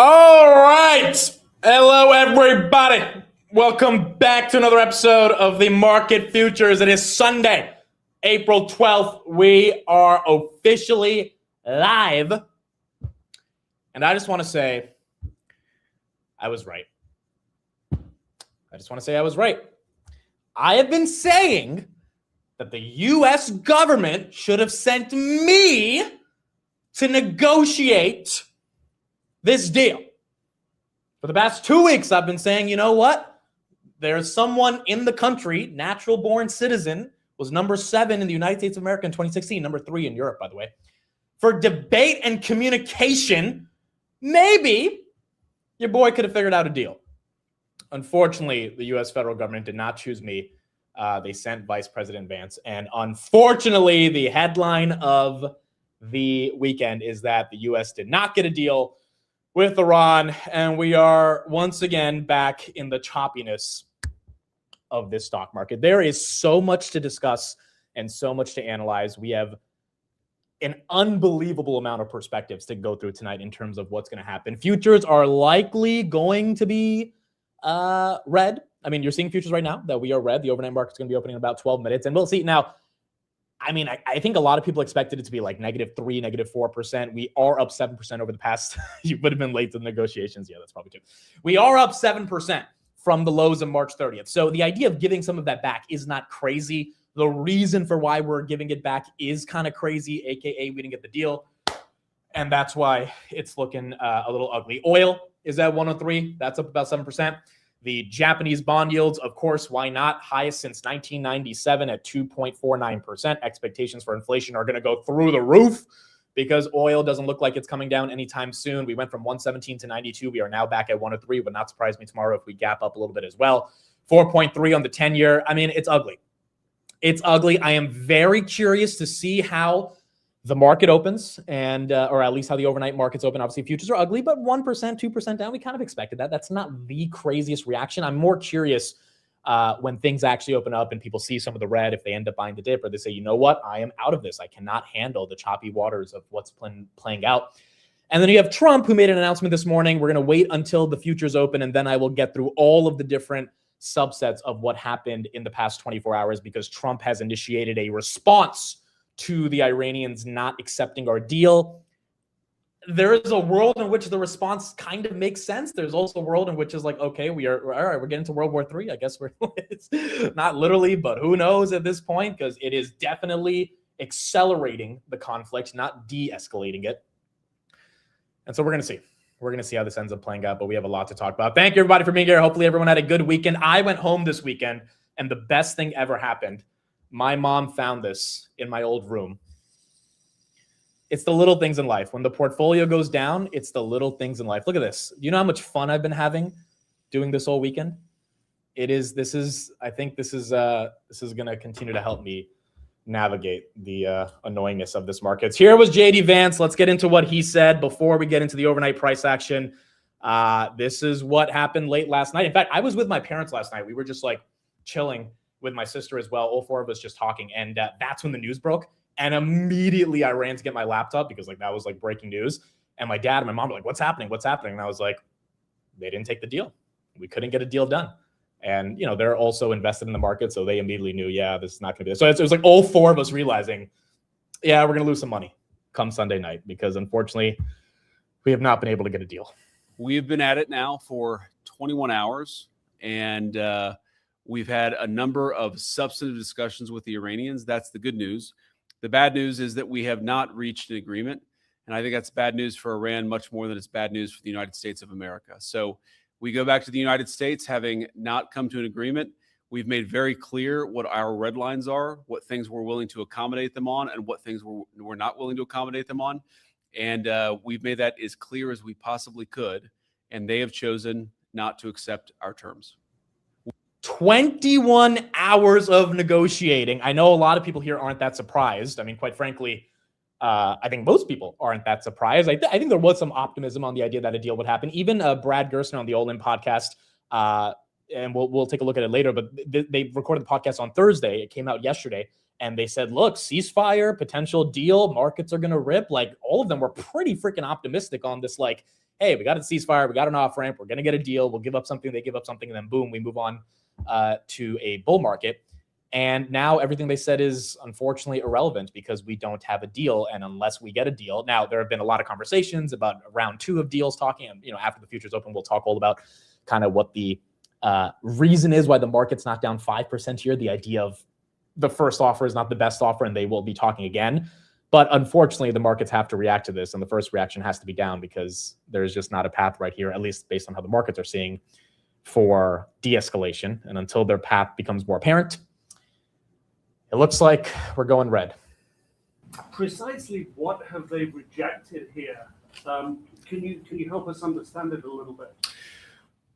All right. Hello, everybody. Welcome back to another episode of the Market Futures. It is Sunday, April 12th. We are officially live. And I just want to say I was right. I have been saying that the U.S. government should have sent me to negotiate this deal. For the past 2 weeks, I've been saying, you know what? There's someone in the country, natural-born citizen, was number 7 in the United States of America in 2016, number 3 in Europe, by the way. For debate and communication, maybe your boy could have figured out a deal. Unfortunately, the U.S. federal government did not choose me. They sent Vice President Vance. And unfortunately, the headline of the weekend is that the U.S. did not get a deal with Iran, and we are once again back in the choppiness of this stock market. There is so much to discuss and so much to analyze. We have an unbelievable amount of perspectives to go through tonight in terms of what's going to happen. Futures are likely going to be red. I mean, you're seeing futures right now that we are red. The overnight market's going to be opening in about 12 minutes, and we'll see. Now, I mean, I think a lot of people expected it to be like -3%, -4%. We are up 7% over the past. You would have been late to the negotiations. Yeah, that's probably true. We are up 7% from the lows of March 30th. So the idea of giving some of that back is not crazy. The reason for why we're giving it back is kind of crazy, aka we didn't get the deal. And that's why it's looking a little ugly. Oil is at 103. That's up about 7%. The Japanese bond yields, of course, why not? Highest since 1997 at 2.49%. Expectations for inflation are going to go through the roof because oil doesn't look like it's coming down anytime soon. We went from 117 to 92. We are now back at 103. Would not surprise me tomorrow if we gap up a little bit as well. 4.3 on the 10-year. I mean, it's ugly. It's ugly. I am very curious to see how the market opens and or at least how the overnight markets open. Obviously, futures are ugly, but 1%, 2% down, we kind of expected that. That's not the craziest reaction. I'm more curious when things actually open up and people see some of the red, if they end up buying the dip, or they say, you know what, I am out of this. I cannot handle the choppy waters of what's playing out. And then you have Trump, who made an announcement this morning. We're going to wait until the futures open, and then I will get through all of the different subsets of what happened in the past 24 hours because Trump has initiated a response to the Iranians not accepting our deal. There is a world in which the response kind of makes sense. There's also a world in which is like, okay, all right, we're getting to World War III. I guess it's not literally, but who knows at this point, because it is definitely accelerating the conflict, not de-escalating it. And so we're going to see. We're going to see how this ends up playing out, but we have a lot to talk about. Thank you, everybody, for being here. Hopefully everyone had a good weekend. I went home this weekend, and the best thing ever happened. My mom found this in my old room. It's the little things in life. When the portfolio goes down, it's the little things in life. Look at this. You know how much fun I've been having doing this whole weekend? I think this is going to continue to help me navigate the annoyingness of this market. Here was JD Vance. Let's get into what he said before we get into the overnight price action. This is what happened late last night. In fact, I was with my parents last night. We were just like chilling with my sister as well. All 4 of us just talking. And that's when the news broke. And immediately I ran to get my laptop because like that was like breaking news. And my dad and my mom were like, what's happening? What's happening? And I was like, they didn't take the deal. We couldn't get a deal done. And, you know, they're also invested in the market. So they immediately knew, yeah, this is not going to be this. So it was like all 4 of us realizing, yeah, we're going to lose some money come Sunday night because unfortunately we have not been able to get a deal. We've been at it now for 21 hours and we've had a number of substantive discussions with the Iranians. That's the good news. The bad news is that we have not reached an agreement. And I think that's bad news for Iran much more than it's bad news for the United States of America. So we go back to the United States having not come to an agreement. We've made very clear what our red lines are, what things we're willing to accommodate them on, and what things we're not willing to accommodate them on. And we've made that as clear as we possibly could. And they have chosen not to accept our terms. 21 hours of negotiating. I know a lot of people here aren't that surprised. I mean, quite frankly, I think most people aren't that surprised. I think there was some optimism on the idea that a deal would happen. Even Brad Gerstner on the All In podcast, and we'll take a look at it later, but they recorded the podcast on Thursday. It came out yesterday. And they said, look, ceasefire, potential deal, markets are going to rip. Like all of them were pretty freaking optimistic on this. Like, hey, we got a ceasefire, we got an off ramp, we're going to get a deal, we'll give up something, they give up something, and then boom, we move on to a bull market. And now everything they said is unfortunately irrelevant because we don't have a deal. And unless we get a deal, now there have been a lot of conversations about round 2 of deals talking, and after the futures open, we'll talk all about kind of what the reason is why the market's not down 5% here. The idea of the first offer is not the best offer, and they will be talking again. But unfortunately, the markets have to react to this, and the first reaction has to be down because there's just not a path right here, at least based on how the markets are seeing, for de-escalation. And until their path becomes more apparent, it looks like we're going red. Precisely what have they rejected here? Can you help us understand it a little bit?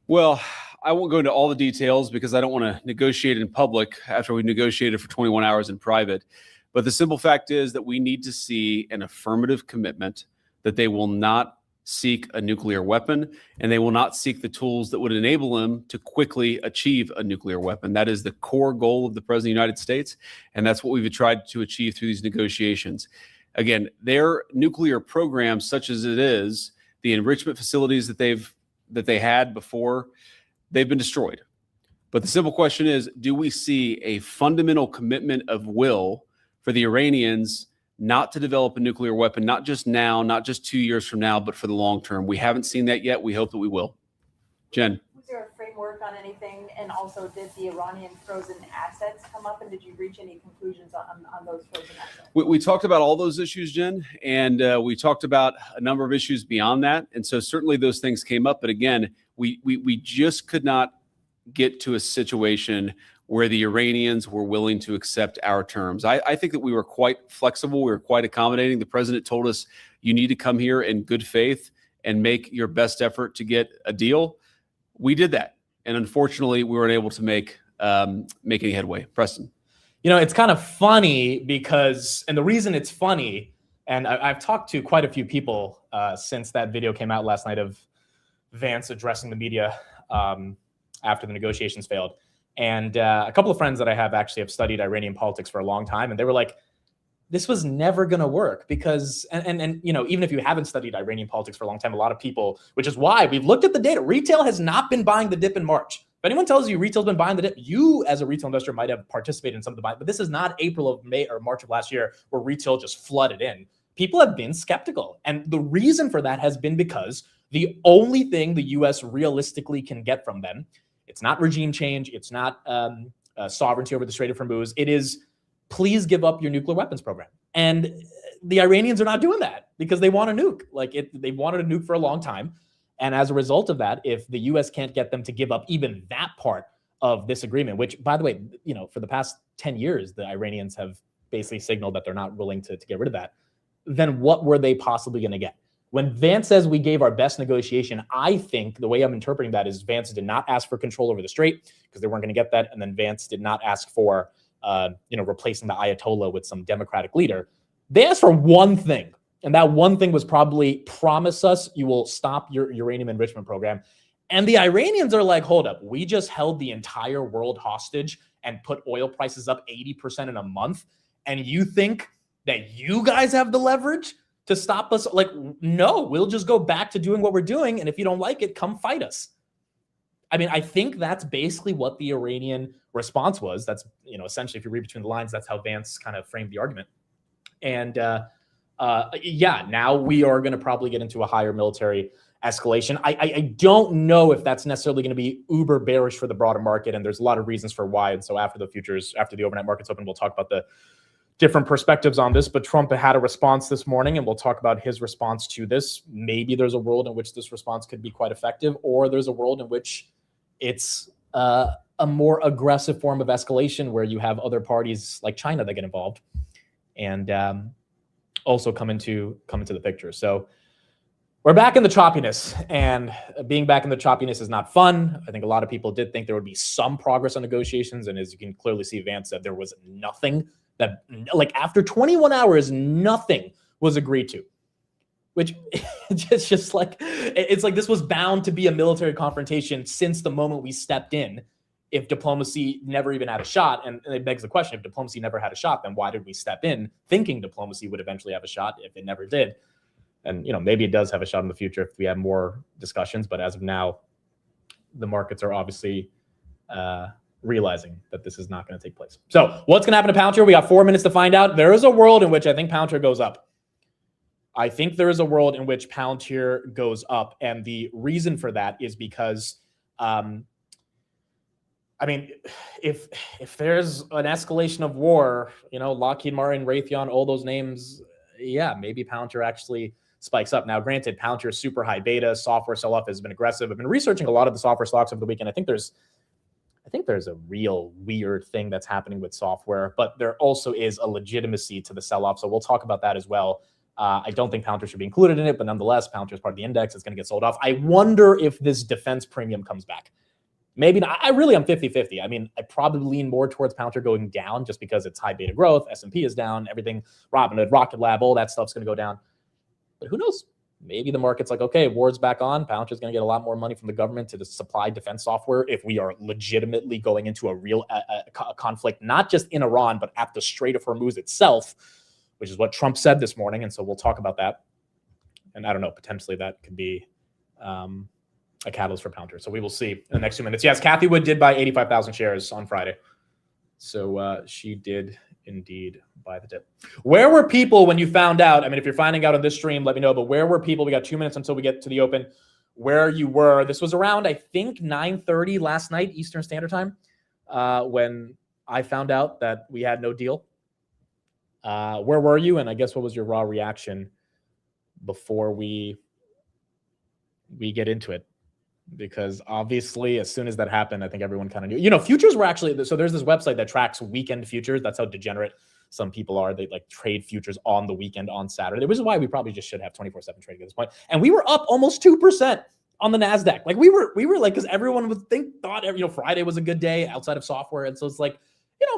Well, I won't go into all the details because I don't want to negotiate in public after we negotiated for 21 hours in private. But the simple fact is that we need to see an affirmative commitment that they will not seek a nuclear weapon, and they will not seek the tools that would enable them to quickly achieve a nuclear weapon. That is the core goal of the President of the United States, and that's what we've tried to achieve through these negotiations. Again, their nuclear program, such as it is, the enrichment facilities that they had before, they've been destroyed. But the simple question is, do we see a fundamental commitment of will for the Iranians not to develop a nuclear weapon, not just now, not just 2 years from now, but for the long term? We haven't seen that yet. We hope that we will. Jen. Was there a framework on anything? And also, did the Iranian frozen assets come up? And did you reach any conclusions on those frozen assets? We talked about all those issues, Jen, and we talked about a number of issues beyond that. And so certainly those things came up. But again, we just could not get to a situation where the Iranians were willing to accept our terms. I think that we were quite flexible. We were quite accommodating. The president told us, you need to come here in good faith and make your best effort to get a deal. We did that. And unfortunately, we weren't able to make any headway. Preston. It's kind of funny because, and the reason it's funny, and I've talked to quite a few people since that video came out last night of Vance addressing the media after the negotiations failed. And a couple of friends that I have actually have studied Iranian politics for a long time. And they were like, this was never going to work because, and even if you haven't studied Iranian politics for a long time, a lot of people, which is why we've looked at the data, retail has not been buying the dip in March. If anyone tells you retail's been buying the dip, you as a retail investor might have participated in some of the buying, but this is not April of May or March of last year where retail just flooded in. People have been skeptical. And the reason for that has been because the only thing the US realistically can get from them, it's not regime change. It's not sovereignty over the Strait of Hormuz. It is, please give up your nuclear weapons program. And the Iranians are not doing that because they want a nuke. They wanted a nuke for a long time. And as a result of that, if the U.S. can't get them to give up even that part of this agreement, which, by the way, for the past 10 years, the Iranians have basically signaled that they're not willing to get rid of that, then what were they possibly going to get? When Vance says we gave our best negotiation, I think the way I'm interpreting that is Vance did not ask for control over the strait because they weren't going to get that. And then Vance did not ask for, replacing the Ayatollah with some Democratic leader. They asked for one thing. And that one thing was probably promise us you will stop your uranium enrichment program. And the Iranians are like, hold up, we just held the entire world hostage and put oil prices up 80% in a month. And you think that you guys have the leverage to stop us? Like, no, we'll just go back to doing what we're doing. And if you don't like it, come fight us. I mean, I think that's basically what the Iranian response was. That's, essentially, if you read between the lines, that's how Vance kind of framed the argument. And now we are going to probably get into a higher military escalation. I don't know if that's necessarily going to be uber bearish for the broader market. And there's a lot of reasons for why. And so after the overnight markets open, we'll talk about the different perspectives on this, but Trump had a response this morning, and we'll talk about his response to this. Maybe there's a world in which this response could be quite effective, or there's a world in which it's a more aggressive form of escalation where you have other parties like China that get involved and also come into the picture. So we're back in the choppiness, and being back in the choppiness is not fun. I think a lot of people did think there would be some progress on negotiations, and as you can clearly see, Vance said there was nothing. That, after 21 hours, nothing was agreed to, which it's just like, it's like this was bound to be a military confrontation since the moment we stepped in. If diplomacy never even had a shot, and it begs the question, if diplomacy never had a shot, then why did we step in thinking diplomacy would eventually have a shot if it never did? And, maybe it does have a shot in the future if we have more discussions. But as of now, the markets are obviously realizing that this is not going to take place. So what's going to happen to Palantir? We got 4 minutes to find out. There is a world in which I think Palantir goes up. I think there is a world in which Palantir goes up. And the reason for that is because, if there's an escalation of war, Lockheed Martin, Raytheon, all those names, yeah, maybe Palantir actually spikes up. Now, granted, Palantir is super high beta. Software sell-off has been aggressive. I've been researching a lot of the software stocks over the weekend. I think there's a real weird thing that's happening with software, but there also is a legitimacy to the sell-off. So we'll talk about that as well. I don't think Palantir should be included in it, but nonetheless, Palantir is part of the index. It's going to get sold off. I wonder if this defense premium comes back. Maybe not. I'm 50-50. I probably lean more towards Palantir going down just because it's high beta growth. S&P is down. Everything, Robinhood, Rocket Lab, all that stuff's going to go down. But who knows? Maybe the market's like, okay, war's back on. Palantir's going to get a lot more money from the government to supply defense software if we are legitimately going into a real conflict, not just in Iran, but at the Strait of Hormuz itself, which is what Trump said this morning. And so we'll talk about that. And I don't know, potentially that could be a catalyst for Palantir. So we will see in the next 2 minutes. Yes, Kathy Wood did buy 85,000 shares on Friday. So she did indeed buy the dip. Where were people when you found out? If you're finding out on this stream, let me know. But where were people? We got 2 minutes until we get to the open. Where you were? This was around, I think, 9:30 last night, Eastern Standard Time, when I found out that we had no deal. Where were you? And I guess what was your raw reaction before we get into it? Because obviously, as soon as that happened, I think everyone kind of knew. Futures were actually, so there's this website that tracks weekend futures. That's how degenerate some people are. They trade futures on the weekend on Saturday, which is why we probably just should have 24/7 trading at this point. And we were up almost 2% on the NASDAQ. We were because everyone thought Friday was a good day outside of software. And so it's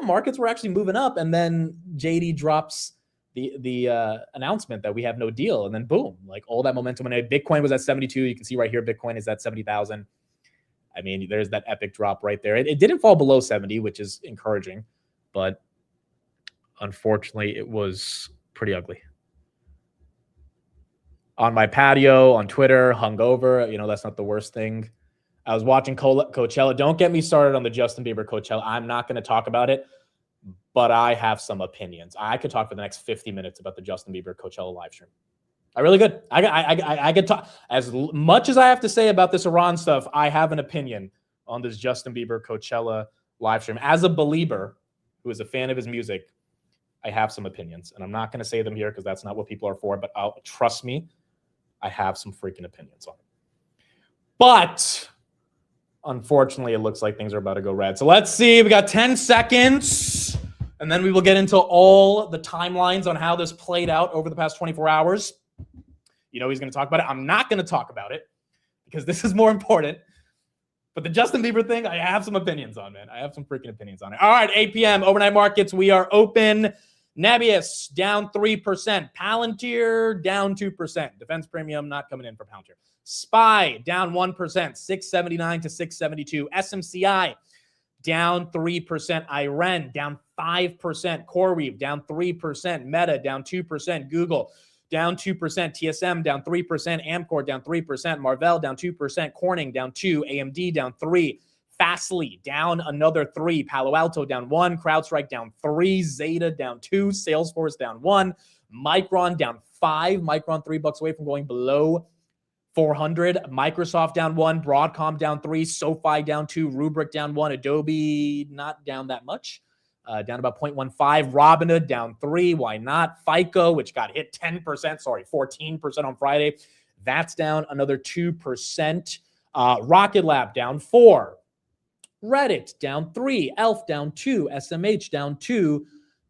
markets were actually moving up. And then JD drops the announcement that we have no deal, and then boom, all that momentum. And Bitcoin was at 72. You can see right here, Bitcoin is at 70,000. There's that epic drop right there. It didn't fall below 70, which is encouraging, but unfortunately, it was pretty ugly. On my patio, on Twitter, hungover. That's not the worst thing. I was watching Coachella. Don't get me started on the Justin Bieber Coachella. I'm not going to talk about it. But I have some opinions. I could talk for the next 50 minutes about the Justin Bieber Coachella live stream. I really could. I could talk as much as I have to say about this Iran stuff. I have an opinion on this Justin Bieber Coachella live stream. As a believer who is a fan of his music, I have some opinions, and I'm not going to say them here because that's not what people are for. But trust me, I have some freaking opinions on it. But unfortunately, it looks like things are about to go red. So let's see. We got 10 seconds. And then we will get into all the timelines on how this played out over the past 24 hours. He's going to talk about it. I'm not going to talk about it because this is more important. But the Justin Bieber thing, I have some opinions on, man. I have some freaking opinions on it. All right, 8 p.m. overnight markets. We are open. Nebius down 3%. Palantir down 2%. Defense premium not coming in for Palantir. SPY down 1%. 679 to 672. SMCI down 3%. IREN down 5%. CoreWeave down 3%. Meta down 2%. Google down 2%. TSM down 3%. Amcor down 3%. Marvell down 2%. Corning down 2%. AMD down 3%. Fastly down another 3%. Palo Alto down 1%. CrowdStrike down 3%. Zeta down 2%. Salesforce down 1%. Micron down 5%. Micron $3 away from going below 400. Microsoft down 1%, Broadcom down 3%, SoFi down 2%, Rubrik down 1%, Adobe not down that much, down about 0.15. Robinhood down 3%. Why not? FICO, which got hit 14% on Friday, that's down another 2%. Rocket Lab down 4%. Reddit down 3%. Elf down 2%. SMH down 2%.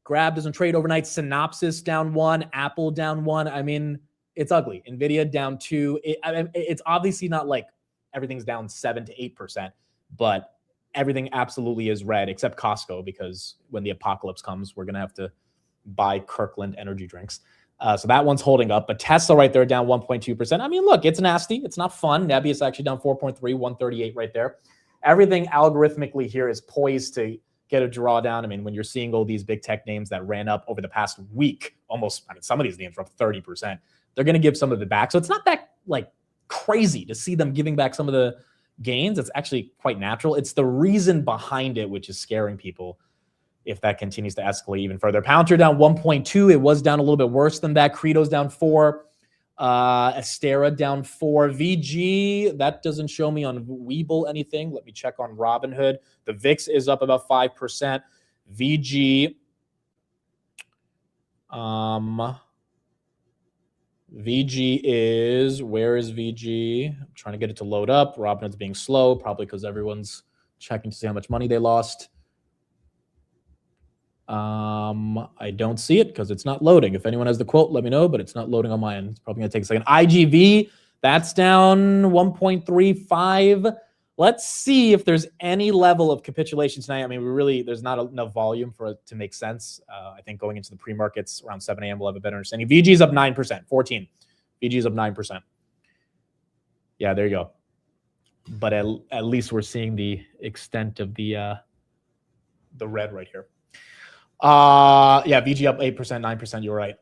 Grab doesn't trade overnight. Synopsys down 1%. Apple down 1%. It's ugly. NVIDIA down 2%. It's obviously not like everything's down 7 to 8%, but everything absolutely is red except Costco, because when the apocalypse comes, we're going to have to buy Kirkland energy drinks. So that one's holding up. But Tesla right there down 1.2%. Look, it's nasty. It's not fun. Nebius actually down 4.3%, 138 right there. Everything algorithmically here is poised to get a drawdown. When you're seeing all these big tech names that ran up over the past week, some of these names were up 30%. they're going to give some of it back. So it's not that like crazy to see them giving back some of the gains. It's actually quite natural. It's the reason behind it which is scaring people if that continues to escalate even further. Palantir down 1.2. It was down a little bit worse than that. Credo's down 4. Astera down 4. VG, that doesn't show me on Webull anything. Let me check on Robinhood. The VIX is up about 5%. VG, VG is, where is VG? I'm trying to get it to load up. Robinhood's being slow, probably because everyone's checking to see how much money they lost. I don't see it because it's not loading. If anyone has the quote, let me know, but it's not loading on my end. It's probably going to take a second. IGV, that's down 1.35. Let's see if there's any level of capitulation tonight. I mean, there's not enough volume for it to make sense. I think going into the pre-markets around 7 a.m. we'll have a better understanding. VG's up 9%, 14. VG's up 9%. Yeah, there you go. But at least we're seeing the extent of the red right here. Yeah, VG up 8%, 9%. You're right.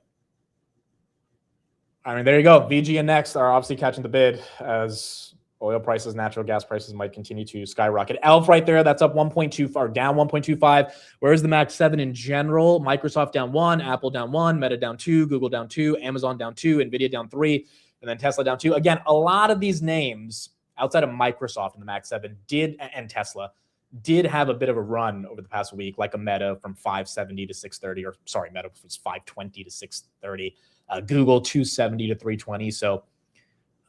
I mean, there you go. VG and Next are obviously catching the bid as oil prices, natural gas prices might continue to skyrocket. ELF right there, that's up 1.2 or down 1.25. Where's the Max 7 in general? Microsoft down 1, Apple down 1, Meta down 2, Google down 2, Amazon down 2, Nvidia down 3, and then Tesla down 2. Again, a lot of these names outside of Microsoft in the Max 7 and Tesla did have a bit of a run over the past week, like a Meta from 570 to 630, or sorry, Meta was 520 to 630, Google 270 to 320. So,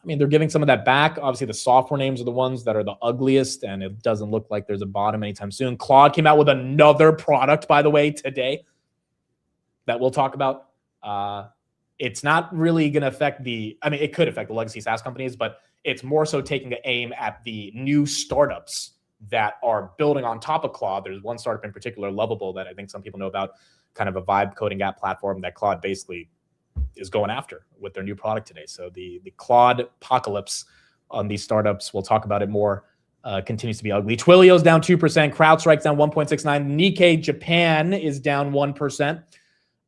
I mean, they're giving some of that back. Obviously, the software names are the ones that are the ugliest, and it doesn't look like there's a bottom anytime soon. Claude came out with another product, by the way, today that we'll talk about. It's not really going to affect it could affect the legacy SaaS companies, but it's more so taking an aim at the new startups that are building on top of Claude. There's one startup in particular, Lovable, that I think some people know about, kind of a vibe coding app platform that Claude basically is going after with their new product today. So the Claude apocalypse on these startups, we'll talk about it more, continues to be ugly. Twilio's down 2%. CrowdStrike's down 1.69. Nikkei Japan is down 1%.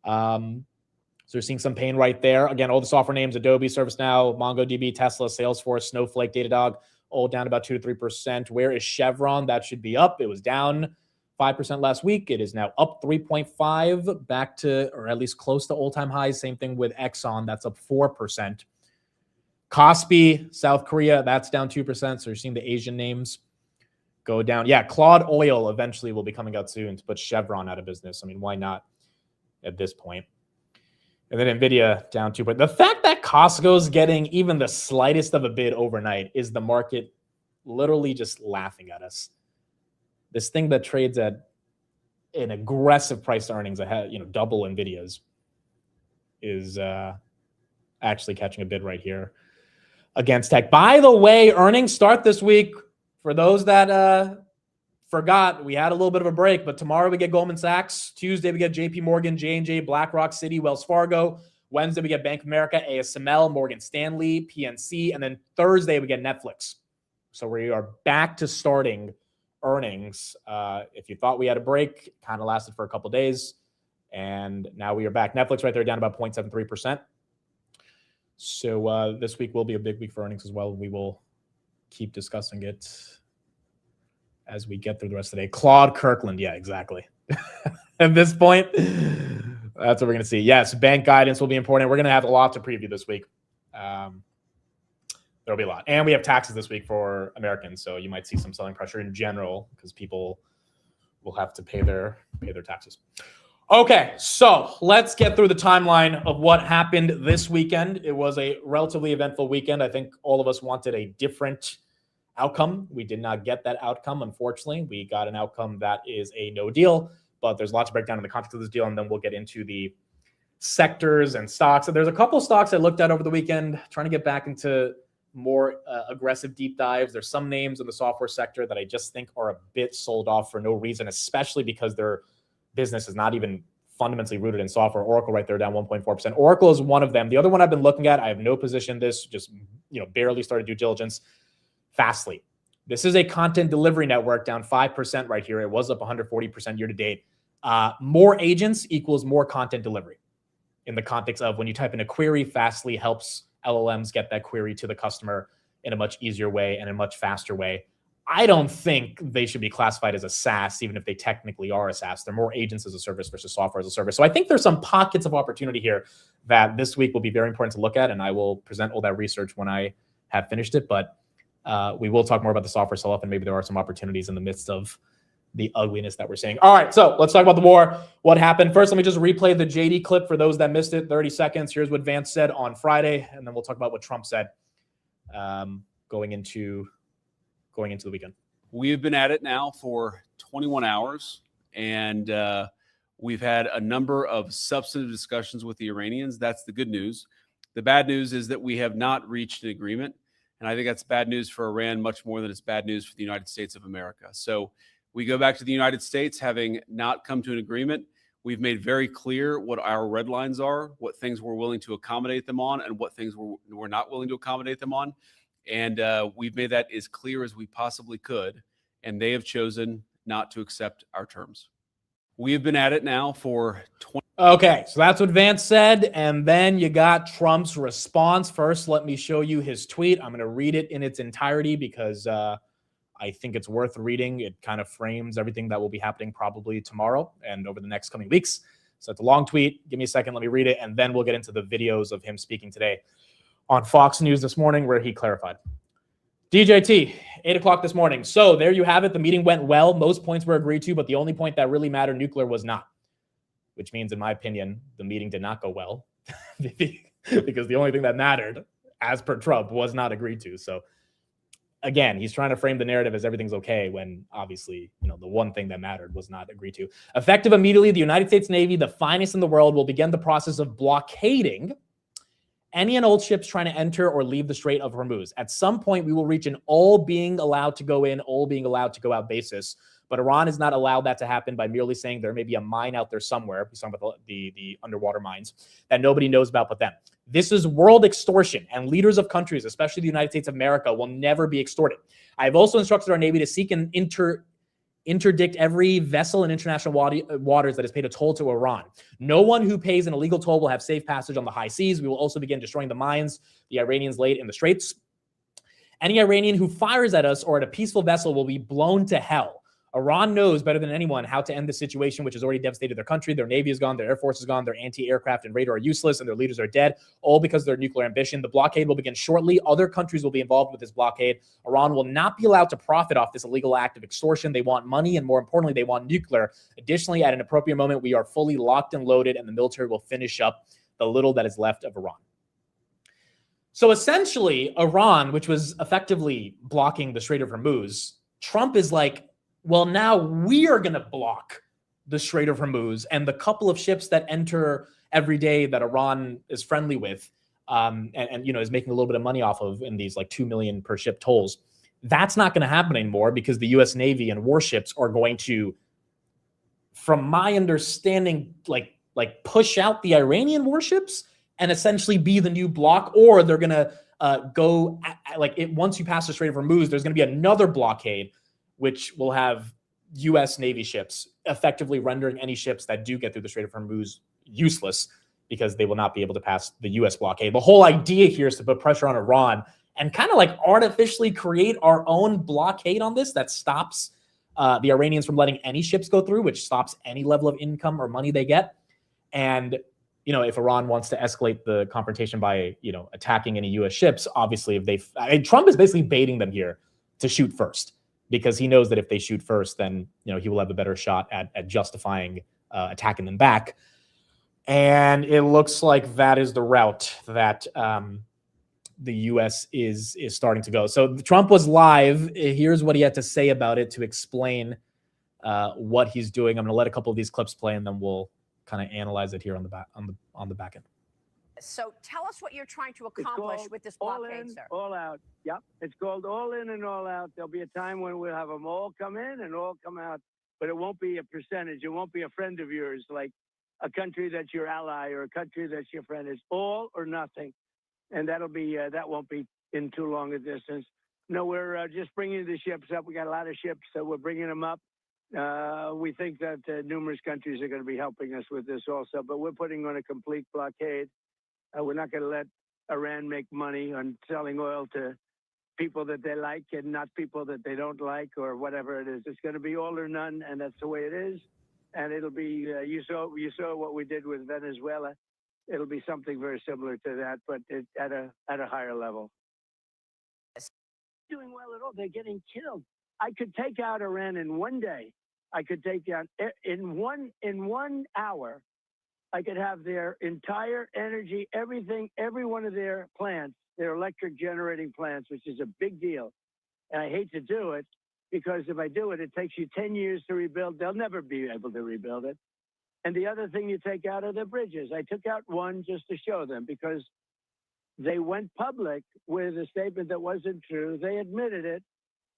So we're seeing some pain right there. Again, all the software names, Adobe, ServiceNow, MongoDB, Tesla, Salesforce, Snowflake, Datadog, all down about 2 to 3%. Where is Chevron? That should be up. It was down 5% last week. It is now up 3.5, back to, or at least close to all-time highs. Same thing with Exxon. That's up 4%. Kospi, South Korea, that's down 2%. So you're seeing the Asian names go down. Yeah, Claude Oil eventually will be coming out soon to put Chevron out of business. I mean, why not at this point? And then Nvidia down 2%. The fact that Costco's getting even the slightest of a bid overnight is the market literally just laughing at us. This thing that trades at an aggressive price to earnings ahead, double Nvidia's, is actually catching a bid right here against tech. By the way, earnings start this week. For those that forgot, we had a little bit of a break, but tomorrow we get Goldman Sachs. Tuesday we get JP Morgan, J&J, BlackRock, Citi, Wells Fargo. Wednesday we get Bank of America, ASML, Morgan Stanley, PNC, and then Thursday we get Netflix. So we are back to starting earnings. If you thought we had a break, kind of lasted for a couple of days, and now we are back. Netflix right there down about 0.73%. So this week will be a big week for earnings as well. We will keep discussing it as we get through the rest of the day. Claude Kirkland, yeah, exactly. At this point, that's what we're going to see. Yes, bank guidance will be important. We're going to have a lot to preview this week. There'll be a lot. And we have taxes this week for Americans, so you might see some selling pressure in general because people will have to pay their taxes. Okay, so let's get through the timeline of what happened this weekend. It was a relatively eventful weekend. I think all of us wanted a different outcome. We did not get that outcome, unfortunately. We got an outcome that is a no deal, but there's lots to break down in the context of this deal, and then we'll get into the sectors and stocks. So there's a couple stocks I looked at over the weekend, trying to get back into more aggressive deep dives. There's some names in the software sector that I just think are a bit sold off for no reason, especially because their business is not even fundamentally rooted in software. Oracle right there down 1.4%. Oracle is one of them. The other one I've been looking at, I have no position in this, just barely started due diligence. Fastly. This is a content delivery network down 5% right here. It was up 140% year to date. More agents equals more content delivery in the context of when you type in a query, Fastly helps LLMs get that query to the customer in a much easier way and a much faster way. I don't think they should be classified as a SaaS, even if they technically are a SaaS. They're more agents as a service versus software as a service. So I think there's some pockets of opportunity here that this week will be very important to look at, and I will present all that research when I have finished it. But we will talk more about the software sell-off, and maybe there are some opportunities in the midst of the ugliness that we're seeing. All right, so let's talk about the war. What happened? First, let me just replay the JD clip for those that missed it. 30 seconds. Here's what Vance said on Friday, and then we'll talk about what Trump said going into the weekend. We've been at it now for 21 hours, and we've had a number of substantive discussions with the Iranians. That's the good news. The bad news is that we have not reached an agreement, and I think that's bad news for Iran much more than it's bad news for the United States of America. So we go back to the United States having not come to an agreement. We've made very clear what our red lines are, what things we're willing to accommodate them on, and what things we're not willing to accommodate them on. And we've made that as clear as we possibly could, and they have chosen not to accept our terms. We have been at it now for 20. Okay, so that's what Vance said, and then you got Trump's response. First, let me show you his tweet. I'm going to read it in its entirety because I think it's worth reading. It kind of frames everything that will be happening probably tomorrow and over the next coming weeks. So it's a long tweet. Give me a second. Let me read it, and then we'll get into the videos of him speaking today on Fox News this morning where he clarified. DJT, 8 o'clock this morning. So there you have it. The meeting went well. Most points were agreed to, but the only point that really mattered, nuclear, was not. Which means, in my opinion, the meeting did not go well because the only thing that mattered, as per Trump, was not agreed to. So again, he's trying to frame the narrative as everything's okay when obviously, the one thing that mattered was not agreed to. Effective immediately, the United States Navy, the finest in the world, will begin the process of blockading any and all ships trying to enter or leave the Strait of Hormuz. At some point, we will reach an all being allowed to go in, all being allowed to go out basis. But Iran has not allowed that to happen by merely saying there may be a mine out there somewhere. We're talking about the underwater mines that nobody knows about but them. This is world extortion, and leaders of countries, especially the United States of America, will never be extorted. I have also instructed our Navy to seek and interdict every vessel in international waters that has paid a toll to Iran. No one who pays an illegal toll will have safe passage on the high seas. We will also begin destroying the mines the Iranians laid in the straits. Any Iranian who fires at us or at a peaceful vessel will be blown to hell. Iran knows better than anyone how to end the situation, which has already devastated their country. Their Navy is gone, their Air Force is gone, their anti-aircraft and radar are useless, and their leaders are dead, all because of their nuclear ambition. The blockade will begin shortly. Other countries will be involved with this blockade. Iran will not be allowed to profit off this illegal act of extortion. They want money, and more importantly, they want nuclear. Additionally, at an appropriate moment, we are fully locked and loaded, and the military will finish up the little that is left of Iran. So essentially, Iran, which was effectively blocking the Strait of Hormuz, Trump is like, well, now we are going to block the Strait of Hormuz, and the couple of ships that enter every day that Iran is friendly with and is making a little bit of money off of in these like $2 million per ship tolls. That's not going to happen anymore because the U.S. Navy and warships are going to, from my understanding, like push out the Iranian warships and essentially be the new block, or they're going to once you pass the Strait of Hormuz, there's going to be another blockade which will have U.S. Navy ships effectively rendering any ships that do get through the Strait of Hormuz useless because they will not be able to pass the U.S. blockade. The whole idea here is to put pressure on Iran and kind of like artificially create our own blockade on this that stops the Iranians from letting any ships go through, which stops any level of income or money they get. And, if Iran wants to escalate the confrontation by, attacking any U.S. ships, obviously Trump is basically baiting them here to shoot first, because he knows that if they shoot first, then he will have a better shot at justifying attacking them back. And it looks like that is the route that the U.S. is starting to go. So Trump was live. Here's what he had to say about it to explain what he's doing. I'm going to let a couple of these clips play, and then we'll kind of analyze it here on the back end. So tell us what you're trying to accomplish with this blockade, sir. All out. Yep. It's called all in and all out. There'll be a time when we'll have them all come in and all come out, but it won't be a percentage. It won't be a friend of yours, like a country that's your ally or a country that's your friend. It's all or nothing. And that won't be in too long a distance. No, we're just bringing the ships up. We got a lot of ships, so we're bringing them up. We think that numerous countries are going to be helping us with this also, but we're putting on a complete blockade. We're not going to let Iran make money on selling oil to people that they like and not people that they don't like or whatever it is. It's going to be all or none, and that's the way it is. And it'll be, you saw what we did with Venezuela. It'll be something very similar to that, but at a higher level. Doing well at all. They're getting killed. I could take out Iran in one day. I could take down in 1 hour. I could have their entire energy, everything, every one of their plants, their electric generating plants, which is a big deal. And I hate to do it because if I do it, it takes you 10 years to rebuild. They'll never be able to rebuild it. And the other thing you take out are the bridges. I took out one just to show them because they went public with a statement that wasn't true. They admitted it.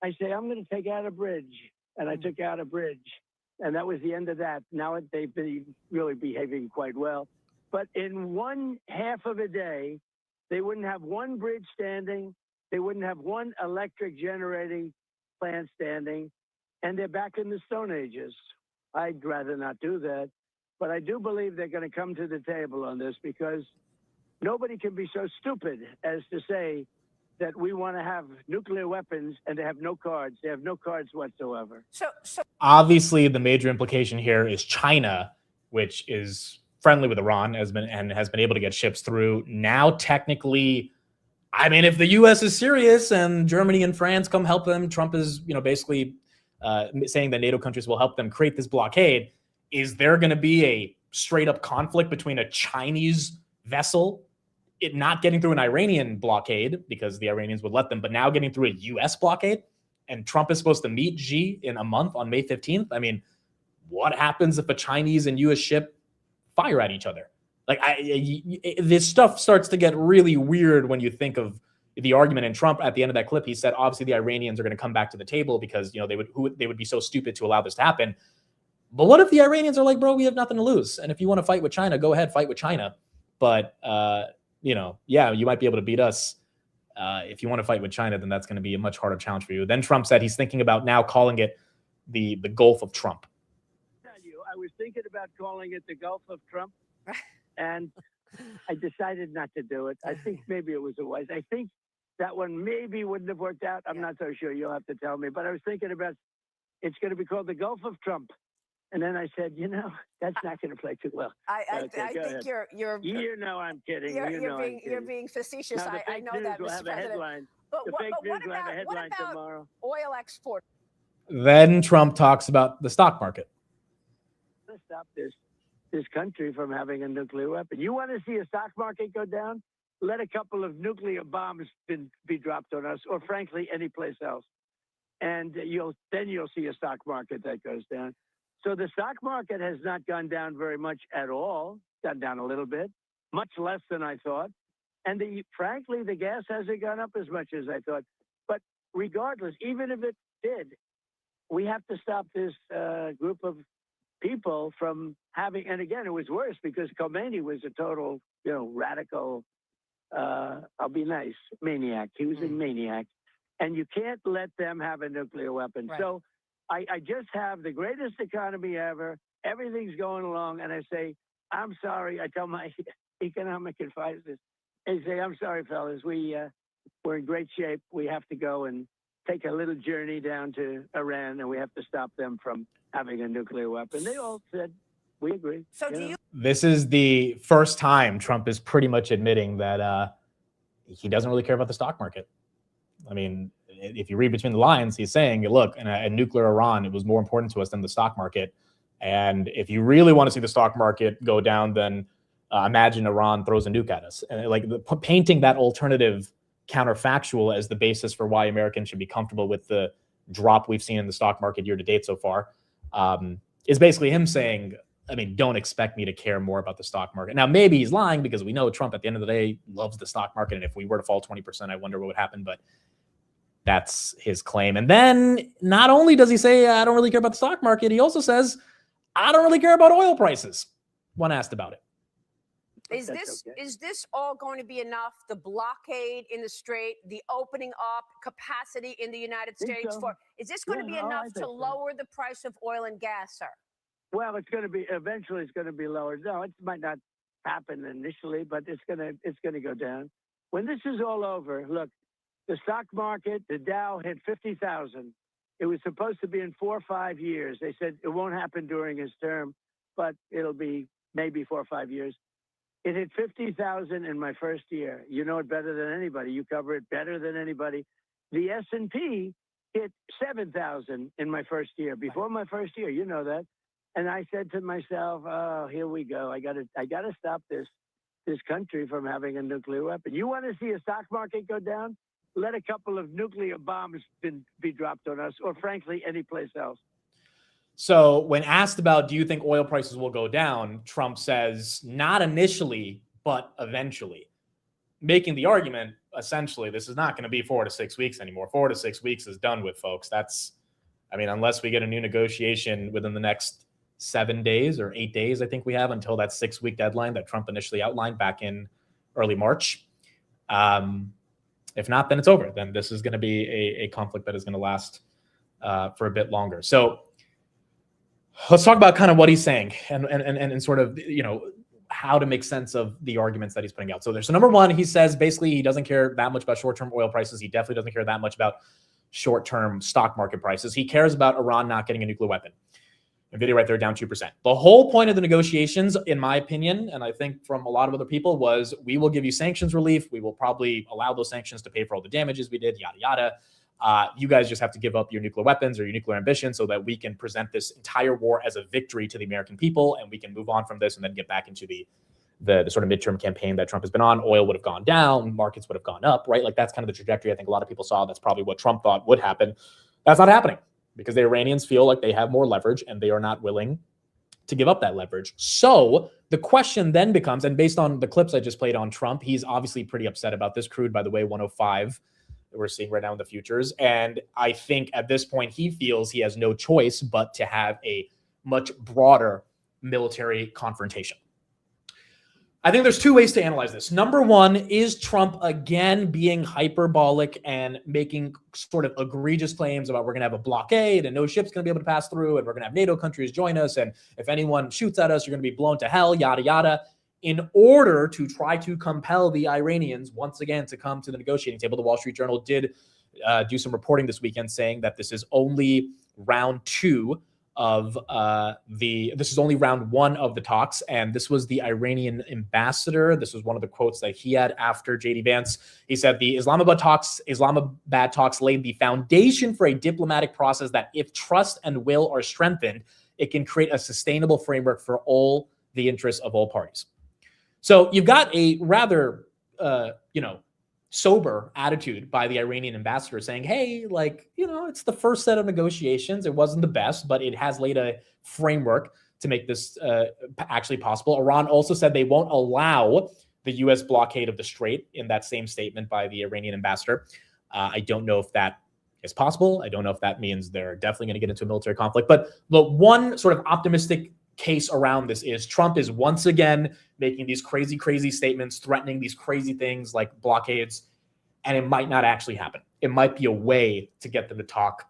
I say, I'm going to take out a bridge. And I took out a bridge. And that was the end of that. Now they've been really behaving quite well. But in 1/2 of a day, they wouldn't have one bridge standing. They wouldn't have one electric generating plant standing. And they're back in the Stone Ages. I'd rather not do that. But I do believe they're going to come to the table on this because nobody can be so stupid as to say that we want to have nuclear weapons and they have no cards. They have no cards whatsoever. So Obviously, the major implication here is China, which is friendly with Iran, has been able to get ships through. Now, technically, I mean, if the U.S. is serious and Germany and France come help them, Trump is, basically saying that NATO countries will help them create this blockade. Is there going to be a straight up conflict between a Chinese vessel, it not getting through an Iranian blockade because the Iranians would let them, but now getting through a U.S. blockade? And Trump is supposed to meet Xi in a month on May 15th. I mean, what happens if a Chinese and U.S. ship fire at each other? Like, this stuff starts to get really weird when you think of the argument. And Trump, at the end of that clip, he said, obviously the Iranians are going to come back to the table because, they would be so stupid to allow this to happen. But what if the Iranians are like, bro, we have nothing to lose. And if you want to fight with China, go ahead, fight with China. But, yeah, you might be able to beat us. If you want to fight with China, then that's going to be a much harder challenge for you. Then Trump said he's thinking about now calling it the Gulf of Trump. I was thinking about calling it the Gulf of Trump, and I decided not to do it. I think maybe it was a wise. I think that one maybe wouldn't have worked out. I'm not so sure. You'll have to tell me. But I was thinking about it's going to be called the Gulf of Trump. And then I said, that's not going to play too well. I think you're I'm kidding. You're being facetious. Now, I know that, will Mr. have a President. headline. But The fake news will have a headline tomorrow. Oil export? Then Trump talks about the stock market. Let's stop this country from having a nuclear weapon. You want to see a stock market go down? Let a couple of nuclear bombs be dropped on us, or frankly, any place else, and you'll see a stock market that goes down. So the stock market has not gone down very much at all. Gone down a little bit, much less than I thought. And frankly, the gas hasn't gone up as much as I thought. But regardless, even if it did, we have to stop this group of people from having. And again, it was worse because Khomeini was a total, radical. I'll be nice, maniac. He was a maniac, and you can't let them have a nuclear weapon. Right. So I just have the greatest economy ever. Everything's going along, and I say, I'm sorry. I tell my economic advisors, I say, I'm sorry, fellas. We're in great shape. We have to go and take a little journey down to Iran, and we have to stop them from having a nuclear weapon. They all said, we agree. So do you? This is the first time Trump is pretty much admitting that he doesn't really care about the stock market. I mean, if you read between the lines, he's saying, look, in a nuclear Iran, it was more important to us than the stock market. And if you really want to see the stock market go down, then imagine Iran throws a nuke at us. And painting that alternative counterfactual as the basis for why Americans should be comfortable with the drop we've seen in the stock market year to date so far is basically him saying, I mean, don't expect me to care more about the stock market. Now, maybe he's lying because we know Trump at the end of the day loves the stock market. And if we were to fall 20%, I wonder what would happen. But that's his claim. And then not only does he say, I don't really care about the stock market, he also says, I don't really care about oil prices when asked about it. Is That's this all going to be enough? The blockade in the Strait, the opening up capacity in the United Think States so. is this going to be enough to lower the price of oil and gas, sir? Well, it's going to be eventually. It's going to be lower. No, it might not happen initially, but it's going to go down. When this is all over, look, the stock market, the Dow hit 50,000. It was supposed to be in 4 or 5 years. They said it won't happen during his term, but it'll be maybe 4 or 5 years. It hit 50,000 in my first year. You know it better than anybody. You cover it better than anybody. The S&P hit 7,000 in my first year. Before my first year, you know that. And I said to myself, "Oh, here we go. I got to stop this country from having a nuclear weapon." You want to see a stock market go down? Let a couple of nuclear bombs be dropped on us, or frankly, any place else. So when asked about, do you think oil prices will go down, Trump says, not initially, but eventually, making the argument, essentially, this is not going to be 4 to 6 weeks anymore. 4 to 6 weeks is done with, folks. Unless we get a new negotiation within the next 7 days or 8 days, I think we have until that 6-week deadline that Trump initially outlined back in early March. If not, then it's over. Then this is going to be a conflict that is going to last for a bit longer. So let's talk about kind of what he's saying and sort of, how to make sense of the arguments that he's putting out. So number one, he says basically he doesn't care that much about short-term oil prices. He definitely doesn't care that much about short-term stock market prices. He cares about Iran not getting a nuclear weapon. NVIDIA right there down 2%. The whole point of the negotiations, in my opinion, and I think from a lot of other people, was we will give you sanctions relief. We will probably allow those sanctions to pay for all the damages we did, yada, yada. You guys just have to give up your nuclear weapons or your nuclear ambition so that we can present this entire war as a victory to the American people, and we can move on from this and then get back into the sort of midterm campaign that Trump has been on. Oil would have gone down, markets would have gone up, right? Like that's kind of the trajectory I think a lot of people saw. That's probably what Trump thought would happen. That's not happening because the Iranians feel like they have more leverage and they are not willing to give up that leverage. So the question then becomes, and based on the clips I just played on Trump, he's obviously pretty upset about this. Crude, by the way, 105 that we're seeing right now in the futures. And I think at this point, he feels he has no choice but to have a much broader military confrontation. I think there's two ways to analyze this. Number one, is Trump again being hyperbolic and making sort of egregious claims about we're going to have a blockade and no ship's going to be able to pass through and we're going to have NATO countries join us. And if anyone shoots at us, you're going to be blown to hell, yada, yada, in order to try to compel the Iranians once again to come to the negotiating table. The Wall Street Journal did do some reporting this weekend saying that this is only round two of this is only round one of the talks. And this was the Iranian ambassador. This was one of the quotes that he had after JD Vance. He said the Islamabad talks laid the foundation for a diplomatic process that, if trust and will are strengthened, it can create a sustainable framework for all the interests of all parties. So you've got a rather, sober attitude by the Iranian ambassador saying, hey, it's the first set of negotiations. It wasn't the best, but it has laid a framework to make this actually possible. Iran also said they won't allow the U.S. blockade of the Strait in that same statement by the Iranian ambassador. I don't know if that is possible. I don't know if that means they're definitely going to get into a military conflict. But the one sort of optimistic case around this is Trump is once again making these crazy, crazy statements, threatening these crazy things like blockades, and it might not actually happen. It might be a way to get them to talk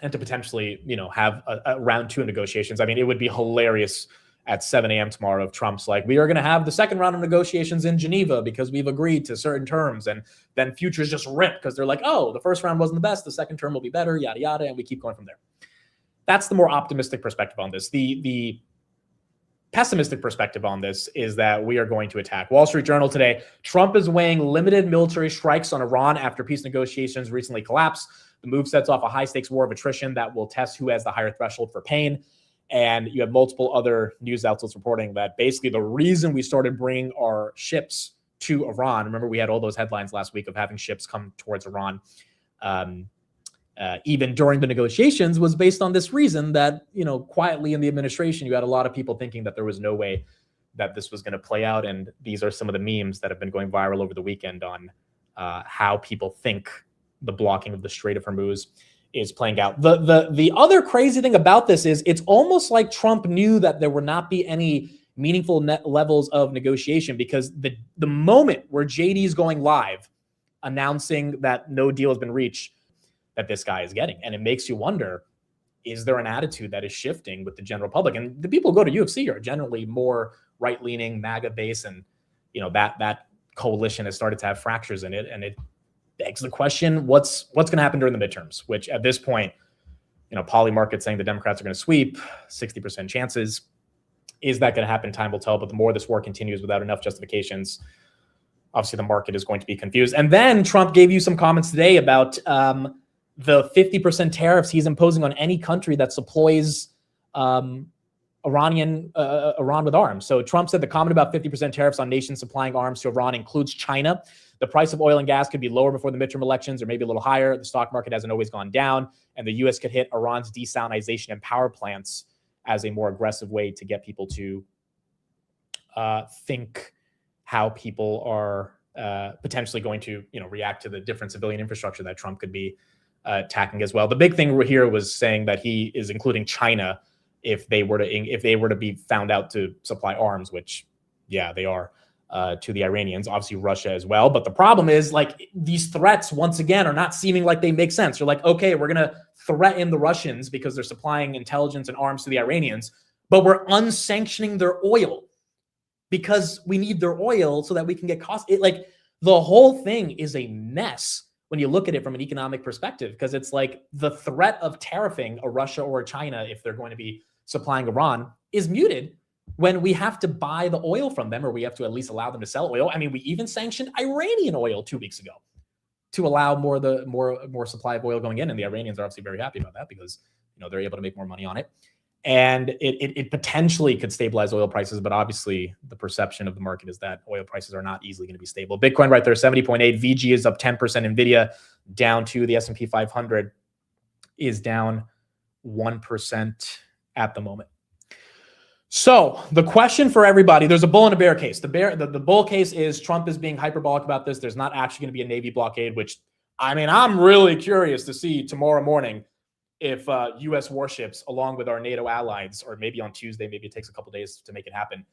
and to potentially, have a round two of negotiations. I mean, it would be hilarious at 7 a.m. tomorrow if Trump's like, we are going to have the second round of negotiations in Geneva because we've agreed to certain terms, and then futures just rip because they're like, oh, the first round wasn't the best, the second term will be better, yada, yada, and we keep going from there. That's the more optimistic perspective on this. The pessimistic perspective on this is that we are going to attack. Wall Street Journal today, Trump is weighing limited military strikes on Iran after peace negotiations recently collapsed. The move sets off a high-stakes war of attrition that will test who has the higher threshold for pain. And you have multiple other news outlets reporting that basically the reason we started bringing our ships to Iran, remember we had all those headlines last week of having ships come towards Iran, even during the negotiations, was based on this reason that, quietly in the administration, you had a lot of people thinking that there was no way that this was going to play out. And these are some of the memes that have been going viral over the weekend on how people think the blocking of the Strait of Hormuz is playing out. The other crazy thing about this is it's almost like Trump knew that there would not be any meaningful net levels of negotiation, because the moment where JD is going live announcing that no deal has been reached, that this guy is getting. And it makes you wonder, is there an attitude that is shifting with the general public? And the people who go to UFC are generally more right-leaning, MAGA base, and that coalition has started to have fractures in it. And it begs the question, what's going to happen during the midterms, which at this point, Polymarket saying the Democrats are going to sweep, 60% chances. Is that going to happen? Time will tell. But the more this war continues without enough justifications, obviously the market is going to be confused. And then Trump gave you some comments today about the 50% tariffs he's imposing on any country that supplies Iran with arms. So Trump said the comment about 50% tariffs on nations supplying arms to Iran includes China. The price of oil and gas could be lower before the midterm elections, or maybe a little higher. The stock market hasn't always gone down, and the U.S. could hit Iran's desalinization and power plants as a more aggressive way to get people to think how people are potentially going to react to the different civilian infrastructure that Trump could be attacking as well. The big thing here was saying that he is including China if they were to be found out to supply arms, which they are. To the Iranians, obviously Russia as well. But the problem is, these threats, once again, are not seeming like they make sense. You're like, okay, we're going to threaten the Russians because they're supplying intelligence and arms to the Iranians, but we're unsanctioning their oil because we need their oil so that we can get cost. The whole thing is a mess when you look at it from an economic perspective, because it's like the threat of tariffing a Russia or a China, if they're going to be supplying Iran, is muted when we have to buy the oil from them, or we have to at least allow them to sell oil. I mean, we even sanctioned Iranian oil 2 weeks ago to allow more supply of oil going in. And the Iranians are obviously very happy about that because they're able to make more money on it. And it potentially could stabilize oil prices, but obviously the perception of the market is that oil prices are not easily going to be stable. Bitcoin right there, 70.8. VG is up 10%. Nvidia down 2. The S&P 500 is down 1% at the moment. So the question for everybody, there's a bull and a bear case. The bull case is Trump is being hyperbolic about this. There's not actually going to be a Navy blockade, which, I'm really curious to see tomorrow morning if U.S. warships, along with our NATO allies, or maybe on Tuesday, maybe it takes a couple days to make it happen,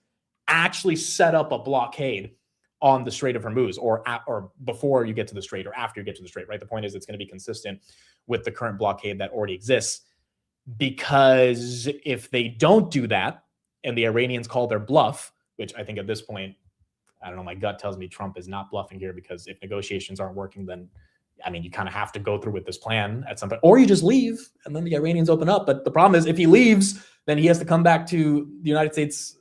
actually set up a blockade on the Strait of Hormuz, or before you get to the Strait, or after you get to the Strait, right? The point is it's going to be consistent with the current blockade that already exists. Because if they don't do that, and the Iranians call their bluff, which I think at this point, I don't know, my gut tells me Trump is not bluffing here, because if negotiations aren't working, then, you kind of have to go through with this plan at some point, or you just leave and then the Iranians open up. But the problem is, if he leaves, then he has to come back to the United States,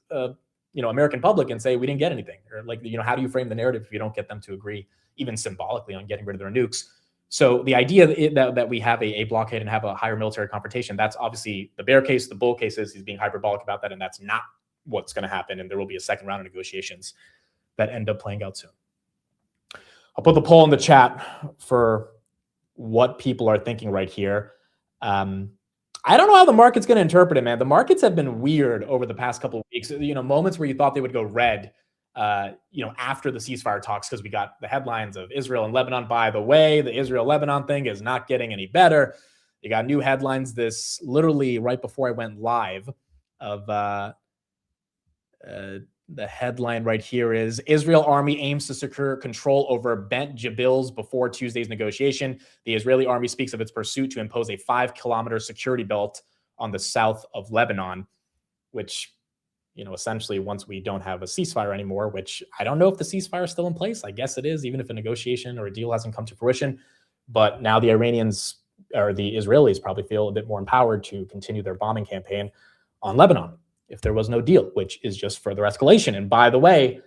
American public and say, we didn't get anything. Or how do you frame the narrative if you don't get them to agree, even symbolically, on getting rid of their nukes? So the idea that we have a blockade and have a higher military confrontation, that's obviously the bear case. The bull case is he's being hyperbolic about that, and that's not what's going to happen. And there will be a second round of negotiations that end up playing out soon. I'll put the poll in the chat for what people are thinking right here. I don't know how the market's going to interpret it, man. The markets have been weird over the past couple of weeks. Moments where you thought they would go red, after the ceasefire talks, because we got the headlines of Israel and Lebanon. By the way, the Israel-Lebanon thing is not getting any better. You got new headlines this literally right before I went live of the headline right here is Israel army aims to secure control over Bent Jabils before Tuesday's negotiation. The Israeli army speaks of its pursuit to impose a 5-kilometer security belt on the south of Lebanon, which, essentially once we don't have a ceasefire anymore, which I don't know if the ceasefire is still in place. I guess it is, even if a negotiation or a deal hasn't come to fruition. But now the Iranians, or the Israelis, probably feel a bit more empowered to continue their bombing campaign on Lebanon if there was no deal, which is just further escalation. And by the way,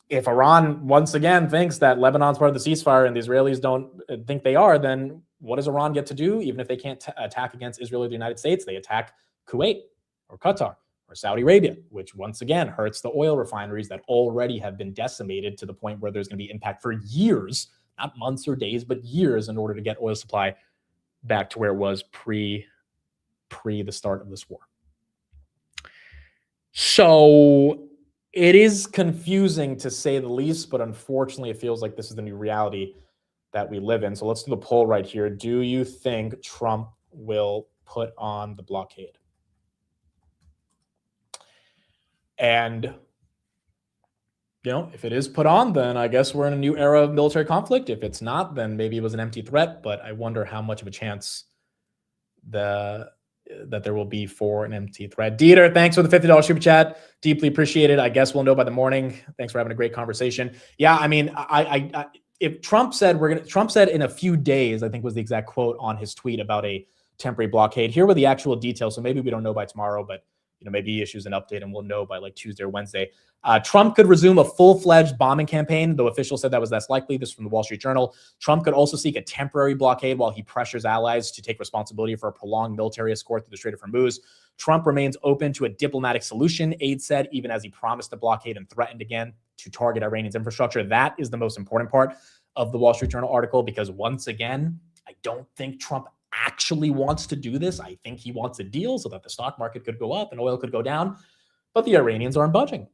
if Iran once again thinks that Lebanon's part of the ceasefire and the Israelis don't think they are, then what does Iran get to do? Even if they can't attack against Israel or the United States, they attack Kuwait or Qatar or Saudi Arabia, which once again hurts the oil refineries that already have been decimated to the point where there's going to be impact for years, not months or days, but years, in order to get oil supply back to where it was pre the start of this war. So it is confusing to say the least, but unfortunately it feels like this is the new reality that we live in. So let's do the poll right here. Do you think Trump will put on the blockade? And if it is put on, then I guess we're in a new era of military conflict. If it's not, then maybe it was an empty threat. But I wonder how much of a chance that there will be for an empty threat. Dieter, thanks for the $50 super chat. Deeply appreciated. I guess we'll know by the morning. Thanks for having a great conversation. Yeah, I mean, if Trump said Trump said in a few days, I think was the exact quote on his tweet about a temporary blockade. Here were the actual details. So maybe we don't know by tomorrow, but maybe he issues an update and we'll know by like Tuesday or Wednesday. Trump could resume a full-fledged bombing campaign, though officials said that was less likely. This is from the Wall Street Journal. Trump could also seek a temporary blockade while he pressures allies to take responsibility for a prolonged military escort through the Strait of Hormuz. Trump remains open to a diplomatic solution, aides said, even as he promised a blockade and threatened again to target Iranian's infrastructure. That is the most important part of the Wall Street Journal article, because once again, I don't think Trump actually wants to do this. I think he wants a deal so that the stock market could go up and oil could go down, but the Iranians aren't budging.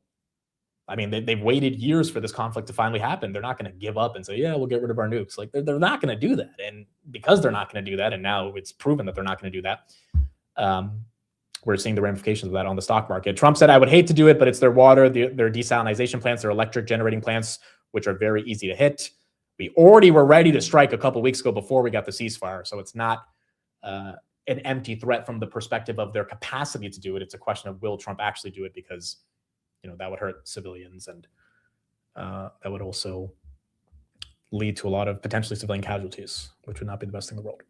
I mean, they've waited years for this conflict to finally happen. They're not going to give up and say, yeah, we'll get rid of our nukes. Like, they're not going to do that. And because they're not going to do that, and now it's proven that they're not going to do that, we're seeing the ramifications of that on the stock market. Trump said, I would hate to do it, but it's their water, their desalination plants, their electric generating plants, which are very easy to hit. We already were ready to strike a couple of weeks ago before we got the ceasefire. So it's not an empty threat from the perspective of their capacity to do it. It's a question of, will Trump actually do it? Because that would hurt civilians, and that would also lead to a lot of potentially civilian casualties, which would not be the best thing in the world.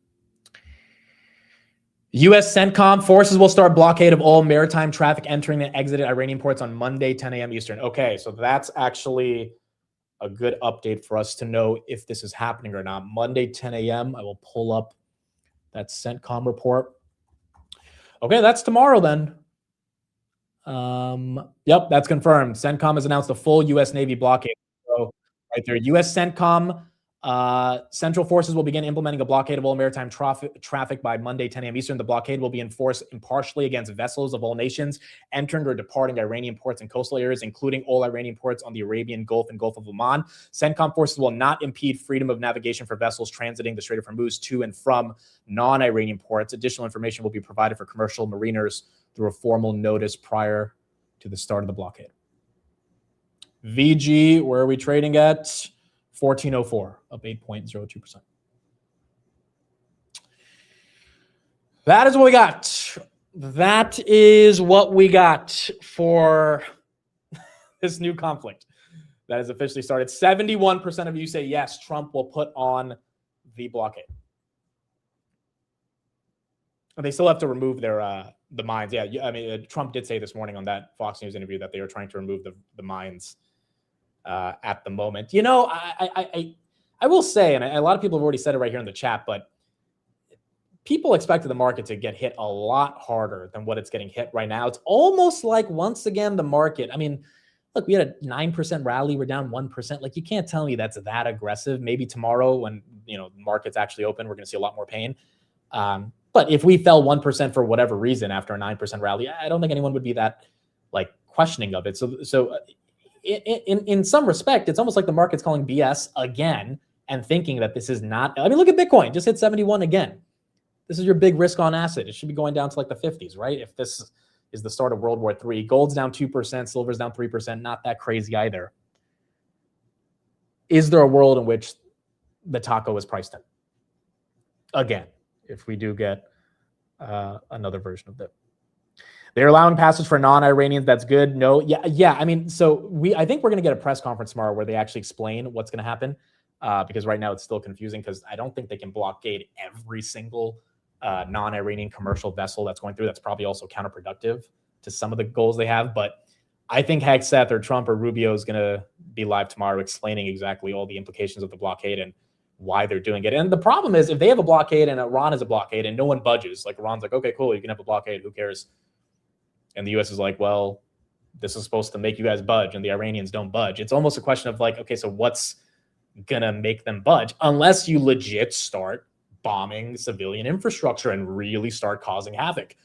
U.S. CENTCOM forces will start blockade of all maritime traffic entering and exiting Iranian ports on Monday, 10 a.m. Eastern. Okay, so that's actually a good update for us to know if this is happening or not. Monday, 10 a.m. I will pull up that CENTCOM report. Okay, that's tomorrow then. Yep, that's confirmed. CENTCOM has announced a full U.S. Navy blockade. So right there, U.S. CENTCOM central forces will begin implementing a blockade of all maritime traffic by Monday, 10 a.m. Eastern. The blockade will be enforced impartially against vessels of all nations entering or departing Iranian ports and coastal areas, including all Iranian ports on the Arabian Gulf and Gulf of Oman. CENTCOM forces will not impede freedom of navigation for vessels transiting the Strait of Hormuz to and from non-Iranian ports. Additional information will be provided for commercial mariners through a formal notice prior to the start of the blockade. VG, where are we trading at? 1404, up 8.02%. That is what we got. That is what we got for this new conflict that has officially started. 71% of you say yes, Trump will put on the blockade. And they still have to remove their the mines. Yeah, I mean, Trump did say this morning on that Fox News interview that they were trying to remove the mines at the moment. I will say, and a lot of people have already said it right here in the chat, but people expected the market to get hit a lot harder than what it's getting hit right now. It's almost like, once again, the market, I mean, look, we had a 9% rally. We're down 1%. Like, you can't tell me that's that aggressive. Maybe tomorrow when, markets actually open, we're going to see a lot more pain. But if we fell 1% for whatever reason after a 9% rally, I don't think anyone would be that questioning of it. So in some respect, it's almost like the market's calling BS again and thinking that this is not. I mean, look at Bitcoin, just hit 71 again. This is your big risk on asset. It should be going down to the 50s, right? If this is the start of World War III, gold's down 2%, silver's down 3%, not that crazy either. Is there a world in which the taco is priced in? Again, if we do get another version of that. They're allowing passage for non-Iranians. That's good. No, yeah. I mean, I think we're going to get a press conference tomorrow where they actually explain what's going to happen, because right now it's still confusing, because I don't think they can blockade every single non-Iranian commercial vessel that's going through. That's probably also counterproductive to some of the goals they have. But I think Hegseth or Trump or Rubio is going to be live tomorrow explaining exactly all the implications of the blockade and why they're doing it. And the problem is, if they have a blockade and Iran has a blockade and no one budges, Iran's like, okay, cool, you can have a blockade, who cares? And the U.S. is like, well, this is supposed to make you guys budge, and the Iranians don't budge. It's almost a question of okay, so what's going to make them budge? Unless you legit start bombing civilian infrastructure and really start causing havoc.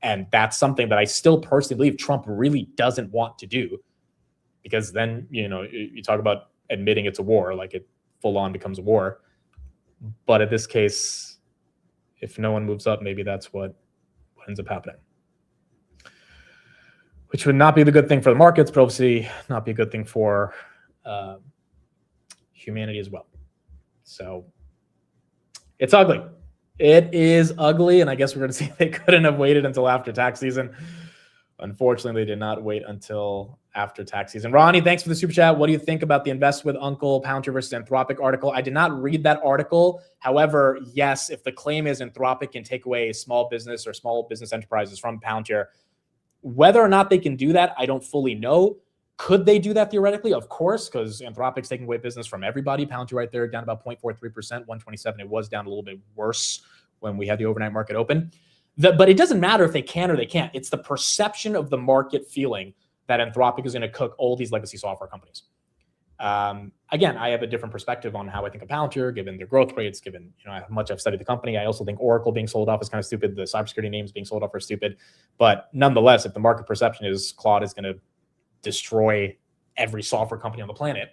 And that's something that I still personally believe Trump really doesn't want to do, because then, you talk about admitting it's a war, it full on becomes a war. But in this case, if no one moves up, maybe that's what ends up happening. which would not be the good thing for the markets, but obviously not be a good thing for humanity as well. So it's ugly. It is ugly, and I guess we're going to see they couldn't have waited until after tax season. Unfortunately, they did not wait until after tax season. Ronnie, thanks for the super chat. What do you think about the Invest with Uncle Palantir versus Anthropic article? I did not read that article. However, yes, if the claim is Anthropic can take away small business or small business enterprises from Palantir, whether or not they can do that, I don't fully know. Could they do that theoretically? Of course, because Anthropic's taking away business from everybody. Palantir right there down about 0.43%, 127. It was down a little bit worse when we had the overnight market open. But it doesn't matter if they can or they can't. It's the perception of the market feeling that Anthropic is going to cook all these legacy software companies. Again, I have a different perspective on how I think of Palantir, given their growth rates, given how much I've studied the company. I also think Oracle being sold off is kind of stupid. The cybersecurity names being sold off are stupid. But nonetheless, if the market perception is Claude is going to destroy every software company on the planet,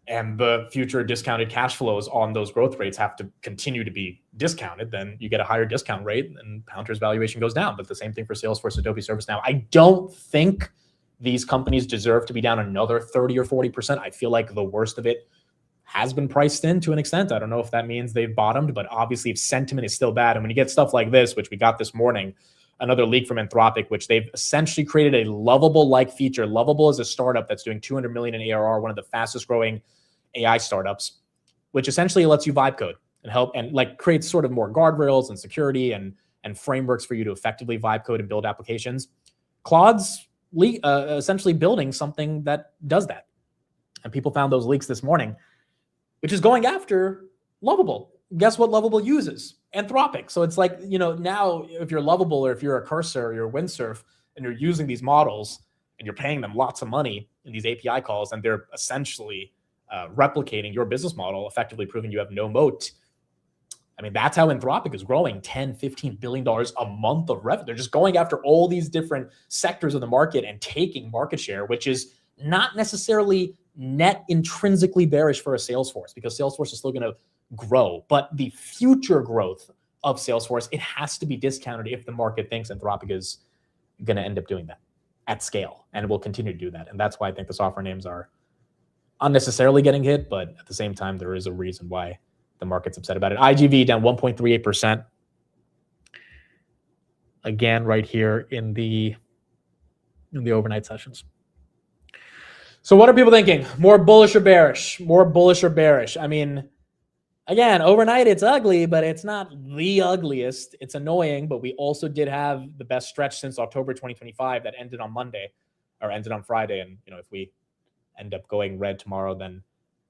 and the future discounted cash flows on those growth rates have to continue to be discounted, then you get a higher discount rate and Palantir's valuation goes down. But the same thing for Salesforce, Adobe, ServiceNow. I don't think these companies deserve to be down another 30 or 40%. I feel like the worst of it has been priced in to an extent. I don't know if that means they've bottomed, but obviously if sentiment is still bad, and when you get stuff like this, which we got this morning, another leak from Anthropic, which they've essentially created a Lovable-like feature. Lovable is a startup that's doing 200 million in ARR, one of the fastest growing AI startups, which essentially lets you vibe code and help and like creates sort of more guardrails and security and frameworks for you to effectively vibe code and build applications. Claude's essentially building something that does that. And people found those leaks this morning, which is going after Lovable. Guess what Lovable uses? Anthropic. So it's like, now if you're Lovable or if you're a Cursor or you're a Windsurf and you're using these models and you're paying them lots of money in these API calls and they're essentially replicating your business model, effectively proving you have no moat. I mean, that's how Anthropic is growing $10, $15 billion a month of revenue. They're just going after all these different sectors of the market and taking market share, which is not necessarily net intrinsically bearish for a Salesforce, because Salesforce is still going to grow. But the future growth of Salesforce, it has to be discounted if the market thinks Anthropic is going to end up doing that at scale, and will continue to do that. And that's why I think the software names are unnecessarily getting hit, but at the same time, there is a reason why the market's upset about it. IGV down 1.38%. Again, right here in the overnight sessions. So what are people thinking? More bullish or bearish? More bullish or bearish? I mean, again, overnight it's ugly, but it's not the ugliest. It's annoying, but we also did have the best stretch since October 2025 that ended on Monday, or ended on Friday. And if we end up going red tomorrow, then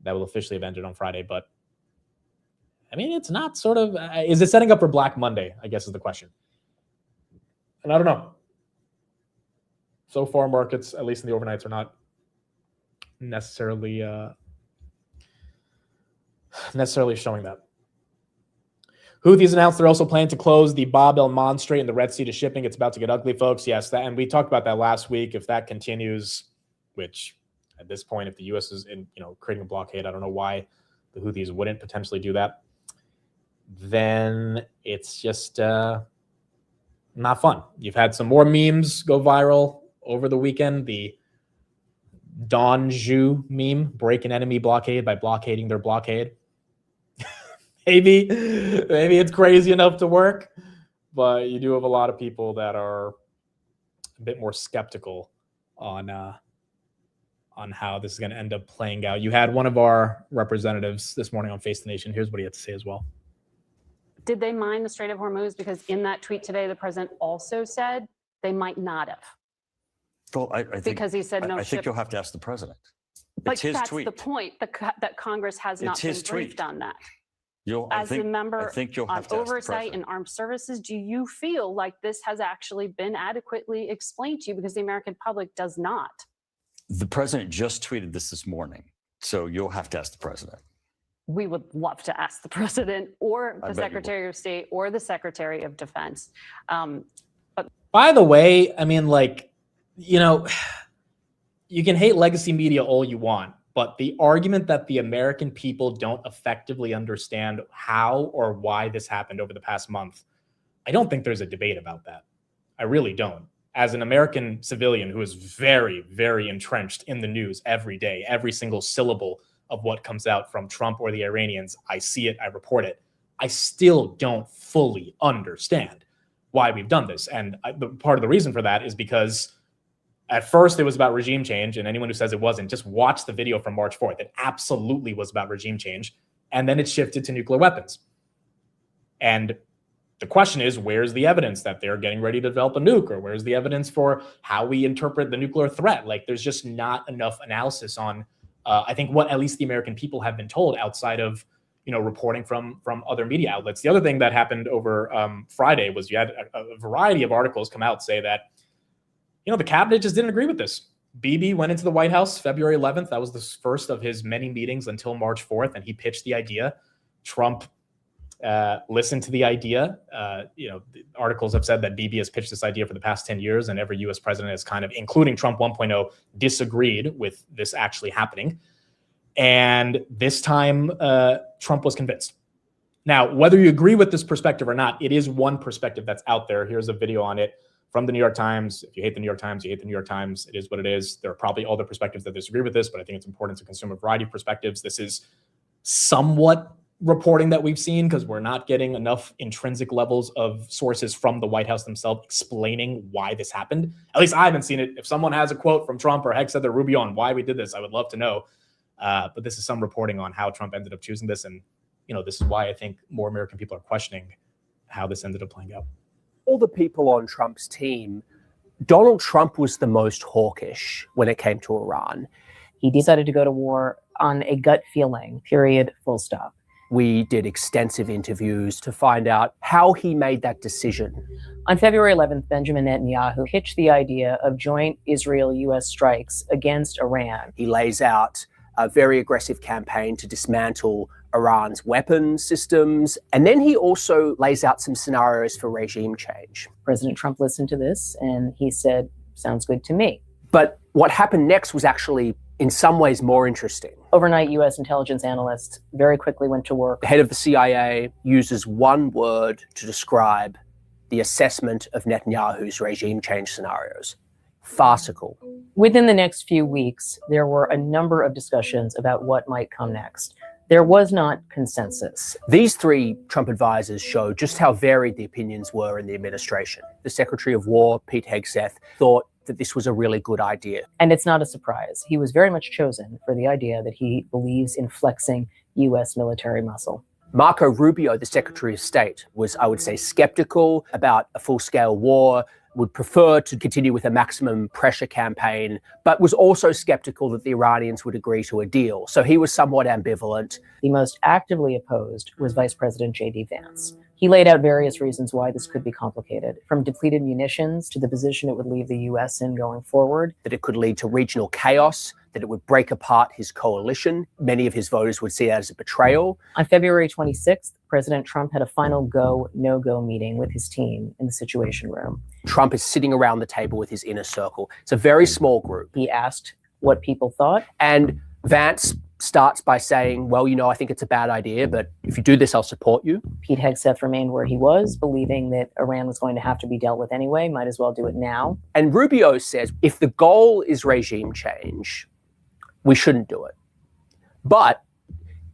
that will officially have ended on Friday. But I mean, it's not sort of, is it setting up for Black Monday, I guess is the question. And I don't know. So far, markets, at least in the overnights, are not necessarily showing that. Houthis announced they're also planning to close the Bab el-Man Strait and the Red Sea to shipping. It's about to get ugly, folks. Yes, and we talked about that last week. If that continues, which at this point, if the U.S. is creating a blockade, I don't know why the Houthis wouldn't potentially do that. Then it's just not fun. You've had some more memes go viral over the weekend. The Don Zhu meme, break an enemy blockade by blockading their blockade. maybe it's crazy enough to work, but you do have a lot of people that are a bit more skeptical on how this is going to end up playing out. You had one of our representatives this morning on Face the Nation. Here's what he had to say as well. Did they mine the Strait of Hormuz? Because in that tweet today, the president also said they might not have. Well, I think, because he said no. I think you'll have to ask the president. But it's his that's tweet. The point that Congress has not been briefed on that. As a member on oversight and armed services, do you feel like this has actually been adequately explained to you? Because the American public does not. The president just tweeted this morning, so you'll have to ask the president. We would love to ask the president or the Secretary of State or the Secretary of Defense. By the way, I mean, you can hate legacy media all you want, but the argument that the American people don't effectively understand how or why this happened over the past month, I don't think there's a debate about that. I really don't. as an American civilian who is very, very entrenched in the news every day, every single syllable of what comes out from Trump or the Iranians, I see it, I report it. I still don't fully understand why we've done this. And part of the reason for that is because at first it was about regime change, and anyone who says it wasn't, just watch the video from March 4th. It absolutely was about regime change. And then it shifted to nuclear weapons. And the question is, where's the evidence that they're getting ready to develop a nuke? Or where's the evidence for how we interpret the nuclear threat? Like, there's just not enough analysis on, I think, what at least the American people have been told outside of, reporting from other media outlets. The other thing that happened over Friday was you had a variety of articles come out say that, the cabinet just didn't agree with this. Bibi went into the White House February 11th. That was the first of his many meetings until March 4th, and he pitched the idea. Trump listened to the idea. The articles have said that Bibi has pitched this idea for the past 10 years, and every U.S. president has kind of, including Trump 1.0, disagreed with this actually happening. And this time, Trump was convinced. Now, whether you agree with this perspective or not, it is one perspective that's out there. Here's a video on it from the New York Times. If you hate the New York Times, you hate the New York Times. It is what it is. There are probably other perspectives that disagree with this, but I think it's important to consume a variety of perspectives. This is somewhat reporting that we've seen because we're not getting enough intrinsic levels of sources from the White House themselves explaining why this happened. At least I haven't seen it. If someone has a quote from Trump or Hegseth or Rubio on why we did this, I would love to know. But this is some reporting on how Trump ended up choosing this. And, this is why I think more American people are questioning how this ended up playing out. All the people on Trump's team, Donald Trump was the most hawkish when it came to Iran. He decided to go to war on a gut feeling, period, full stop. We did extensive interviews to find out how he made that decision. On February 11th, Benjamin Netanyahu pitched the idea of joint Israel-U.S. strikes against Iran. He lays out a very aggressive campaign to dismantle Iran's weapons systems. And then he also lays out some scenarios for regime change. President Trump listened to this and he said, sounds good to me. But what happened next was actually in some ways more interesting. Overnight, U.S. intelligence analysts very quickly went to work. The head of the CIA uses one word to describe the assessment of Netanyahu's regime change scenarios: farcical. Within the next few weeks, there were a number of discussions about what might come next. There was not consensus. These three Trump advisors show just how varied the opinions were in the administration. The Secretary of War, Pete Hegseth, thought that this was a really good idea. And it's not a surprise. He was very much chosen for the idea that he believes in flexing U.S. military muscle. Marco Rubio, the Secretary of State, was, I would say, skeptical about a full-scale war, would prefer to continue with a maximum pressure campaign, but was also skeptical that the Iranians would agree to a deal. So he was somewhat ambivalent. The most actively opposed was Vice President J.D. Vance. He laid out various reasons why this could be complicated, from depleted munitions to the position it would leave the U.S. in going forward. That it could lead to regional chaos, that it would break apart his coalition. Many of his voters would see that as a betrayal. On February 26th, President Trump had a final go, no-go meeting with his team in the Situation Room. Trump is sitting around the table with his inner circle. It's a very small group. He asked what people thought. And Vance starts by saying, well, I think it's a bad idea, but if you do this, I'll support you. Pete Hegseth remained where he was, believing that Iran was going to have to be dealt with anyway, might as well do it now. And Rubio says, if the goal is regime change, we shouldn't do it. But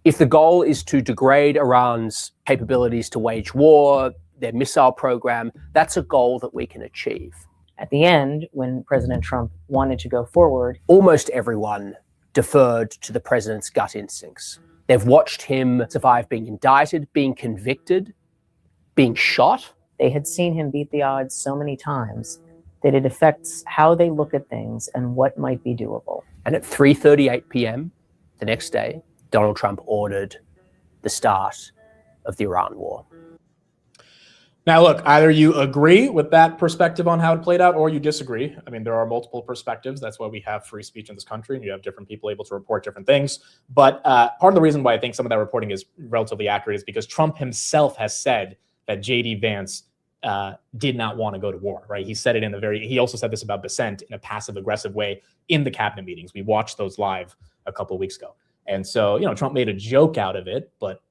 if the goal is to degrade Iran's capabilities to wage war, their missile program, that's a goal that we can achieve. At the end, when President Trump wanted to go forward, almost everyone deferred to the president's gut instincts. They've watched him survive being indicted, being convicted, being shot. They had seen him beat the odds so many times that it affects how they look at things and what might be doable. And at 3:38 p.m. the next day, Donald Trump ordered the start of the Iran war. Now, look, either you agree with that perspective on how it played out or you disagree. I mean, there are multiple perspectives. That's why we have free speech in this country, and you have different people able to report different things. But part of the reason why I think some of that reporting is relatively accurate is because Trump himself has said that J.D. Vance did not want to go to war, right? He said it he also said this about dissent in a passive-aggressive way in the cabinet meetings. We watched those live a couple of weeks ago. And so, Trump made a joke out of it, but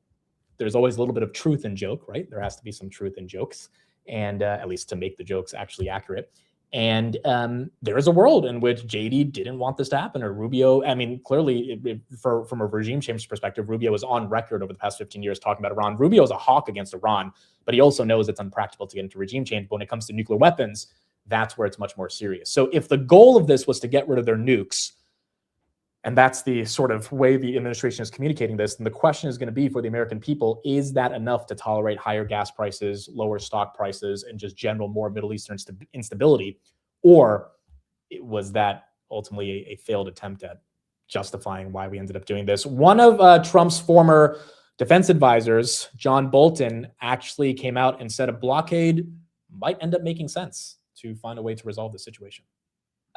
there's always a little bit of truth in joke, right? There has to be some truth in jokes, and at least to make the jokes actually accurate. And there is a world in which JD didn't want this to happen, or Rubio. I mean, clearly, from a regime change perspective, Rubio was on record over the past 15 years talking about Iran. Rubio is a hawk against Iran, but he also knows it's unpractical to get into regime change. But when it comes to nuclear weapons, that's where it's much more serious. So if the goal of this was to get rid of their nukes, and that's the sort of way the administration is communicating this, then the question is going to be for the American people, is that enough to tolerate higher gas prices, lower stock prices, and just general more Middle Eastern instability? Or was that ultimately a failed attempt at justifying why we ended up doing this? One of Trump's former defense advisors, John Bolton, actually came out and said a blockade might end up making sense to find a way to resolve the situation.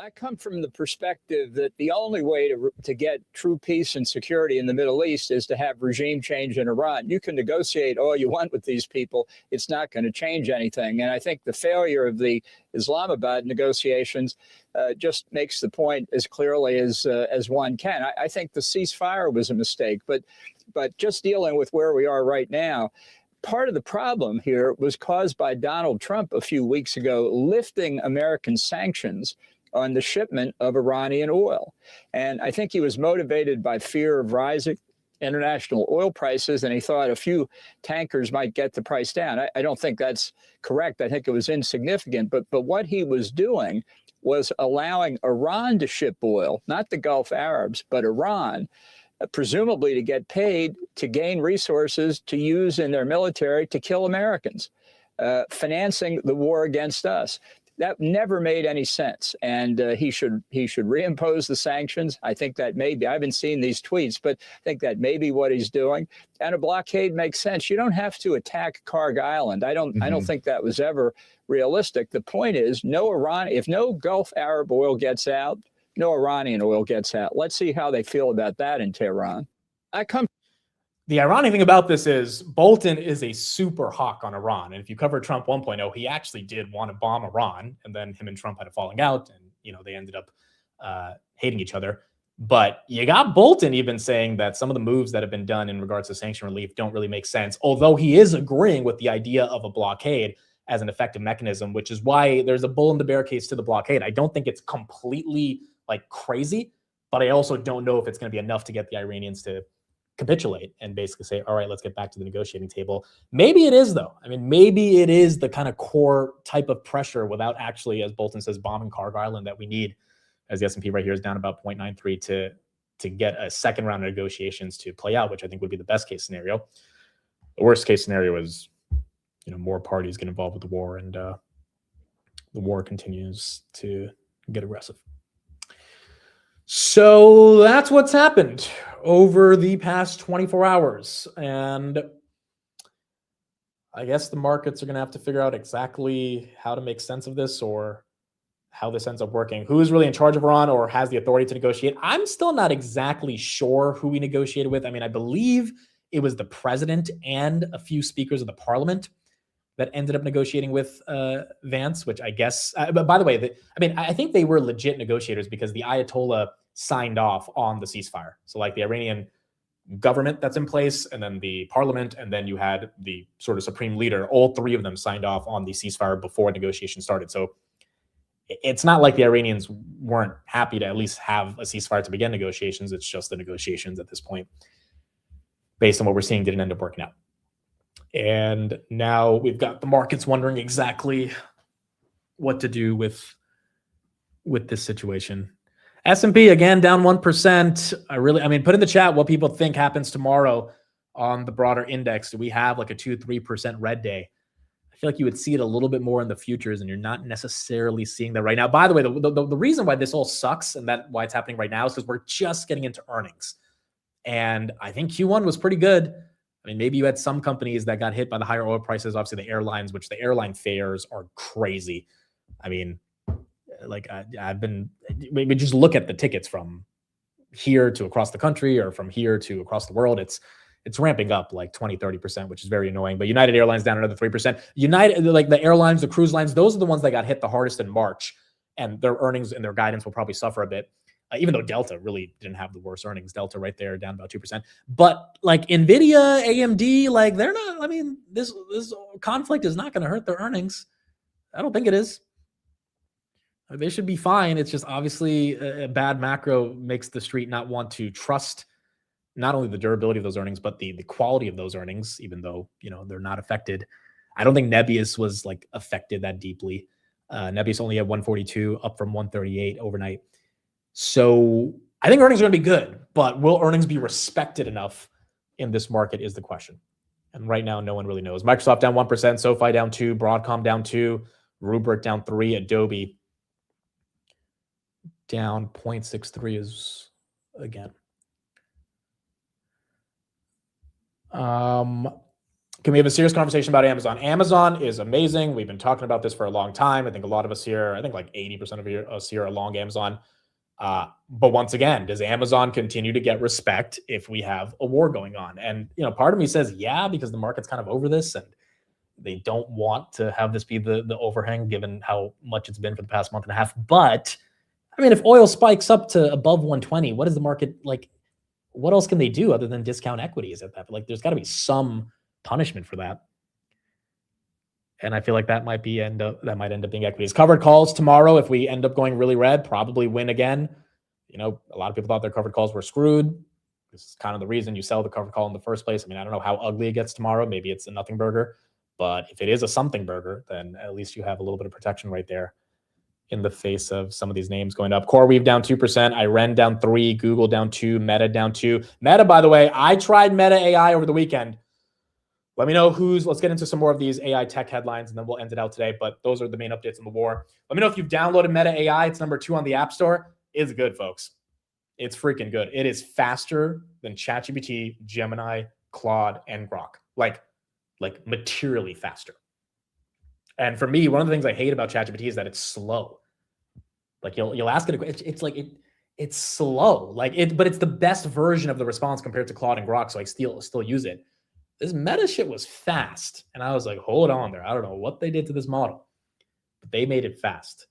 I come from the perspective that the only way to get true peace and security in the Middle East is to have regime change in Iran. You can negotiate all you want with these people. It's not going to change anything. And I think the failure of the Islamabad negotiations just makes the point as clearly as one can. I think the ceasefire was a mistake, but just dealing with where we are right now, part of the problem here was caused by Donald Trump a few weeks ago lifting American sanctions on the shipment of Iranian oil. And I think he was motivated by fear of rising international oil prices, and he thought a few tankers might get the price down. I don't think that's correct. I think it was insignificant. But what he was doing was allowing Iran to ship oil, not the Gulf Arabs, but Iran, presumably to get paid to gain resources to use in their military to kill Americans, financing the war against us. That never made any sense, and he should reimpose the sanctions. I think that may be. I haven't seen these tweets, but I think that may be what he's doing. And a blockade makes sense. You don't have to attack Karg Island. I don't think that was ever realistic. The point is, if no Gulf Arab oil gets out, no Iranian oil gets out. Let's see how they feel about that in Tehran. The ironic thing about this is Bolton is a super hawk on Iran. And if you cover Trump 1.0, he actually did want to bomb Iran. And then him and Trump had a falling out, and they ended up hating each other. But you got Bolton even saying that some of the moves that have been done in regards to sanction relief don't really make sense, although he is agreeing with the idea of a blockade as an effective mechanism, which is why there's a bull in the bear case to the blockade. I don't think it's completely crazy, but I also don't know if it's going to be enough to get the Iranians to capitulate and basically say, all right, let's get back to the negotiating table. Maybe it is, though. I mean, maybe it is the kind of core type of pressure without actually, as Bolton says, bombing Karg Island that we need, as the S&P right here is down about 0.93 to get a second round of negotiations to play out, which I think would be the best case scenario. The worst case scenario is, more parties get involved with the war, and the war continues to get aggressive. So that's what's happened over the past 24 hours. And I guess the markets are going to have to figure out exactly how to make sense of this, or how this ends up working. Who is really in charge of Iran or has the authority to negotiate? I'm still not exactly sure who we negotiated with. I mean, I believe it was the president and a few speakers of the parliament that ended up negotiating with Vance, which I guess, but by the way, I think they were legit negotiators because the Ayatollah signed off on the ceasefire. So the Iranian government that's in place, and then the parliament, and then you had the sort of supreme leader, all three of them signed off on the ceasefire before negotiations started. So it's not like the Iranians weren't happy to at least have a ceasefire to begin negotiations. It's just the negotiations at this point, based on what we're seeing, didn't end up working out. And now we've got the markets wondering exactly what to do with this situation. S&P again down 1%. Put in the chat what people think happens tomorrow on the broader index. Do we have a 2-3% red day? I feel like you would see it a little bit more in the futures, and you're not necessarily seeing that right now. By the way, the reason why this all sucks and why it's happening right now is because we're just getting into earnings. And I think Q1 was pretty good. Maybe you had some companies that got hit by the higher oil prices. Obviously, the airlines, which the airline fares are crazy. Maybe just look at the tickets from here to across the country, or from here to across the world. It's ramping up 20-30%, which is very annoying. But United Airlines down another 3%. United, the airlines, the cruise lines, those are the ones that got hit the hardest in March, and their earnings and their guidance will probably suffer a bit. Even though Delta really didn't have the worst earnings. Delta right there down about 2%. But NVIDIA, AMD, they're not, this conflict is not going to hurt their earnings. I don't think it is. They should be fine. It's just obviously a bad macro makes the street not want to trust not only the durability of those earnings, but the quality of those earnings, even though, they're not affected. I don't think Nebius was like affected that deeply. Nebius only had 142 up from 138 overnight. So I think earnings are going to be good, but will earnings be respected enough in this market is the question. And right now, no one really knows. Microsoft down 1%, SoFi down 2%, Broadcom down 2%, Rubrik down 3%, Adobe down 0.63 is again. Can we have a serious conversation about Amazon? Amazon is amazing. We've been talking about this for a long time. I think a lot of us here, I think like 80% of us here are long Amazon. But once again, does Amazon continue to get respect if we have a war going on? And, part of me says, yeah, because the market's kind of over this and they don't want to have this be the overhang given how much it's been for the past month and a half. But I mean, if oil spikes up to above 120, what is the market like? What else can they do other than discount equities at that? Like, there's got to be some punishment for that. And I feel like that might end up being equities. Covered calls tomorrow. If we end up going really red, probably win again. A lot of people thought their covered calls were screwed. This is kind of the reason you sell the covered call in the first place. I mean, I don't know how ugly it gets tomorrow. Maybe it's a nothing burger. But if it is a something burger, then at least you have a little bit of protection right there in the face of some of these names going up. CoreWeave down 2%, Iren down 3%, Google down 2%, Meta down 2%. Meta, by the way, I tried Meta AI over the weekend. Let me know let's get into some more of these AI tech headlines, and then we'll end it out today. But those are the main updates on the war. Let me know if you've downloaded Meta AI. It's number 2 on the App Store. It's good, folks. It's freaking good. It is faster than ChatGPT, Gemini, Claude, and Grok. Like materially faster. And for me, one of the things I hate about ChatGPT is that it's slow. Like you'll ask it a question, it's slow. But it's the best version of the response compared to Claude and Grok, so I still use it. This Meta shit was fast, and I was like, hold on there. I don't know what they did to this model, but they made it fast.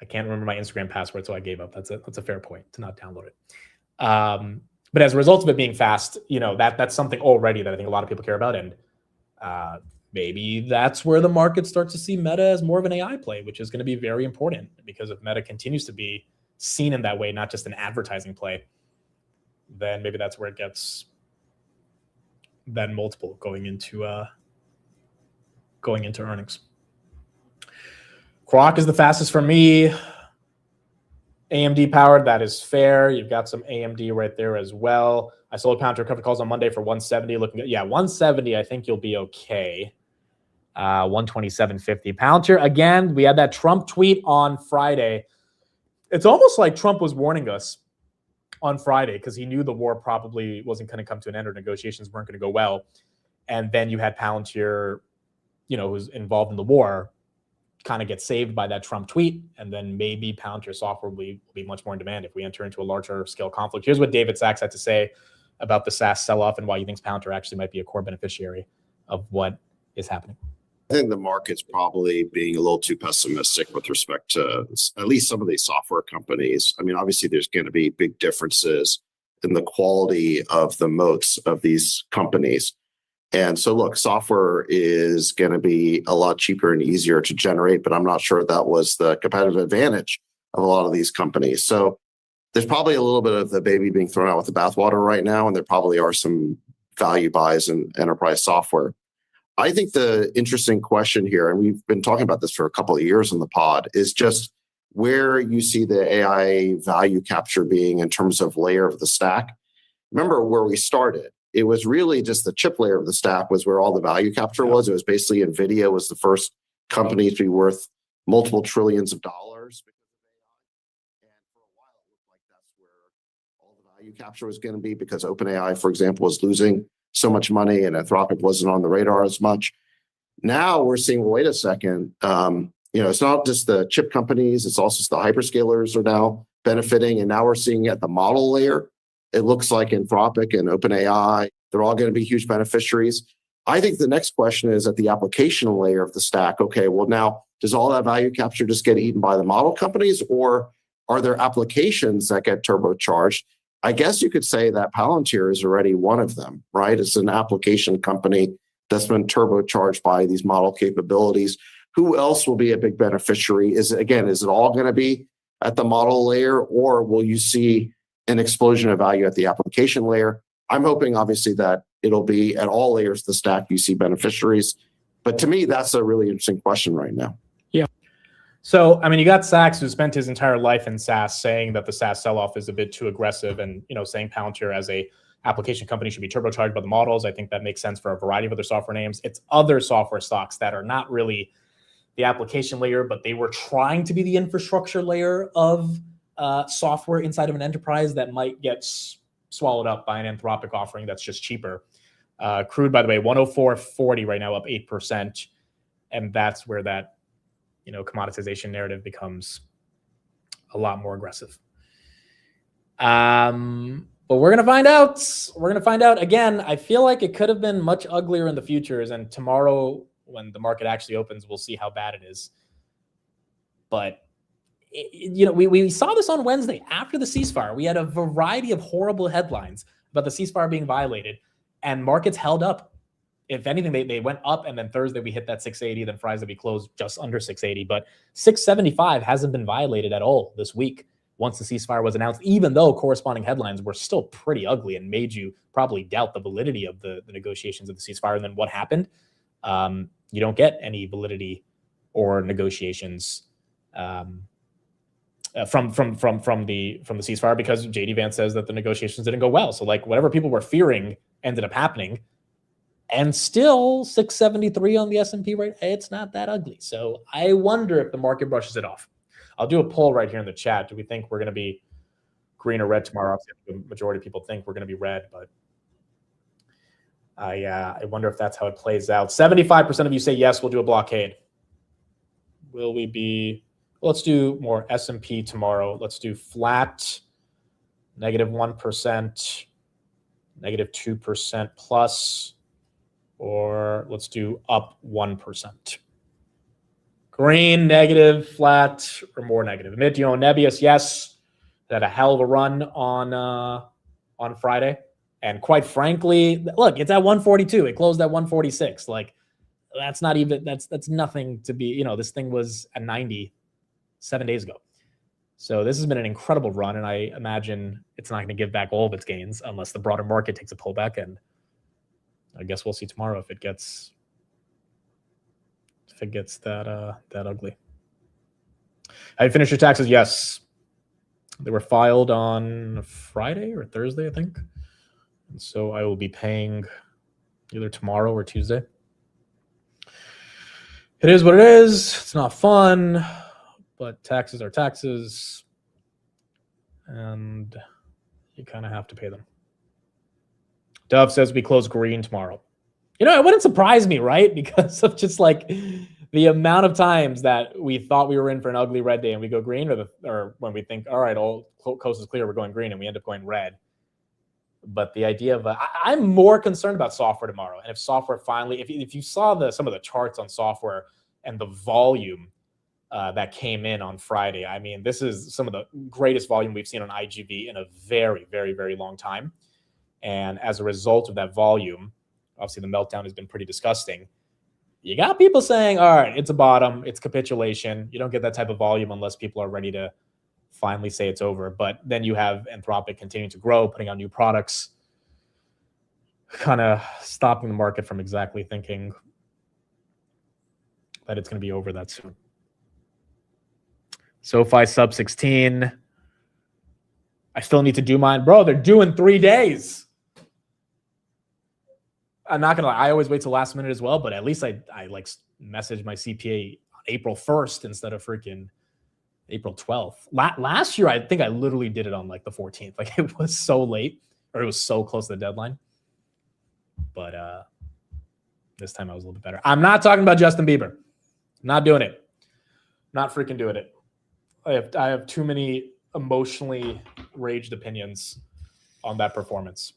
I can't remember my Instagram password, so I gave up. That's a fair point to not download it. But as a result of it being fast, that's something already that I think a lot of people care about, and maybe that's where the market starts to see Meta as more of an AI play, which is going to be very important because if Meta continues to be seen in that way, not just an advertising play, then maybe that's where it gets then multiple going into earnings. Grok is the fastest for me. AMD powered, that is fair. You've got some AMD right there as well. I sold Palantir covered calls on Monday for 170. Looking good. Yeah, 170. I think you'll be okay. 127.50. Palantir again. We had that Trump tweet on Friday. It's almost like Trump was warning us on Friday because he knew the war probably wasn't going to come to an end or negotiations weren't going to go well. And then you had Palantir, who's involved in the war, kind of get saved by that Trump tweet. And then maybe Palantir software will be much more in demand if we enter into a larger scale conflict. Here's what David Sachs had to say about the SaaS sell-off and why he thinks Palantir actually might be a core beneficiary of what is happening. I think the market's probably being a little too pessimistic with respect to at least some of these software companies. I mean, obviously, there's going to be big differences in the quality of the moats of these companies. And so, look, software is going to be a lot cheaper and easier to generate, but I'm not sure that was the competitive advantage of a lot of these companies. So there's probably a little bit of the baby being thrown out with the bathwater right now, and there probably are some value buys in enterprise software. I think the interesting question here, and we've been talking about this for a couple of years in the pod, is just where you see the AI value capture being in terms of layer of the stack. Remember where we started. It was really just the chip layer of the stack was where all the value capture was. It was basically NVIDIA was the first company to be worth multiple trillions of dollars because of AI. And for a while, it looked like that's where all the value capture was going to be because OpenAI, for example, was losing so much money and Anthropic wasn't on the radar as much. Now we're seeing, well, wait a second, it's not just the chip companies, it's also the hyperscalers are now benefiting. And now we're seeing at the model layer, it looks like Anthropic and OpenAI, they're all going to be huge beneficiaries. I think the next question is at the application layer of the stack. Okay, well now, does all that value capture just get eaten by the model companies or are there applications that get turbocharged? I guess you could say that Palantir is already one of them, right? It's an application company that's been turbocharged by these model capabilities. Who else will be a big beneficiary? Is it all going to be at the model layer, or will you see an explosion of value at the application layer? I'm hoping, obviously, that it'll be at all layers of the stack you see beneficiaries. But to me, that's a really interesting question right now. Yeah. So, I mean, you got Sachs, who spent his entire life in SaaS, saying that the SaaS sell-off is a bit too aggressive, and saying Palantir as a application company should be turbocharged by the models. I think that makes sense for a variety of other software names. It's other software stocks that are not really the application layer, but they were trying to be the infrastructure layer of software inside of an enterprise that might get swallowed up by an Anthropic offering that's just cheaper. Crude, by the way, 104.40 right now, up 8%. And that's where that, commoditization narrative becomes a lot more aggressive. But we're going to find out. We're going to find out. Again, I feel like it could have been much uglier in the futures. And tomorrow, when the market actually opens, we'll see how bad it is. But, we saw this on Wednesday after the ceasefire. We had a variety of horrible headlines about the ceasefire being violated, and markets held up. If anything, they went up, and then Thursday we hit that 680, then Friday we closed just under 680. But 675 hasn't been violated at all this week once the ceasefire was announced, even though corresponding headlines were still pretty ugly and made you probably doubt the validity of the negotiations of the ceasefire. And then what happened? You don't get any validity or negotiations from the ceasefire, because JD Vance says that the negotiations didn't go well. So whatever people were fearing ended up happening, and still 673 on the S&P rate. It's not that ugly. So I wonder if the market brushes it off. I'll do a poll right here in the chat. Do we think we're going to be green or red tomorrow? The majority of people think we're going to be red, but I wonder if that's how it plays out. 75% of you say yes, we'll do a blockade. Will we be? Well, let's do more S&P tomorrow. Let's do flat, -1%, -2% plus, or let's do up 1%. Green, negative, flat, or more negative. Nebius, yes. Had a hell of a run on Friday. And quite frankly, look, it's at 142. It closed at 146. That's not even, that's nothing to be, this thing was at 90 7 days ago. So this has been an incredible run, and I imagine it's not going to give back all of its gains unless the broader market takes a pullback. And I guess we'll see tomorrow if it gets that ugly. Have you finished your taxes? Yes. They were filed on Friday or Thursday, I think. And so I will be paying either tomorrow or Tuesday. It is what it is. It's not fun, but taxes are taxes, and you kind of have to pay them. Dove says we close green tomorrow. It wouldn't surprise me, right? Because of just the amount of times that we thought we were in for an ugly red day and we go green, or when we think, all right, all coast is clear, we're going green, and we end up going red. But the idea of I'm more concerned about software tomorrow. And if software finally, if you saw some of the charts on software and the volume that came in on Friday, I mean, this is some of the greatest volume we've seen on IGV in a very, very, very long time. And as a result of that volume, obviously the meltdown has been pretty disgusting. You got people saying, all right, it's a bottom, it's capitulation. You don't get that type of volume unless people are ready to finally say it's over. But then you have Anthropic continuing to grow, putting out new products, kind of stopping the market from exactly thinking that it's going to be over that soon. SoFi sub 16. I still need to do mine. Bro, they're due in 3 days. I'm not going to lie. I always wait till last minute as well, but at least I message my CPA on April 1st instead of freaking April 12th. Last year, I think I literally did it on the 14th. It was so late, or it was so close to the deadline. But this time I was a little bit better. I'm not talking about Justin Bieber. Not doing it. Not freaking doing it. I have too many emotionally raged opinions on that performance.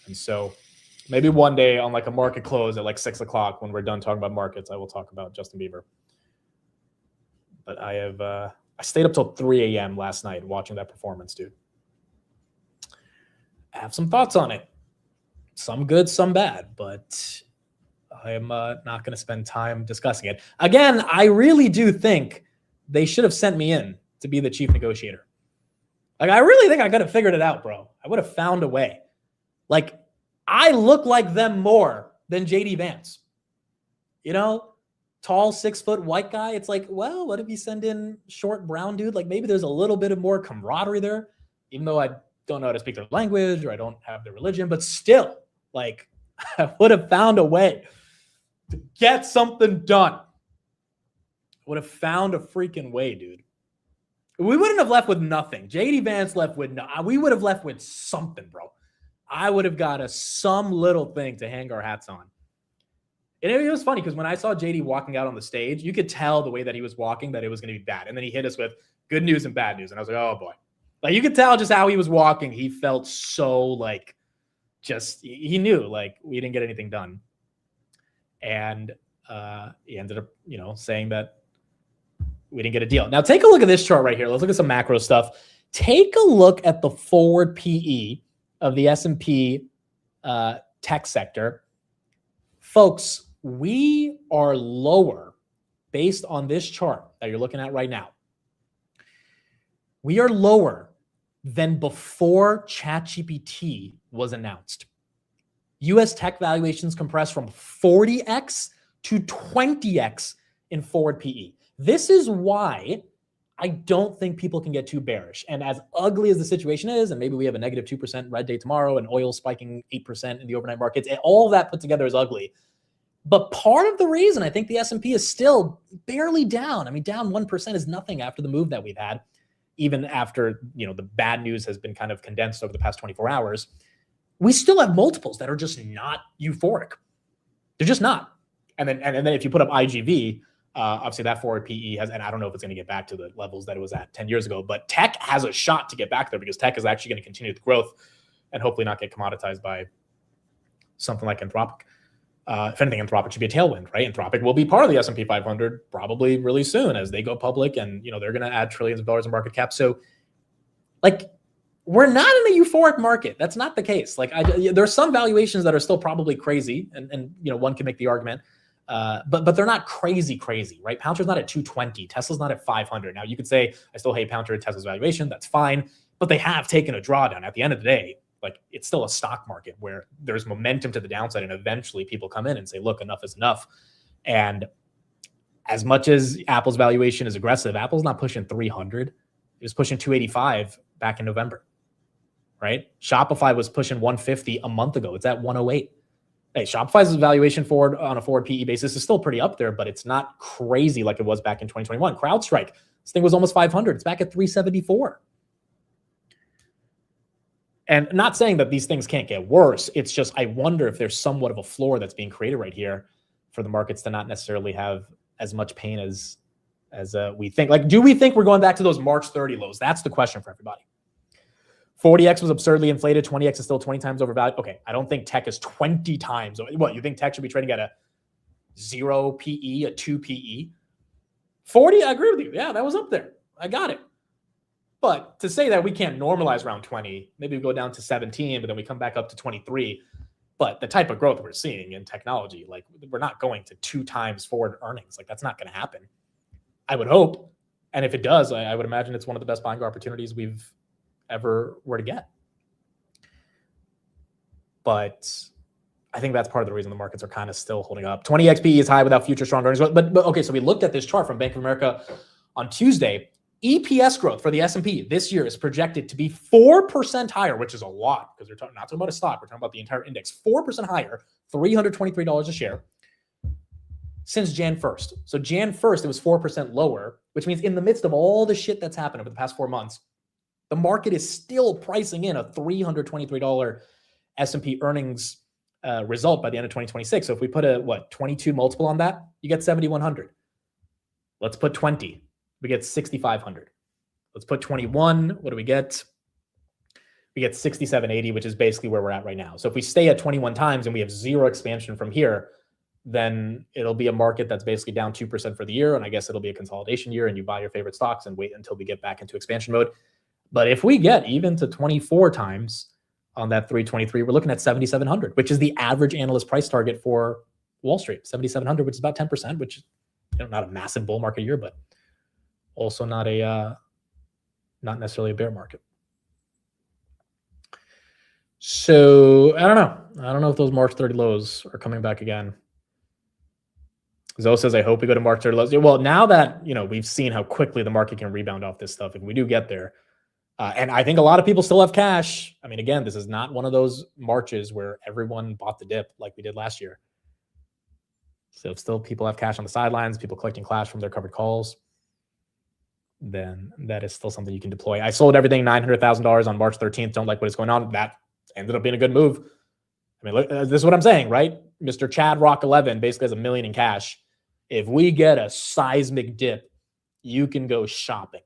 And so maybe one day on a market close at 6 o'clock when we're done talking about markets, I will talk about Justin Bieber. But I stayed up till 3 a.m. last night watching that performance, dude. I have some thoughts on it. Some good, some bad, but I'm not going to spend time discussing it. Again, I really do think they should have sent me in to be the chief negotiator. Like, I really think I could have figured it out, bro. I would have found a way. Like, I look like them more than JD Vance. You know, tall, 6-foot white guy. It's like, well, what if you send in short brown dude? Like, maybe there's a little bit of more camaraderie there, even though I don't know how to speak their language or I don't have their religion, but still, like, I would have found a way to get something done. Would have found a freaking way, dude. We wouldn't have left with nothing. JD Vance left with we would have left with something, bro. I would have got some little thing to hang our hats on. And it was funny because when I saw JD walking out on the stage, you could tell the way that he was walking that it was going to be bad. And then he hit us with good news and bad news. And I was like, oh boy. Like, you could tell just how he was walking. He felt so like, he knew like we didn't get anything done. And he ended up, saying that we didn't get a deal. Now take a look at this chart right here. Let's look at some macro stuff. Take a look at the forward PE of the S&P tech sector. Folks, we are lower based on this chart that you're looking at right now. We are lower than before ChatGPT was announced. US tech valuations compressed from 40x to 20x in forward PE. This is why I don't think people can get too bearish. And as ugly as the situation is, and maybe we have a negative 2% red day tomorrow and oil spiking 8% in the overnight markets, and all that put together is ugly. But part of the reason I think the S&P is still barely down, I mean, down 1% is nothing after the move that we've had, even after, the bad news has been kind of condensed over the past 24 hours. We still have multiples that are just not euphoric. They're just not. And then if you put up IGV, obviously that forward PE has, and I don't know if it's going to get back to the levels that it was at 10 years ago, but tech has a shot to get back there because tech is actually going to continue the growth and hopefully not get commoditized by something like Anthropic. If anything, Anthropic should be a tailwind, right? Anthropic will be part of the S&P 500 probably really soon as they go public, and they're going to add trillions of dollars in market cap. So, like, we're not in a euphoric market. That's not the case. Like, there's some valuations that are still probably crazy, and one can make the argument, but they're not crazy, right? Palantir's not at 220. Tesla's not at 500. Now, you could say I still hate Palantir and Tesla's valuation. That's fine, but they have taken a drawdown. At the end of the day, like, it's still a stock market where there's momentum to the downside, and eventually people come in and say, look, enough is enough. And as much as Apple's valuation is aggressive, Apple's not pushing 300. It was pushing 285 back in November, right? Shopify was pushing 150 a month ago. It's at 108. Hey, Shopify's valuation forward on a forward PE basis is still pretty up there, but it's not crazy like it was back in 2021. CrowdStrike, this thing was almost 500. It's back at 374. And not saying that these things can't get worse. It's just, I wonder if there's somewhat of a floor that's being created right here for the markets to not necessarily have as much pain as we think. Like, do we think we're going back to those March 30 lows? That's the question for everybody. 40x was absurdly inflated. 20x is still 20 times overvalued. Okay, I don't think tech is 20 times. What, you think tech should be trading at a 0 PE, a 2 PE? 40, I agree with you. Yeah, that was up there. I got it. But to say that we can't normalize around 20, maybe we go down to 17, but then we come back up to 23. But the type of growth we're seeing in technology, like, we're not going to 2 times forward earnings. Like, that's not going to happen. I would hope. And if it does, I would imagine it's one of the best buying opportunities we've ever were to get. But I think that's part of the reason the markets are kind of still holding up. 20x PE is high without future strong earnings. But okay, so we looked at this chart from Bank of America on Tuesday. EPS growth for the S&P this year is projected to be 4% higher, which is a lot because we're not talking about a stock. We're talking about the entire index. 4% higher, $323 a share since Jan 1st. So Jan 1st, it was 4% lower, which means in the midst of all the shit that's happened over the past 4 months, the market is still pricing in a $323 S&P earnings result by the end of 2026. So if we put a 22 multiple on that, you get 7,100. Let's put 20. We get 6,500. Let's put 21. What do we get? We get 6,780, which is basically where we're at right now. So if we stay at 21 times and we have zero expansion from here, then it'll be a market that's basically down 2% for the year. And I guess it'll be a consolidation year and you buy your favorite stocks and wait until we get back into expansion mode. But if we get even to 24 times on that 323, we're looking at 7,700, which is the average analyst price target for Wall Street, 7,700, which is about 10%, which not a massive bull market year, but also not necessarily a bear market. So I don't know if those March 30 lows are coming back again. Zoe says, I hope we go to March 30 lows. Well, now that we've seen how quickly the market can rebound off this stuff, if we do get there, and I think a lot of people still have cash. I mean, again, this is not one of those marches where everyone bought the dip like we did last year. So if still people have cash on the sidelines, people collecting cash from their covered calls, then that is still something you can deploy. I sold everything $900,000 on March 13th. Don't like what is going on. That ended up being a good move. I mean, look, this is what I'm saying, right? Mr. Chad Rock 11 basically has $1 million in cash. If we get a seismic dip, you can go shopping,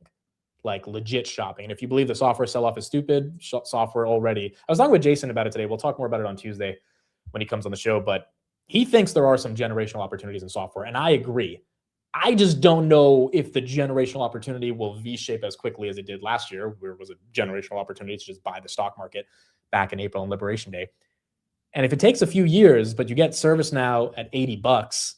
like legit shopping. And if you believe the software sell-off is stupid, software already. I was talking with Jason about it today. We'll talk more about it on Tuesday when he comes on the show, but he thinks there are some generational opportunities in software, and I agree. I just don't know if the generational opportunity will V-shape as quickly as it did last year, where it was a generational opportunity to just buy the stock market back in April on Liberation Day. And if it takes a few years, but you get ServiceNow at $80,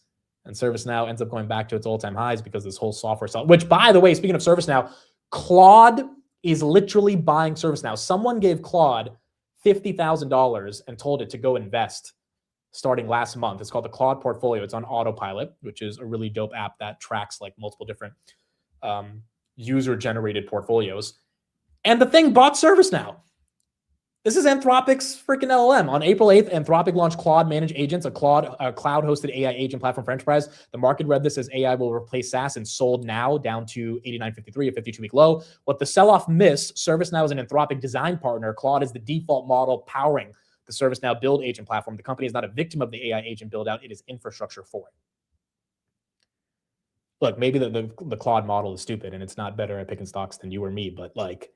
and ServiceNow ends up going back to its all-time highs because this whole software sell, which, by the way, speaking of ServiceNow, Claude is literally buying ServiceNow. Someone gave Claude $50,000 and told it to go invest starting last month. It's called the Claude Portfolio. It's on Autopilot, which is a really dope app that tracks like multiple different user-generated portfolios. And the thing bought ServiceNow. This is Anthropic's freaking LLM. On April 8th, Anthropic launched Claude Managed Agents, a cloud-hosted AI agent platform for enterprise. The market read this as AI will replace SaaS and sold now down to $89.53, a 52-week low. What the sell-off missed, ServiceNow is an Anthropic design partner. Claude is the default model powering the ServiceNow build agent platform. The company is not a victim of the AI agent build-out. It is infrastructure for it. Look, maybe the Claude model is stupid and it's not better at picking stocks than you or me, but like,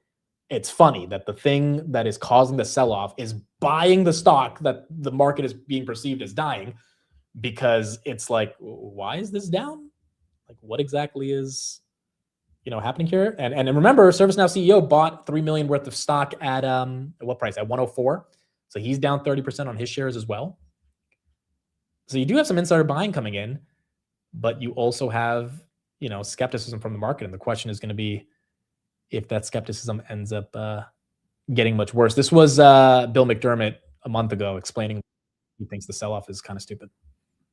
it's funny that the thing that is causing the sell-off is buying the stock that the market is being perceived as dying, because it's like, why is this down? Like, what exactly is, happening here? And remember, ServiceNow CEO bought $3 million worth of stock at what price? At 104. So he's down 30% on his shares as well. So you do have some insider buying coming in, but you also have, skepticism from the market. And the question is going to be if that skepticism ends up getting much worse. This was Bill McDermott a month ago explaining he thinks the sell-off is kind of stupid.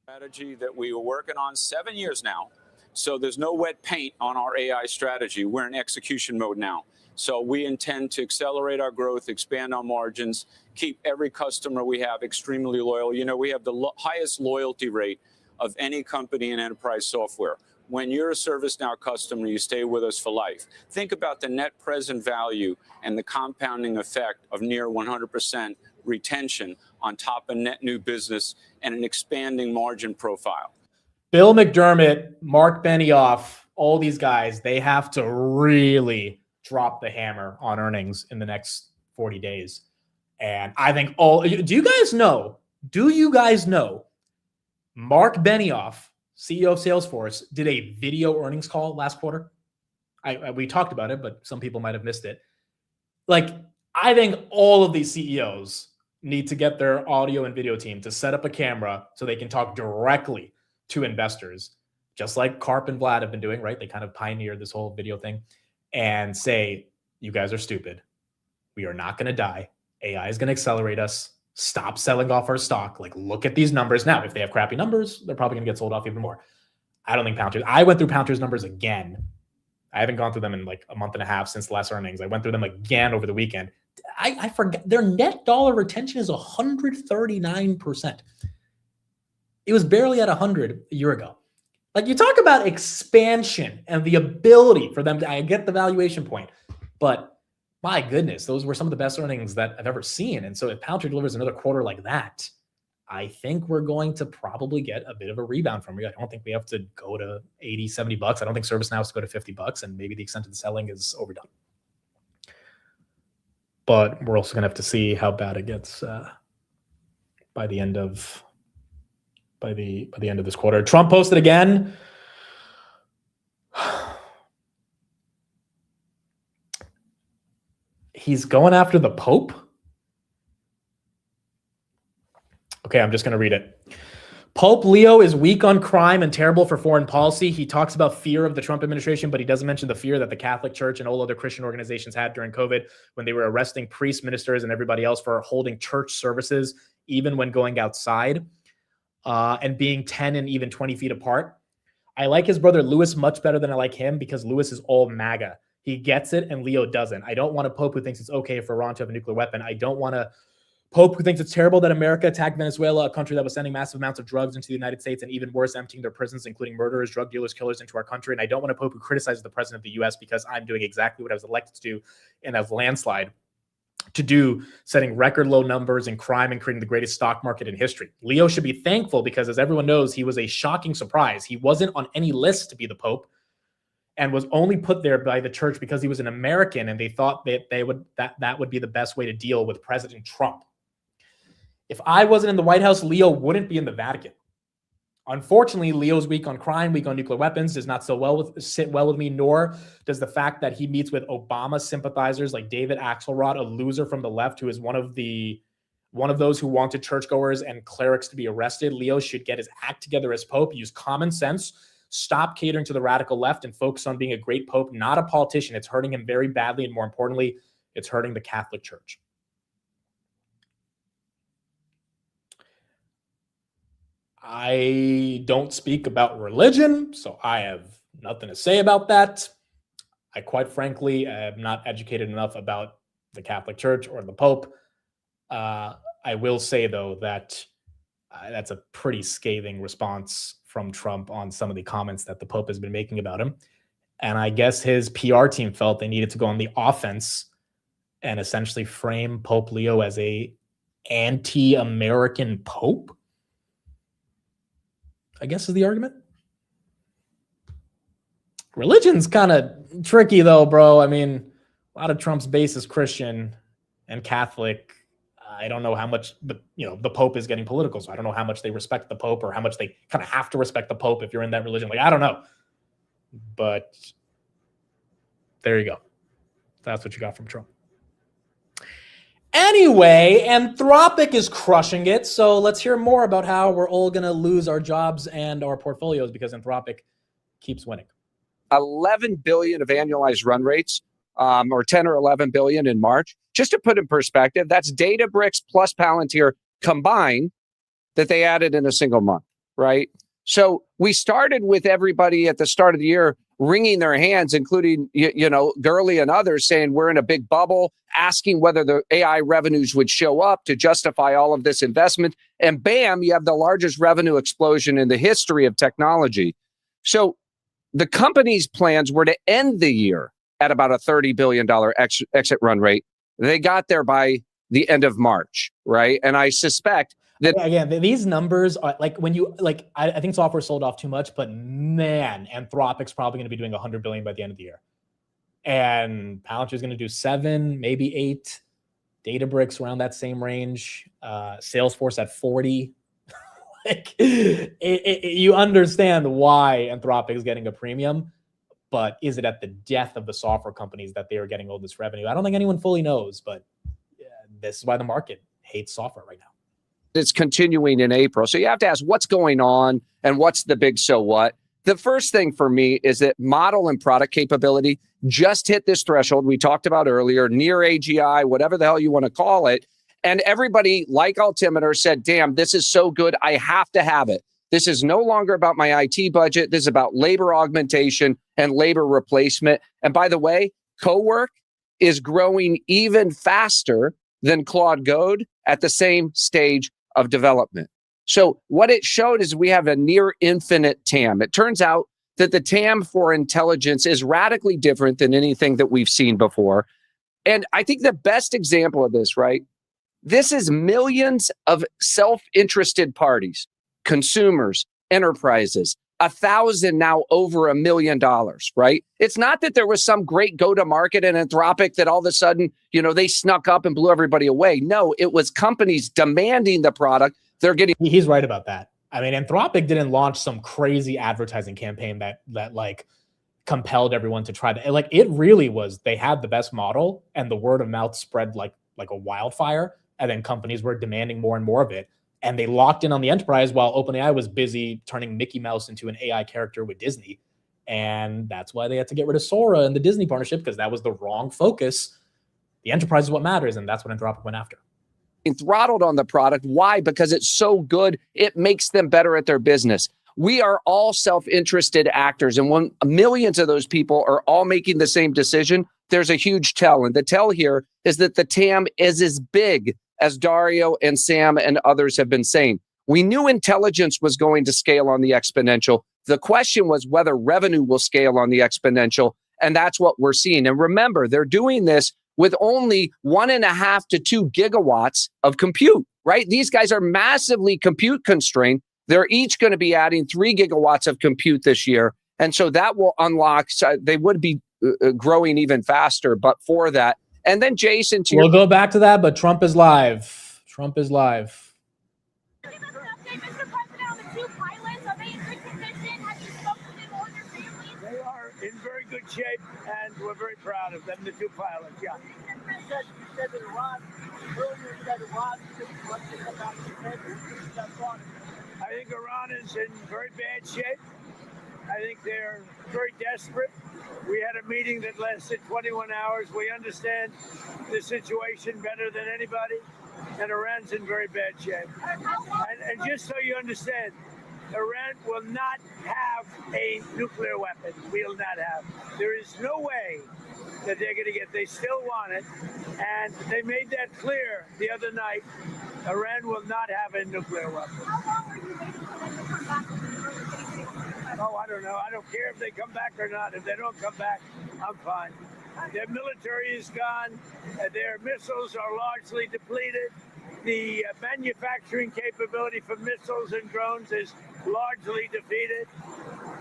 Strategy that we were working on 7 years now. So there's no wet paint on our AI strategy. We're in execution mode now. So we intend to accelerate our growth, expand our margins, keep every customer we have extremely loyal. We have the highest loyalty rate of any company in enterprise software. When you're a ServiceNow customer, you stay with us for life. Think about the net present value and the compounding effect of near 100% retention on top of net new business and an expanding margin profile. Bill McDermott, Mark Benioff, all these guys, they have to really drop the hammer on earnings in the next 40 days. And I think do you guys know Mark Benioff, CEO of Salesforce, did a video earnings call last quarter? We talked about it, but some people might have missed it. Like, I think all of these CEOs need to get their audio and video team to set up a camera so they can talk directly to investors, just like Karp and Vlad have been doing, right? They kind of pioneered this whole video thing, and say, you guys are stupid. We are not going to die. AI is going to accelerate us. Stop selling off our stock. Like, look at these numbers. Now, if they have crappy numbers, they're probably going to get sold off even more. I don't think Palantir. I went through Palantir's numbers again. I haven't gone through them in like a month and a half since the last earnings. I went through them again over the weekend. I forgot their net dollar retention is 139%. It was barely at 100 a year ago. Like, you talk about expansion and the ability for them to, I get the valuation point, but my goodness, those were some of the best earnings that I've ever seen. And so if Palantir delivers another quarter like that, I think we're going to probably get a bit of a rebound from it. I don't think we have to go to 80, 70 bucks. I don't think ServiceNow has to go to 50 bucks, and maybe the extent of the selling is overdone. But we're also going to have to see how bad it gets by the end of this quarter. Trump posted again. He's going after the Pope. Okay, I'm just going to read it. Pope Leo is weak on crime and terrible for foreign policy. He talks about fear of the Trump administration, but he doesn't mention the fear that the Catholic Church and all other Christian organizations had during COVID when they were arresting priests, ministers, and everybody else for holding church services, even when going outside, and being 10 and even 20 feet apart. I like his brother Louis much better than I like him because Louis is all MAGA. He gets it and Leo doesn't. I don't want a Pope who thinks it's okay for Iran to have a nuclear weapon. I don't want a Pope who thinks it's terrible that America attacked Venezuela, a country that was sending massive amounts of drugs into the United States, and even worse, emptying their prisons, including murderers, drug dealers, killers into our country. And I don't want a Pope who criticizes the president of the US because I'm doing exactly what I was elected to do in a landslide to do, setting record low numbers in crime and creating the greatest stock market in history. Leo should be thankful because, as everyone knows, he was a shocking surprise. He wasn't on any list to be the Pope and was only put there by the church because he was an American, and they thought that would be the best way to deal with President Trump. If I wasn't in the White House, Leo wouldn't be in the Vatican. Unfortunately, Leo's weak on crime, weak on nuclear weapons, does not sit well with me, nor does the fact that he meets with Obama sympathizers like David Axelrod, a loser from the left who is one of those who wanted churchgoers and clerics to be arrested. Leo should get his act together as Pope, use common sense, stop catering to the radical left, and focus on being a great Pope, not a politician. It's hurting him very badly, and more importantly, it's hurting the Catholic Church. I don't speak about religion, so I have nothing to say about that. I quite frankly am not educated enough about the Catholic Church or the Pope. I will say, though, that that's a pretty scathing response from Trump on some of the comments that the Pope has been making about him. And I guess his PR team felt they needed to go on the offense and essentially frame Pope Leo as a anti-American Pope, I guess is the argument. Religion's kind of tricky, though, bro. I mean, a lot of Trump's base is Christian and Catholic. I don't know how much, but the Pope is getting political, so I don't know how much they respect the Pope or how much they kind of have to respect the Pope if you're in that religion. Like, I don't know. But there you go. That's what you got from Trump. Anyway, Anthropic is crushing it. So let's hear more about how we're all going to lose our jobs and our portfolios because Anthropic keeps winning. 11 billion of annualized run rates, or 10 or 11 billion in March. Just to put in perspective, that's Databricks plus Palantir combined that they added in a single month, right? So we started with everybody at the start of the year wringing their hands, including, Gurley and others, saying we're in a big bubble, asking whether the AI revenues would show up to justify all of this investment. And bam, you have the largest revenue explosion in the history of technology. So the company's plans were to end the year at about a $30 billion exit run rate. They got there by the end of March, right? And I suspect that, again, these numbers are like when you I think software sold off too much, but man, Anthropic's probably going to be doing 100 billion by the end of the year, and Palantir is going to do 7, maybe 8. Databricks around that same range. Salesforce at 40. You understand why Anthropic is getting a premium, but is it at the death of the software companies that they are getting all this revenue? I don't think anyone fully knows, but this is why the market hates software right now. It's continuing in April. So you have to ask what's going on and what's the big so what. The first thing for me is that model and product capability just hit this threshold we talked about earlier, near AGI, whatever the hell you want to call it. And everybody, like Altimeter, said, damn, this is so good. I have to have it. This is no longer about my IT budget. This is about labor augmentation and labor replacement. And by the way, Cowork is growing even faster than Claude Code at the same stage of development. So what it showed is we have a near infinite TAM. It turns out that the TAM for intelligence is radically different than anything that we've seen before. And I think the best example of this, right? This is millions of self-interested parties, consumers, enterprises, 1,000 now over $1 million, right? It's not that there was some great go-to-market in Anthropic that all of a sudden, they snuck up and blew everybody away. No, it was companies demanding the product. They're getting. He's right about that. I mean, Anthropic didn't launch some crazy advertising campaign that compelled everyone to try to. It really was. They had the best model, and the word of mouth spread like a wildfire, and then companies were demanding more and more of it. And they locked in on the enterprise while OpenAI was busy turning Mickey Mouse into an AI character with Disney. And that's why they had to get rid of Sora and the Disney partnership, because that was the wrong focus. The enterprise is what matters, and that's what Anthropic went after. Throttled on the product. Why? Because it's so good, it makes them better at their business. We are all self-interested actors, and when millions of those people are all making the same decision, there's a huge tell. And the tell here is that the TAM is as big as Dario and Sam and others have been saying. We knew intelligence was going to scale on the exponential. The question was whether revenue will scale on the exponential, and that's what we're seeing. And remember, they're doing this with only 1.5 to 2 gigawatts of compute, right? These guys are massively compute constrained. They're each going to be adding 3 gigawatts of compute this year. And so that will unlock, they would be growing even faster, but for that. And then Jason, we'll go back to that, but Trump is live. Trump is live. They are in very good shape, and we're very proud of them, the 2 pilots, yeah. You said that Iran, earlier you said Iran didn't want to come back to I think Iran is in very bad shape. I think they're very desperate. We had a meeting that lasted 21 hours. We understand the situation better than anybody, and Iran's in very bad shape. And just so you understand, Iran will not have a nuclear weapon. Will not have. There is no way that they're going to get. They still want it, and they made that clear the other night. Iran will not have a nuclear weapon. Oh, I don't know. I don't care if they come back or not. If they don't come back, I'm fine. Their military is gone. Their missiles are largely depleted. The manufacturing capability for missiles and drones is largely defeated.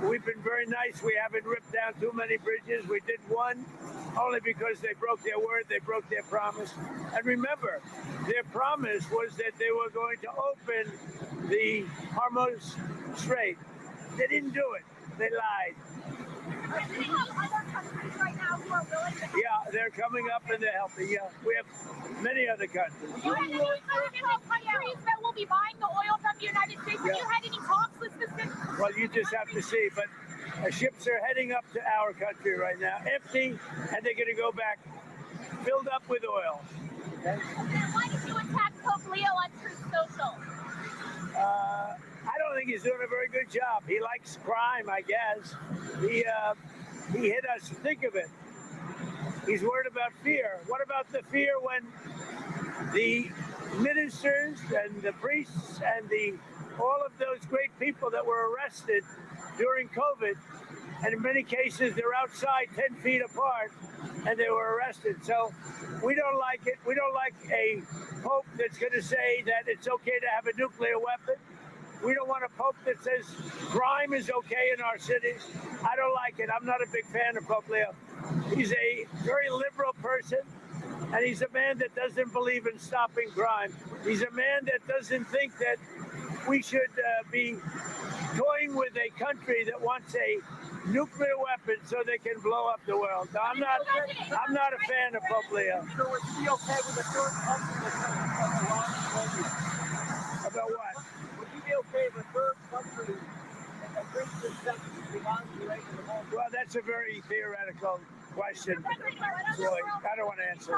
We've been very nice. We haven't ripped down too many bridges. We did one only because they broke their word. They broke their promise. And remember, their promise was that they were going to open the Hormuz Strait. They didn't do it. They lied. Yeah, they're coming up and they're helping. Yeah, we have many other countries. Do you have any countries that will be buying the oil from the United States? Have you had any talks with specific? Well, you just have to see. But ships are heading up to our country right now, empty, and they're going to go back filled up with oil. Okay? Why did you attack Pope Leo on Truth Social? I don't think he's doing a very good job. He likes crime, I guess. He hit us. Think of it. He's worried about fear. What about the fear when the ministers and the priests and all of those great people that were arrested during COVID, and in many cases they're outside 10 feet apart, and they were arrested. So we don't like it. We don't like a pope that's going to say that it's okay to have a nuclear weapon. We don't want a pope that says crime is okay in our cities. I don't like it. I'm not a big fan of Pope Leo. He's a very liberal person, and he's a man that doesn't believe in stopping crime. He's a man that doesn't think that we should be toying with a country that wants a nuclear weapon so they can blow up the world. No, I'm not a fan of Pope Leo. So would you be okay with the third country About what? Would you be okay with a third country that brings this stuff to Iran? Well, that's a very theoretical question, Floyd. I don't want to answer it.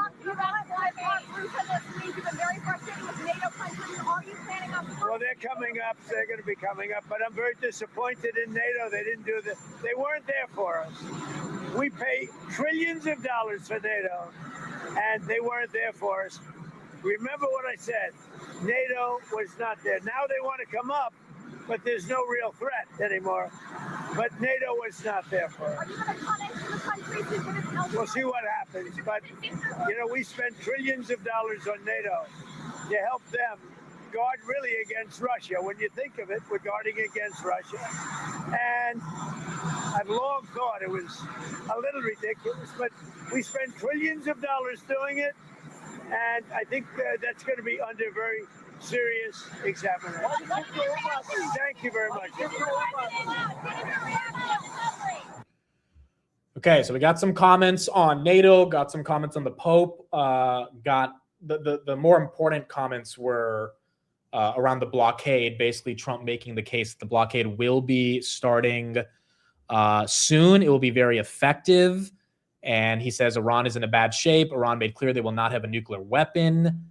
Well, they're coming up. They're going to be coming up. But I'm very disappointed in NATO. They didn't do this. They weren't there for us. We pay trillions of dollars for NATO, and they weren't there for us. Remember what I said. NATO was not there. Now they want to come up, but there's no real threat anymore. But NATO was not there for us. We'll see what happens. But, we spend trillions of dollars on NATO to help them guard really against Russia. When you think of it, we're guarding against Russia. And I've long thought it was a little ridiculous, but we spend trillions of dollars doing it. And I think that's going to be under very serious examination. Thank you very much. Okay, so we got some comments on NATO, got some comments on the Pope, got the more important comments were around the blockade, basically Trump making the case that the blockade will be starting soon. It will be very effective. And he says Iran is in a bad shape. Iran made clear they will not have a nuclear weapon.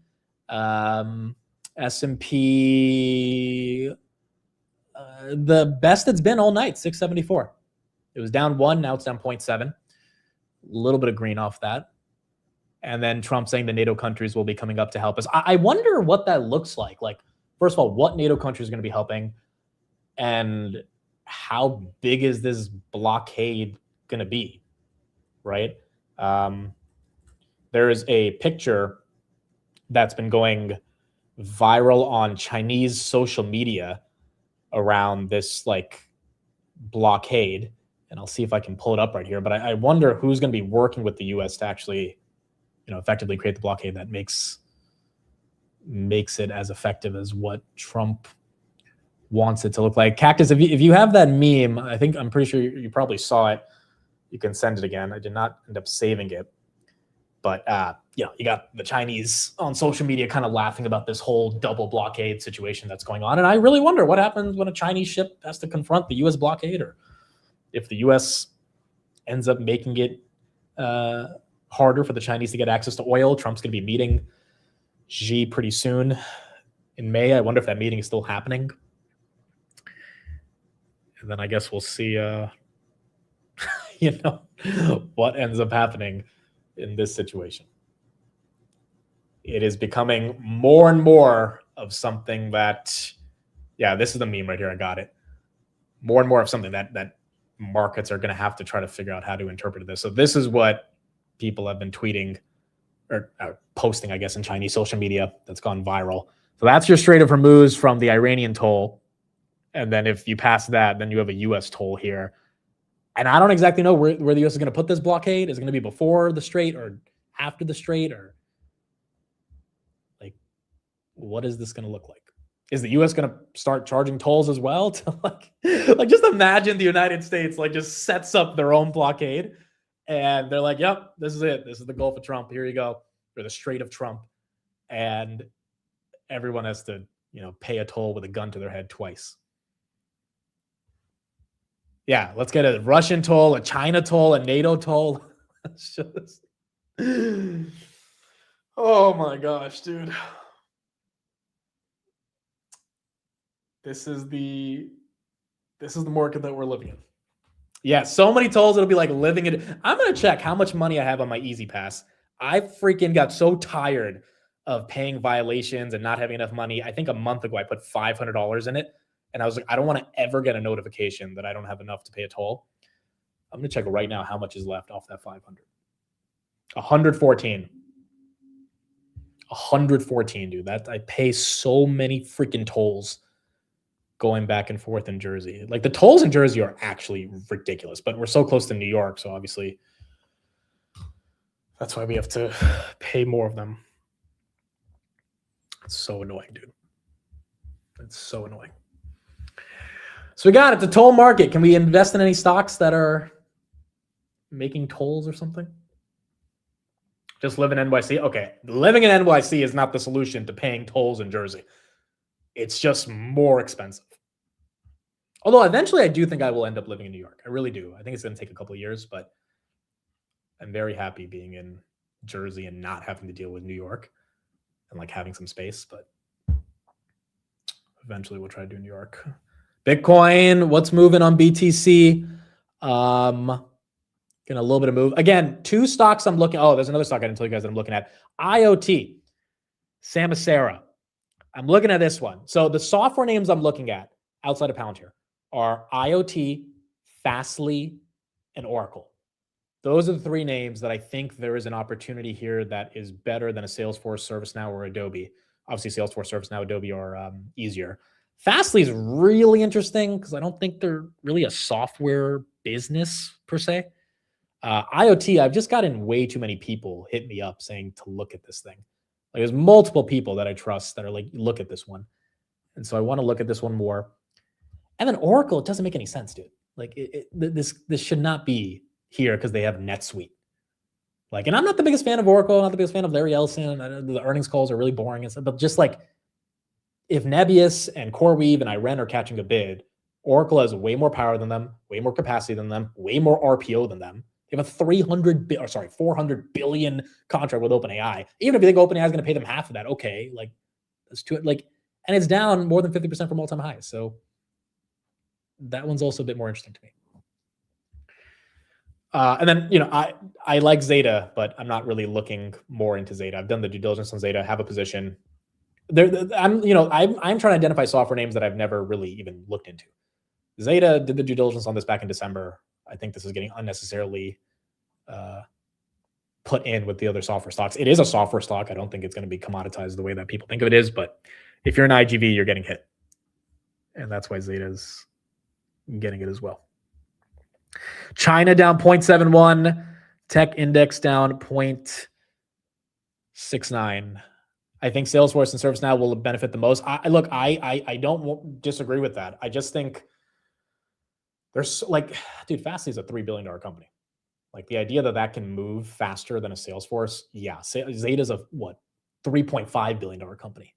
S&P, the best it's been all night, 674. It was down 1, now it's down 0.7. A little bit of green off that. And then Trump saying the NATO countries will be coming up to help us. I wonder what that looks like. Like, first of all, what NATO countries are going to be helping? And how big is this blockade going to be? Right? There is a picture that's been going viral on Chinese social media around this like blockade. And I'll see if I can pull it up right here. But I wonder who's going to be working with the U.S. to actually, effectively create the blockade that makes it as effective as what Trump wants it to look like. Cactus, if you have that meme, I'm pretty sure you probably saw it. You can send it again. I did not end up saving it. But, you got the Chinese on social media kind of laughing about this whole double blockade situation that's going on. And I really wonder what happens when a Chinese ship has to confront the U.S. blockade, or if the U.S. ends up making it harder for the Chinese to get access to oil. Trump's going to be meeting Xi pretty soon in May. I wonder if that meeting is still happening. And then I guess we'll see, what ends up happening in this situation. It is becoming more and more of something that, this is the meme right here. I got it. More and more of something that markets are going to have to try to figure out how to interpret this. So this is what people have been tweeting or posting, I guess, in Chinese social media that's gone viral. So that's your Strait of Hormuz from the Iranian toll. And then if you pass that, then you have a U.S. toll here. And I don't exactly know where the U.S. is going to put this blockade. Is it going to be before the Strait or after the Strait? Or like, what is this going to look like? Is the U.S. going to start charging tolls as well? To like just imagine the United States just sets up their own blockade, and they're like, "Yep, this is it. This is the Gulf of Trump. Here you go, or the Strait of Trump," and everyone has to, pay a toll with a gun to their head twice. Yeah, let's get a Russian toll, a China toll, a NATO toll. It's just, oh my gosh, dude. This is the market that we're living in. Yeah, so many tolls, it'll be like living it. I'm going to check how much money I have on my Easy Pass. I freaking got so tired of paying violations and not having enough money. I think a month ago, I put $500 in it. And I was like, I don't want to ever get a notification that I don't have enough to pay a toll. I'm going to check right now how much is left off that 500. 114. 114, dude. That I pay so many freaking tolls going back and forth in Jersey. Like, the tolls in Jersey are actually ridiculous, but we're so close to New York, so obviously that's why we have to pay more of them. It's so annoying, dude. It's so annoying. So we got it, the toll market. Can we invest in any stocks that are making tolls or something? Just live in NYC? Okay, living in NYC is not the solution to paying tolls in Jersey. It's just more expensive. Although eventually I do think I will end up living in New York. I really do. I think it's going to take a couple of years, but I'm very happy being in Jersey and not having to deal with New York and having some space, but eventually we'll try to do New York. Bitcoin, what's moving on BTC? Getting a little bit of move. Again, two stocks I'm looking. Oh, there's another stock I didn't tell you guys that I'm looking at. IoT, Samsara. I'm looking at this one. So the software names I'm looking at outside of Palantir are IoT, Fastly, and Oracle. Those are the three names that I think there is an opportunity here that is better than a Salesforce, ServiceNow, or Adobe. Obviously, Salesforce, ServiceNow, Adobe are easier. Fastly is really interesting because I don't think they're really a software business per se. IoT, I've just gotten way too many people hit me up saying to look at this thing. There's multiple people that I trust that are like, look at this one. And so I want to look at this one more. And then Oracle, it doesn't make any sense, dude. This should not be here because they have NetSuite. And I'm not the biggest fan of Oracle, not the biggest fan of Larry Ellison. The earnings calls are really boring and stuff, but just if Nebius and CoreWeave and Iren are catching a bid, Oracle has way more power than them, way more capacity than them, way more RPO than them. They have a 400 billion contract with OpenAI. Even if you think OpenAI is going to pay them half of that, okay, like that's too like, and it's down more than 50% from all-time highs. So that one's also a bit more interesting to me. And then, you know, I like Zeta, but I'm not really looking more into Zeta. I've done the due diligence on Zeta, have a position. I'm trying to identify software names that I've never really even looked into. Zeta did the due diligence on this back in December. I think this is getting unnecessarily put in with the other software stocks. It is a software stock. I don't think it's going to be commoditized the way that people think of it is, but if you're an IGV, you're getting hit. And that's why Zeta's getting it as well. China down 0.71, tech index down 0.69. I think Salesforce and ServiceNow will benefit the most. I don't disagree with that. I just think there's like, dude, Fastly is a $3 billion company. Like the idea that that can move faster than a Salesforce. Yeah. Zeta's a what? $3.5 billion company.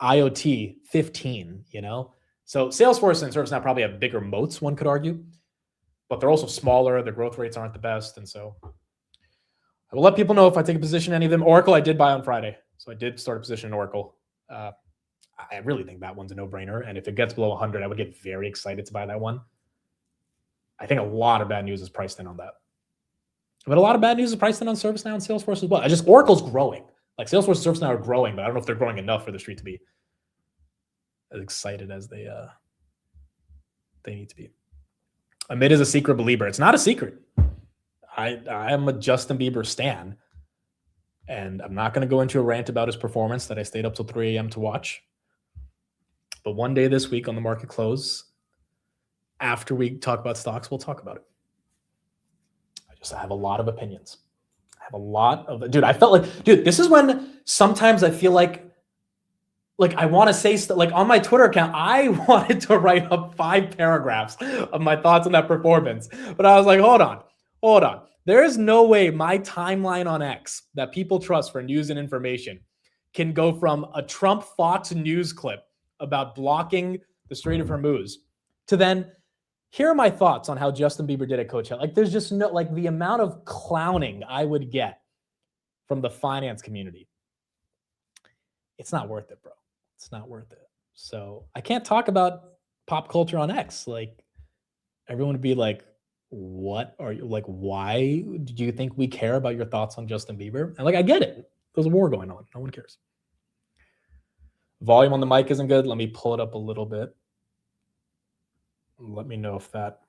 IoT 15, you know? So Salesforce and ServiceNow probably have bigger moats, one could argue, but they're also smaller. Their growth rates aren't the best. And so I will let people know if I take a position in any of them. Oracle, I did buy on Friday. So I did start a position in Oracle. I really think that one's a no-brainer. And if it gets below 100, I would get very excited to buy that one. I think a lot of bad news is priced in on that. But a lot of bad news is priced in on ServiceNow and Salesforce as well. Oracle's growing. Like Salesforce and ServiceNow are growing, but I don't know if they're growing enough for the street to be as excited as they need to be. Amit is a secret believer. It's not a secret. I am a Justin Bieber stan. And I'm not going to go into a rant about his performance that I stayed up till 3 a.m. to watch. But one day this week on the market close, after we talk about stocks, we'll talk about it. I have a lot of opinions. I have a lot of, dude, I felt like, dude, this is when sometimes I feel like I want to say stuff, like on my Twitter account, I wanted to write up 5 paragraphs of my thoughts on that performance. But I was like, hold on. There is no way my timeline on X that people trust for news and information can go from a Trump Fox News clip about blocking the Strait of Hormuz to then here are my thoughts on how Justin Bieber did at Coachella. Like there's just no, like the amount of clowning I would get from the finance community. It's not worth it, bro. It's not worth it. So I can't talk about pop culture on X. Like everyone would be like, what are you like? Why do you think we care about your thoughts on Justin Bieber? And like, I get it. There's a war going on. No one cares. Volume on the mic isn't good. Let me pull it up a little bit. Let me know if that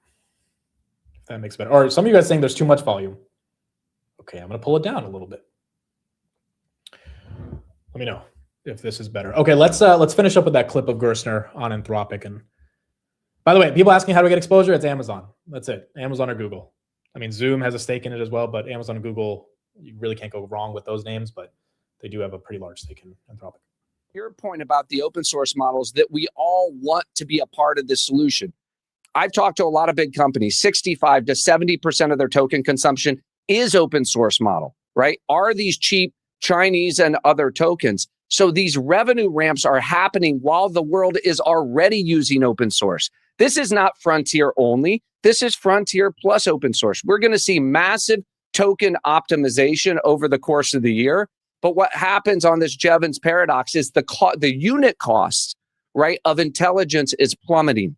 makes it better. Or some of you guys saying there's too much volume. Okay, I'm going to pull it down a little bit. Let me know if this is better. Okay, let's finish up with that clip of Gerstner on Anthropic. And by the way, people asking how to get exposure, it's Amazon. That's it. Amazon or Google. I mean, Zoom has a stake in it as well, but Amazon and Google, you really can't go wrong with those names, but they do have a pretty large stake in Anthropic. Your point about the open source models, that we all want to be a part of the solution. I've talked to a lot of big companies, 65 to 70% of their token consumption is open source model, right? Are these cheap Chinese and other tokens? So these revenue ramps are happening while the world is already using open source. This is not frontier only. This is frontier plus open source. We're going to see massive token optimization over the course of the year. But what happens on this Jevons paradox is the unit cost, right, of intelligence is plummeting.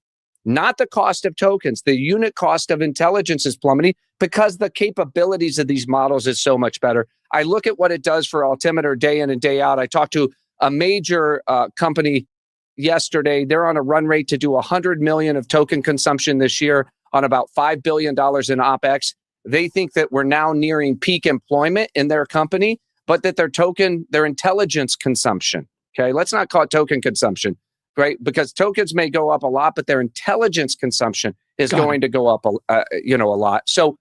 Not the cost of tokens. The unit cost of intelligence is plummeting because the capabilities of these models is so much better. I look at what it does for Altimeter day in and day out. I talked to a major company yesterday. They're on a run rate to do 100 million of token consumption this year on about $5 billion in OpEx. They think that we're now nearing peak employment in their company, but that their intelligence consumption, okay, let's not call it token consumption, right? Because tokens may go up a lot, but their intelligence consumption is going to go up, a lot. So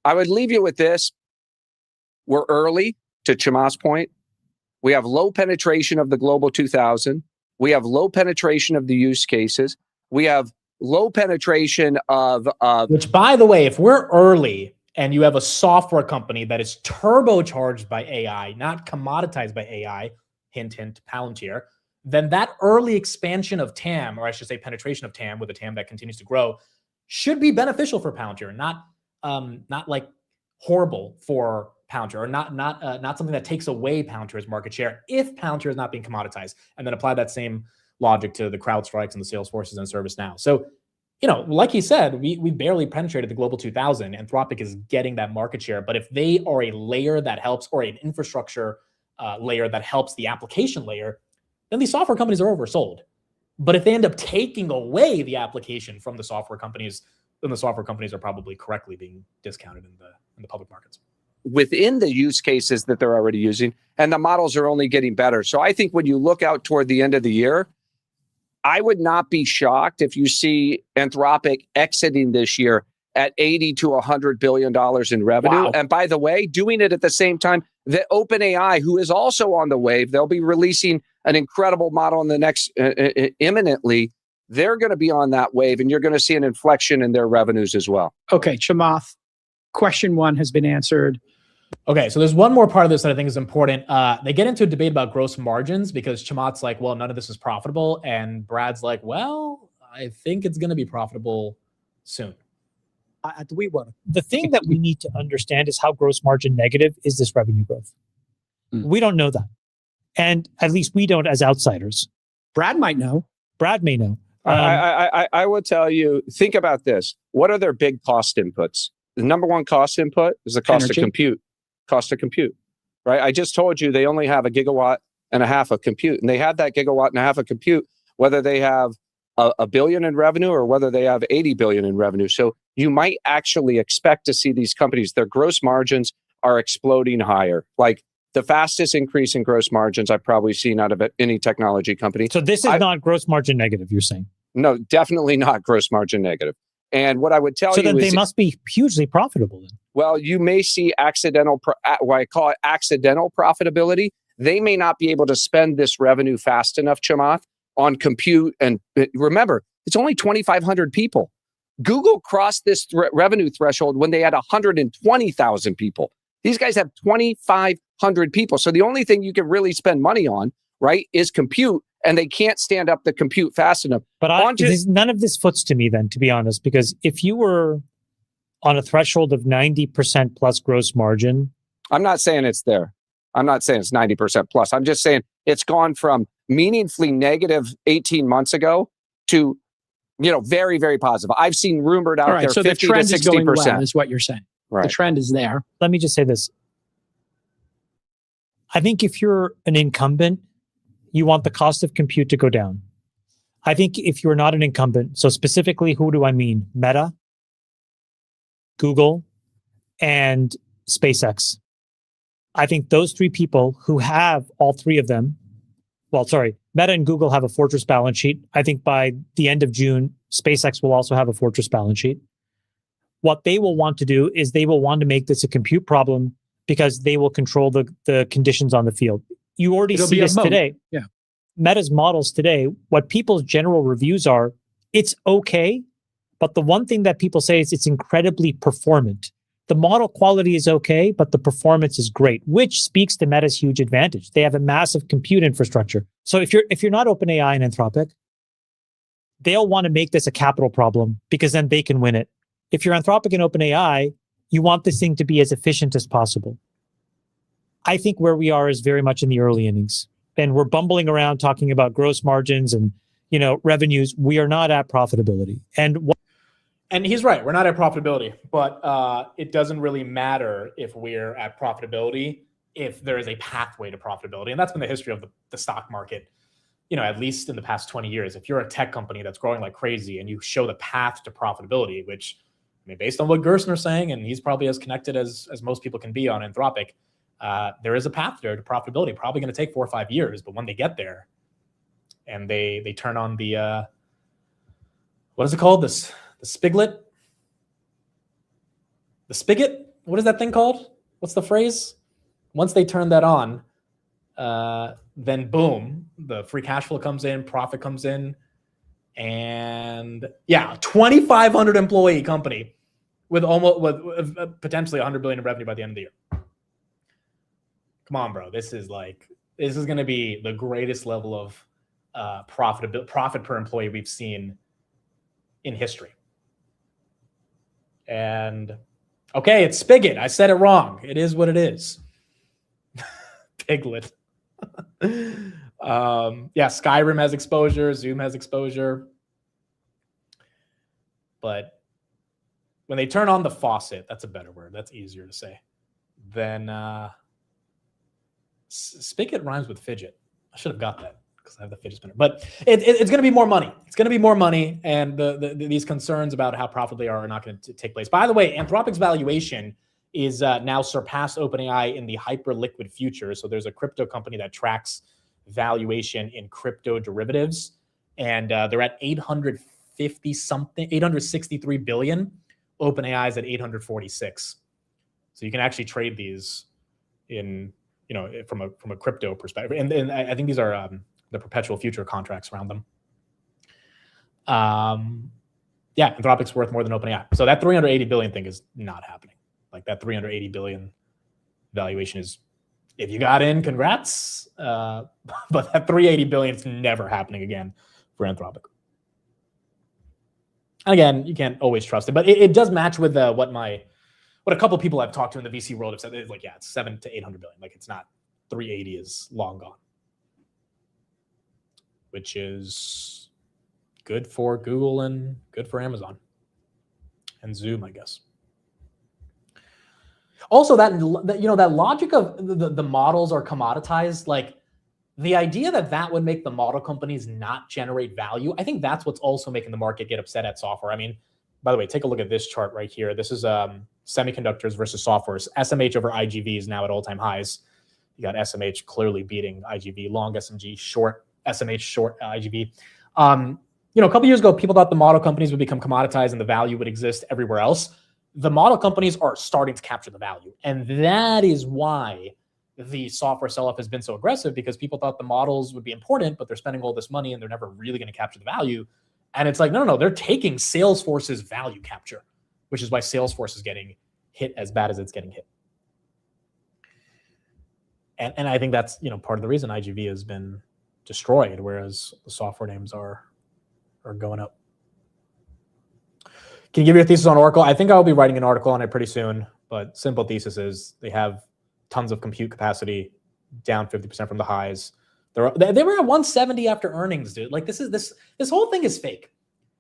I would leave you with this. We're early, to Chamath's point. We have low penetration of the Global 2000. We have low penetration of the use cases. We have low penetration of... Which, by the way, if we're early and you have a software company that is turbocharged by AI, not commoditized by AI, hint, hint, Palantir, then that early expansion of TAM, or I should say penetration of TAM, with a TAM that continues to grow, should be beneficial for Palantir, not like horrible for Palantir, or not something that takes away Palantir's market share if Palantir is not being commoditized. And then apply that same logic to the CrowdStrikes and the Salesforces and ServiceNow. So, like he said, we barely penetrated the Global 2000. Anthropic is getting that market share. But if they are a layer that helps, or an infrastructure layer that helps the application layer, then these software companies are oversold. But if they end up taking away the application from the software companies, then the software companies are probably correctly being discounted in the public markets. Within the use cases that they're already using, and the models are only getting better. So I think when you look out toward the end of the year, I would not be shocked if you see Anthropic exiting this year at $80 to $100 billion in revenue. Wow. And by the way, doing it at the same time that OpenAI, who is also on the wave, they'll be releasing an incredible model in the next imminently. They're going to be on that wave, and you're going to see an inflection in their revenues as well. Okay, Chamath, question 1 has been answered. Okay, so there's one more part of this that I think is important. They get into a debate about gross margins because Chamath's like, well, none of this is profitable. And Brad's like, well, I think it's going to be profitable soon. The thing that we need to understand is how gross margin negative is this revenue growth. We don't know that. And at least we don't as outsiders. Brad might know. Brad may know. I will tell you, think about this. What are their big cost inputs? The number one cost input is the cost of compute. Cost of compute, right? I just told you they only have 1.5 gigawatts of compute, and they have that 1.5 gigawatts of compute, whether they have $1 billion in revenue or whether they have $80 billion in revenue. So you might actually expect to see these companies, their gross margins are exploding higher. Like the fastest increase in gross margins I've probably seen out of any technology company. So this is not gross margin negative, you're saying? No, definitely not gross margin negative. And what I would tell you is... So then they must be hugely profitable then. Well, you may see what I call it accidental profitability. They may not be able to spend this revenue fast enough, Chamath, on compute. And remember, it's only 2,500 people. Google crossed this revenue threshold when they had 120,000 people. These guys have 2,500 people. So the only thing you can really spend money on, right, is compute. And they can't stand up the compute fast enough. But none of this foots to me then, to be honest, because if you were on a threshold of 90% plus gross margin. I'm not saying it's there. I'm not saying it's 90% plus. I'm just saying it's gone from meaningfully negative 18 months ago to, very, very positive. I've seen rumored out there so 50 the trend to 60%. Is going well, is what you're saying. Right. The trend is there. Let me just say this. I think if you're an incumbent, you want the cost of compute to go down. I think if you're not an incumbent, so specifically, who do I mean? Meta, Google, and SpaceX. I think those three people who have all three of them, Meta and Google have a fortress balance sheet. I think by the end of June, SpaceX will also have a fortress balance sheet. What they will want to do is they will want to make this a compute problem because they will control the conditions on the field. You already see this today. Yeah. Meta's models today, what people's general reviews are, it's okay, but the one thing that people say is it's incredibly performant. The model quality is okay, but the performance is great, which speaks to Meta's huge advantage. They have a massive compute infrastructure. So if you're not OpenAI and Anthropic, they'll want to make this a capital problem because then they can win it. If you're Anthropic and OpenAI, you want this thing to be as efficient as possible. I think where we are is very much in the early innings, and we're bumbling around talking about gross margins and revenues. We are not at profitability, and he's right. We're not at profitability, but it doesn't really matter if we're at profitability if there is a pathway to profitability, and that's been the history of the stock market. At least in the past 20 years, if you're a tech company that's growing like crazy and you show the path to profitability, which based on what Gerstner's saying, and he's probably as connected as most people can be on Anthropic. There is a path there to profitability, probably going to take 4 or 5 years, but when they get there and they turn on the, what is it called? The spigot? The spigot? What is that thing called? What's the phrase? Once they turn that on, then boom, the free cash flow comes in, profit comes in, and 2,500 employee company with potentially 100 billion in revenue by the end of the year. Come on, bro. This is going to be the greatest level of profit per employee we've seen in history. And okay, it's Spigot. I said it wrong. It is what it is. Piglet. Skyrim has exposure. Zoom has exposure. But when they turn on the faucet, that's a better word. That's easier to say. Then Spigot rhymes with fidget. I should have got that because I have the fidget spinner. But it's going to be more money. It's going to be more money, and these concerns about how profitable they are not going to take place. By the way, Anthropic's valuation is now surpassed OpenAI in the hyper-liquid future. So there's a crypto company that tracks valuation in crypto derivatives, and they're at 863 billion. OpenAI is at 846. So you can actually trade these in, from a crypto perspective. And I think these are the perpetual future contracts around them. Anthropic's worth more than OpenAI. So that 380 billion thing is not happening. Like that 380 billion valuation is, if you got in, congrats. But that 380 billion is never happening again for Anthropic. And again, you can't always trust it, but it does match with what a couple of people I've talked to in the VC world have said. It's like, it's 700 to 800 billion. Like it's not 380 is long gone, which is good for Google and good for Amazon and Zoom, I guess. Also, that logic of the models are commoditized, like the idea that would make the model companies not generate value, I think that's what's also making the market get upset at software. I mean, by the way, take a look at this chart right here. This is semiconductors versus software. SMH over IGV is now at all-time highs. You got SMH clearly beating IGV, long SMG, short SMH, short IGV. A couple years ago, people thought the model companies would become commoditized and the value would exist everywhere else. The model companies are starting to capture the value. And that is why the software sell-off has been so aggressive, because people thought the models would be important, but they're spending all this money and they're never really going to capture the value. And it's like, no, they're taking Salesforce's value capture, which is why Salesforce is getting hit as bad as it's getting hit. And I think that's, part of the reason IGV has been destroyed, whereas the software names are going up. Can you give your thesis on Oracle? I think I'll be writing an article on it pretty soon, but simple thesis is they have tons of compute capacity, down 50% from the highs. They were at 170 after earnings, dude. Like this whole thing is fake.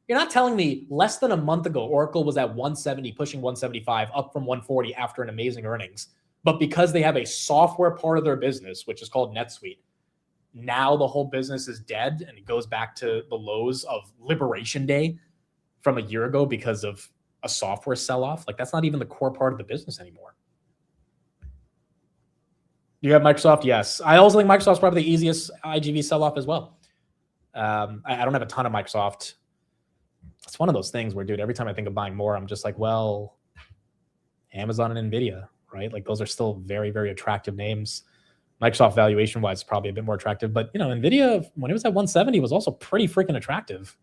You're not telling me less than a month ago, Oracle was at 170, pushing 175, up from 140 after an amazing earnings. But because they have a software part of their business, which is called NetSuite, now the whole business is dead, and it goes back to the lows of Liberation Day from a year ago because of a software sell-off. Like that's not even the core part of the business anymore. Do you have Microsoft? Yes. I also think Microsoft's probably the easiest IGV sell-off as well. I don't have a ton of Microsoft. It's one of those things where, dude, every time I think of buying more, I'm just like, well, Amazon and NVIDIA, right? Like those are still very, very attractive names. Microsoft valuation-wise is probably a bit more attractive. But, NVIDIA, when it was at 170, was also pretty freaking attractive.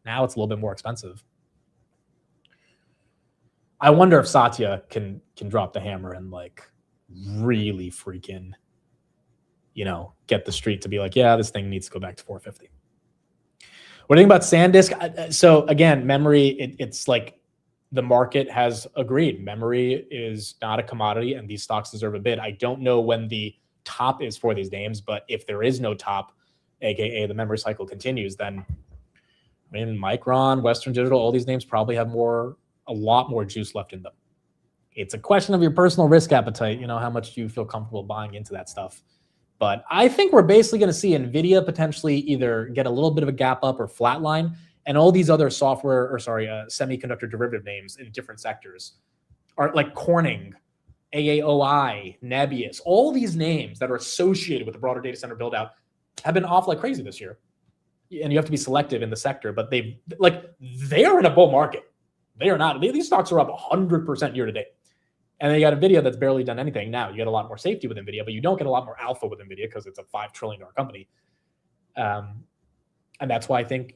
Now it's a little bit more expensive. I wonder if Satya can drop the hammer and really freaking, get the street to be like, yeah, this thing needs to go back to 450. What do you think about SanDisk? So again, memory, it's like the market has agreed. Memory is not a commodity and these stocks deserve a bid. I don't know when the top is for these names, but if there is no top, AKA the memory cycle continues, then Micron, Western Digital, all these names probably have a lot more juice left in them. It's a question of your personal risk appetite, how much do you feel comfortable buying into that stuff. But I think we're basically going to see NVIDIA potentially either get a little bit of a gap up or flatline, and all these other semiconductor derivative names in different sectors are like Corning, AAOI, Nebius, all these names that are associated with the broader data center build out have been off like crazy this year. And you have to be selective in the sector, but they are in a bull market. They are not. These stocks are up 100% year to date. And then you got NVIDIA that's barely done anything. Now you get a lot more safety with NVIDIA, but you don't get a lot more alpha with NVIDIA because it's a $5 trillion company. And that's why I think,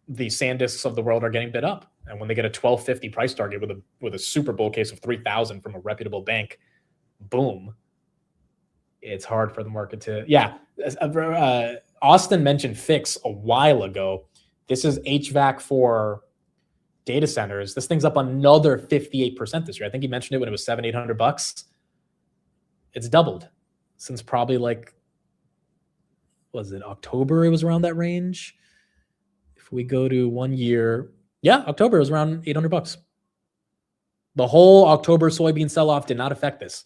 the SanDisks of the world are getting bid up. And when they get a 1250 price target with a Super Bowl case of 3,000 from a reputable bank, boom, it's hard for the market to, Austin mentioned Fix a while ago. This is HVAC for data centers. This thing's up another 58% this year. I think he mentioned it when it was $700-800. It's doubled since probably like, was it October? It was around that range. If we go to 1 year, yeah, October was around $800. The whole October soybean sell-off did not affect this.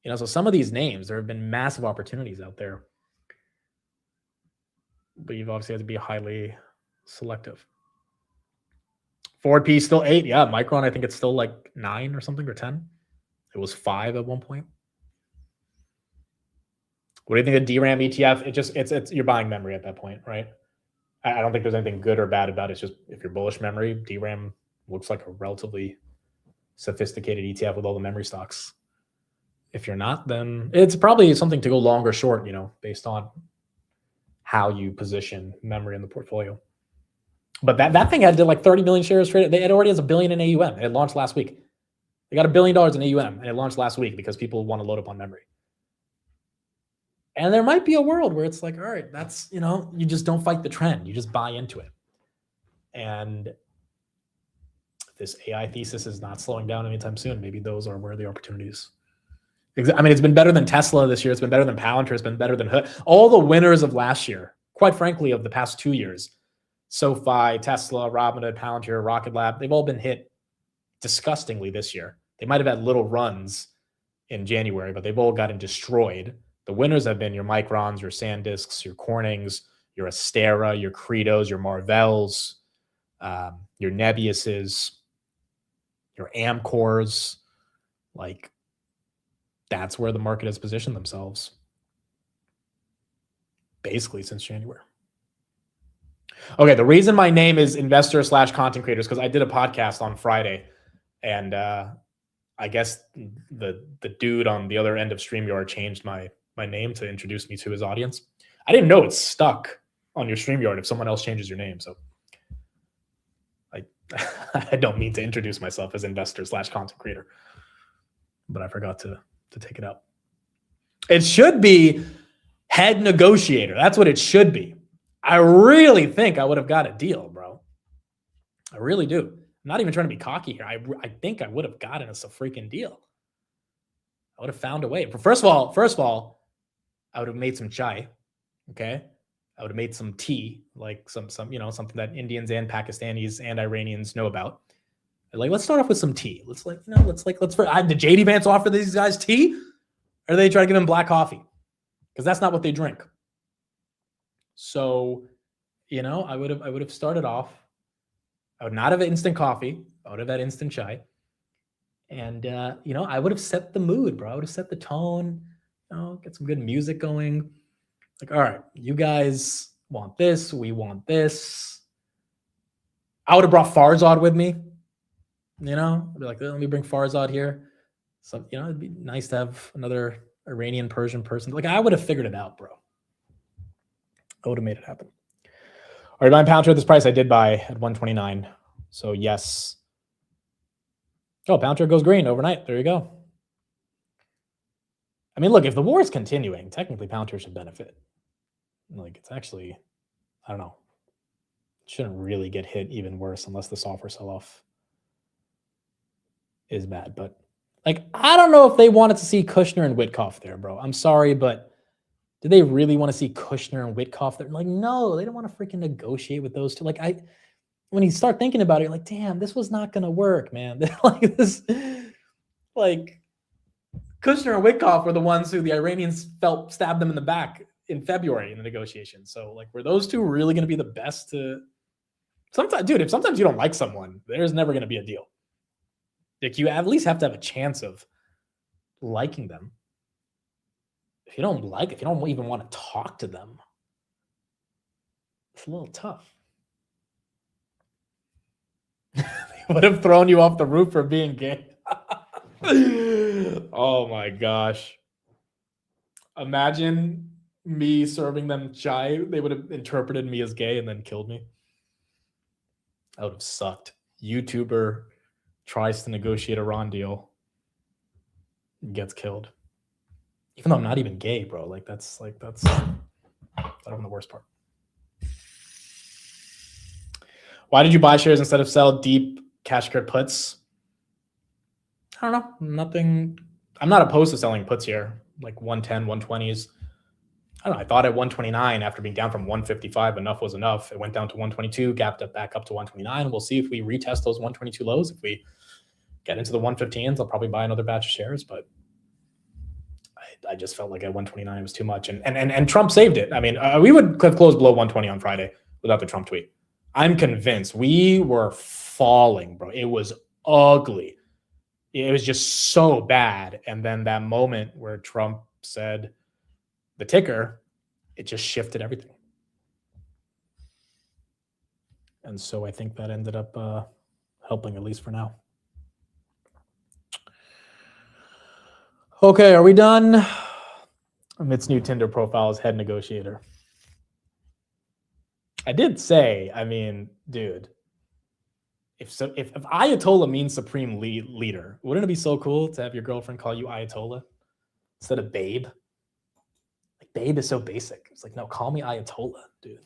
You know, so some of these names, there have been massive opportunities out there. But you've obviously had to be highly selective. Ford P still 8. Yeah, Micron, I think it's still like 9 or something, or 10. It was 5 at one point. What do you think of DRAM ETF? It's you're buying memory at that point, right? I don't think there's anything good or bad about it. It's just if you're bullish memory, DRAM looks like a relatively sophisticated ETF with all the memory stocks. If you're not, then it's probably something to go long or short, you know, based on how you position memory in the portfolio. But that thing had like 30 million shares traded. It already has $1 billion in AUM. It launched last week. They got $1 billion in AUM, and it launched last week because people want to load up on memory. And there might be a world where it's like, all right, that's, you know, you just don't fight the trend. You just buy into it. And this AI thesis is not slowing down anytime soon. Maybe those are where the opportunities. I mean, it's been better than Tesla this year. It's been better than Palantir. It's been better than all the winners of last year. Quite frankly, of the past 2 years, SoFi, Tesla, Robinhood, Palantir, Rocket Lab, they've all been hit disgustingly this year. They might have had little runs in January, but they've all gotten destroyed. The winners have been your Microns, your SanDisks, your Cornings, your Astera, your Credos, your Marvells, your Nebuuses, your Amcors. Like, that's where the market has positioned themselves basically since January. Okay, the reason my name is investor/content creators because I did a podcast on Friday, and I guess the dude on the other end of StreamYard changed my name to introduce me to his audience. I didn't know it's stuck on your StreamYard if someone else changes your name. So I don't mean to introduce myself as investor/content creator, but I forgot to take it out. It should be head negotiator. That's what it should be. I really think I would have got a deal, bro. I really do. I'm not even trying to be cocky here. I think I would have gotten us a freaking deal. I would have found a way. First of all, I would have made some chai. Okay. I would have made some tea, like some, you know, something that Indians and Pakistanis and Iranians know about. Like, let's start off with some tea. Let's did JD Vance offer these guys tea? Or do they try to give them black coffee? Because that's not what they drink. So, you know, I would have started off. I would not have instant coffee. I would have had instant chai. And, you know, I would have set the mood, bro. I would have set the tone, you know, get some good music going. Like, all right, you guys want this. We want this. I would have brought Farzad with me. You know, I'd be like, let me bring Farzad here. So, you know, it'd be nice to have another Iranian Persian person. Like, I would have figured it out, bro. I would have made it happen. All right, buying Palantir at this price. I did buy at 129. So yes. Oh, Palantir goes green overnight. There you go. I mean, look, if the war is continuing, technically Palantir should benefit. Like, it's actually, I don't know. It shouldn't really get hit even worse unless the software sell-off is bad. But, like, I don't know if they wanted to see Kushner and Witkoff there, bro. I'm sorry, but did they really want to see Kushner and Witkoff there? Like, no, they don't want to freaking negotiate with those two. Like, when you start thinking about it, you're like, damn, this was not going to work, man. Like, Kushner and Witkoff were the ones who the Iranians felt stabbed them in the back in February in the negotiations. So, like, were those two really going to be the best to... Sometimes, dude, if sometimes you don't like someone, there's never going to be a deal. Like, you at least have to have a chance of liking them. If you don't even want to talk to them, it's a little tough. They would have thrown you off the roof for being gay. Oh my gosh. Imagine me serving them chai. They would have interpreted me as gay and then killed me. That would have sucked. YouTuber tries to negotiate a Ron deal, gets killed. Even though I'm not even gay, bro. That's not even the worst part. Why did you buy shares instead of sell deep cash secured puts? I don't know. Nothing. I'm not opposed to selling puts here, like 110, 120s. I don't know. I thought at 129, after being down from 155, enough was enough. It went down to 122, gapped up back up to 129. We'll see if we retest those 122 lows. If we get into the 115s, I'll probably buy another batch of shares. But I just felt like at 129 it was too much. And Trump saved it. I mean, we would have closed below 120 on Friday without the Trump tweet. I'm convinced we were falling, bro. It was ugly. It was just so bad. And then that moment where Trump said the ticker, it just shifted everything. And so I think that ended up helping, at least for now. Okay, are we done? Amit's new Tinder profile is head negotiator. I did say, I mean, dude, if Ayatollah means supreme leader, wouldn't it be so cool to have your girlfriend call you Ayatollah instead of babe? Like, babe is so basic. It's like, no, call me Ayatollah, dude.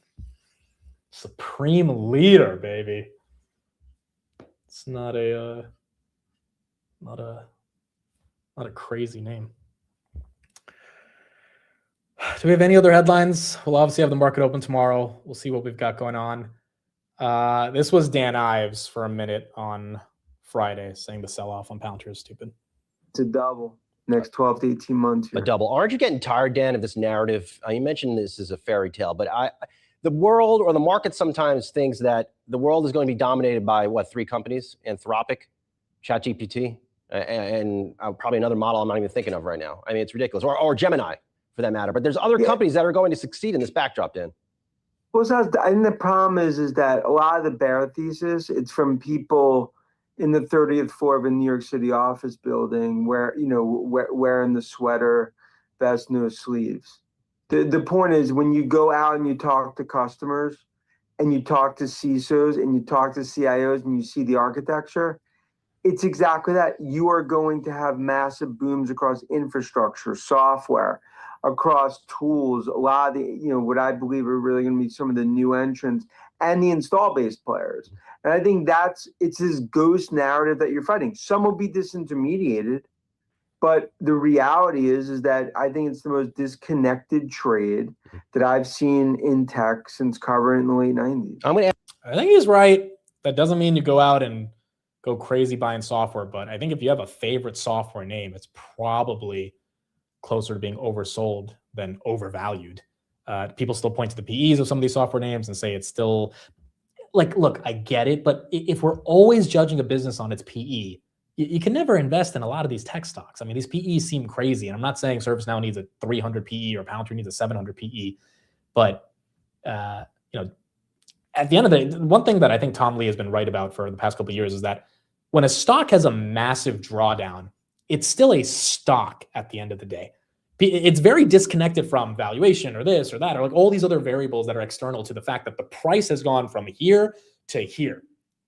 Supreme leader, baby. It's not a crazy name. Do we have any other headlines? We'll obviously have the market open tomorrow. We'll see what we've got going on. This was Dan Ives for a minute on Friday saying the sell-off on Palantir is stupid. It's a double next 12 to 18 months. Here. A double. Aren't you getting tired, Dan, of this narrative? You mentioned this is a fairy tale, but the world or the market sometimes thinks that the world is going to be dominated by, what, 3 companies? Anthropic, ChatGPT, and probably another model I'm not even thinking of right now. I mean, it's ridiculous. Or Gemini, for that matter. But there's other companies that are going to succeed in this backdrop, Dan. Well, I think the problem is that a lot of the bear thesis, it's from people in the 30th floor of a New York City office building where, wearing the sweater, vest, no sleeves. The point is, when you go out and you talk to customers and you talk to CISOs and you talk to CIOs and you see the architecture, it's exactly that. You are going to have massive booms across infrastructure, software, across tools, a lot of the, what I believe are really going to be some of the new entrants and the install-based players. And I think it's this ghost narrative that you're fighting. Some will be disintermediated, but the reality is that I think it's the most disconnected trade that I've seen in tech since covering in the late 90s. I think he's right. That doesn't mean you go out and go crazy buying software, but I think if you have a favorite software name, it's probably closer to being oversold than overvalued. People still point to the PEs of some of these software names and say it's still like, look, I get it, but if we're always judging a business on its PE, you can never invest in a lot of these tech stocks. I mean, these PEs seem crazy, and I'm not saying ServiceNow needs a 300 PE or Palantir needs a 700 PE, but at the end of the day, one thing that I think Tom Lee has been right about for the past couple of years is that when a stock has a massive drawdown, it's still a stock at the end of the day. It's very disconnected from valuation or this or that, or like all these other variables that are external to the fact that the price has gone from here to here.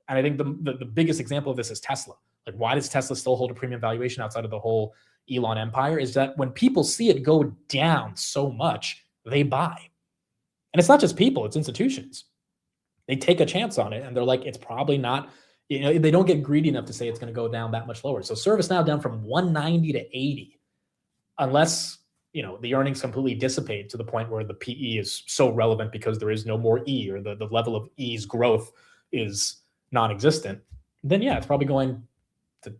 And I think the biggest example of this is Tesla. Like, why does Tesla still hold a premium valuation outside of the whole Elon empire? Is that when people see it go down so much, they buy. And it's not just people, it's institutions. They take a chance on it and they're like, it's probably not, they don't get greedy enough to say it's going to go down that much lower. So ServiceNow down from 190 to 80, unless, the earnings completely dissipate to the point where the PE is so relevant because there is no more E, or the level of E's growth is non-existent, then yeah, it's probably going to,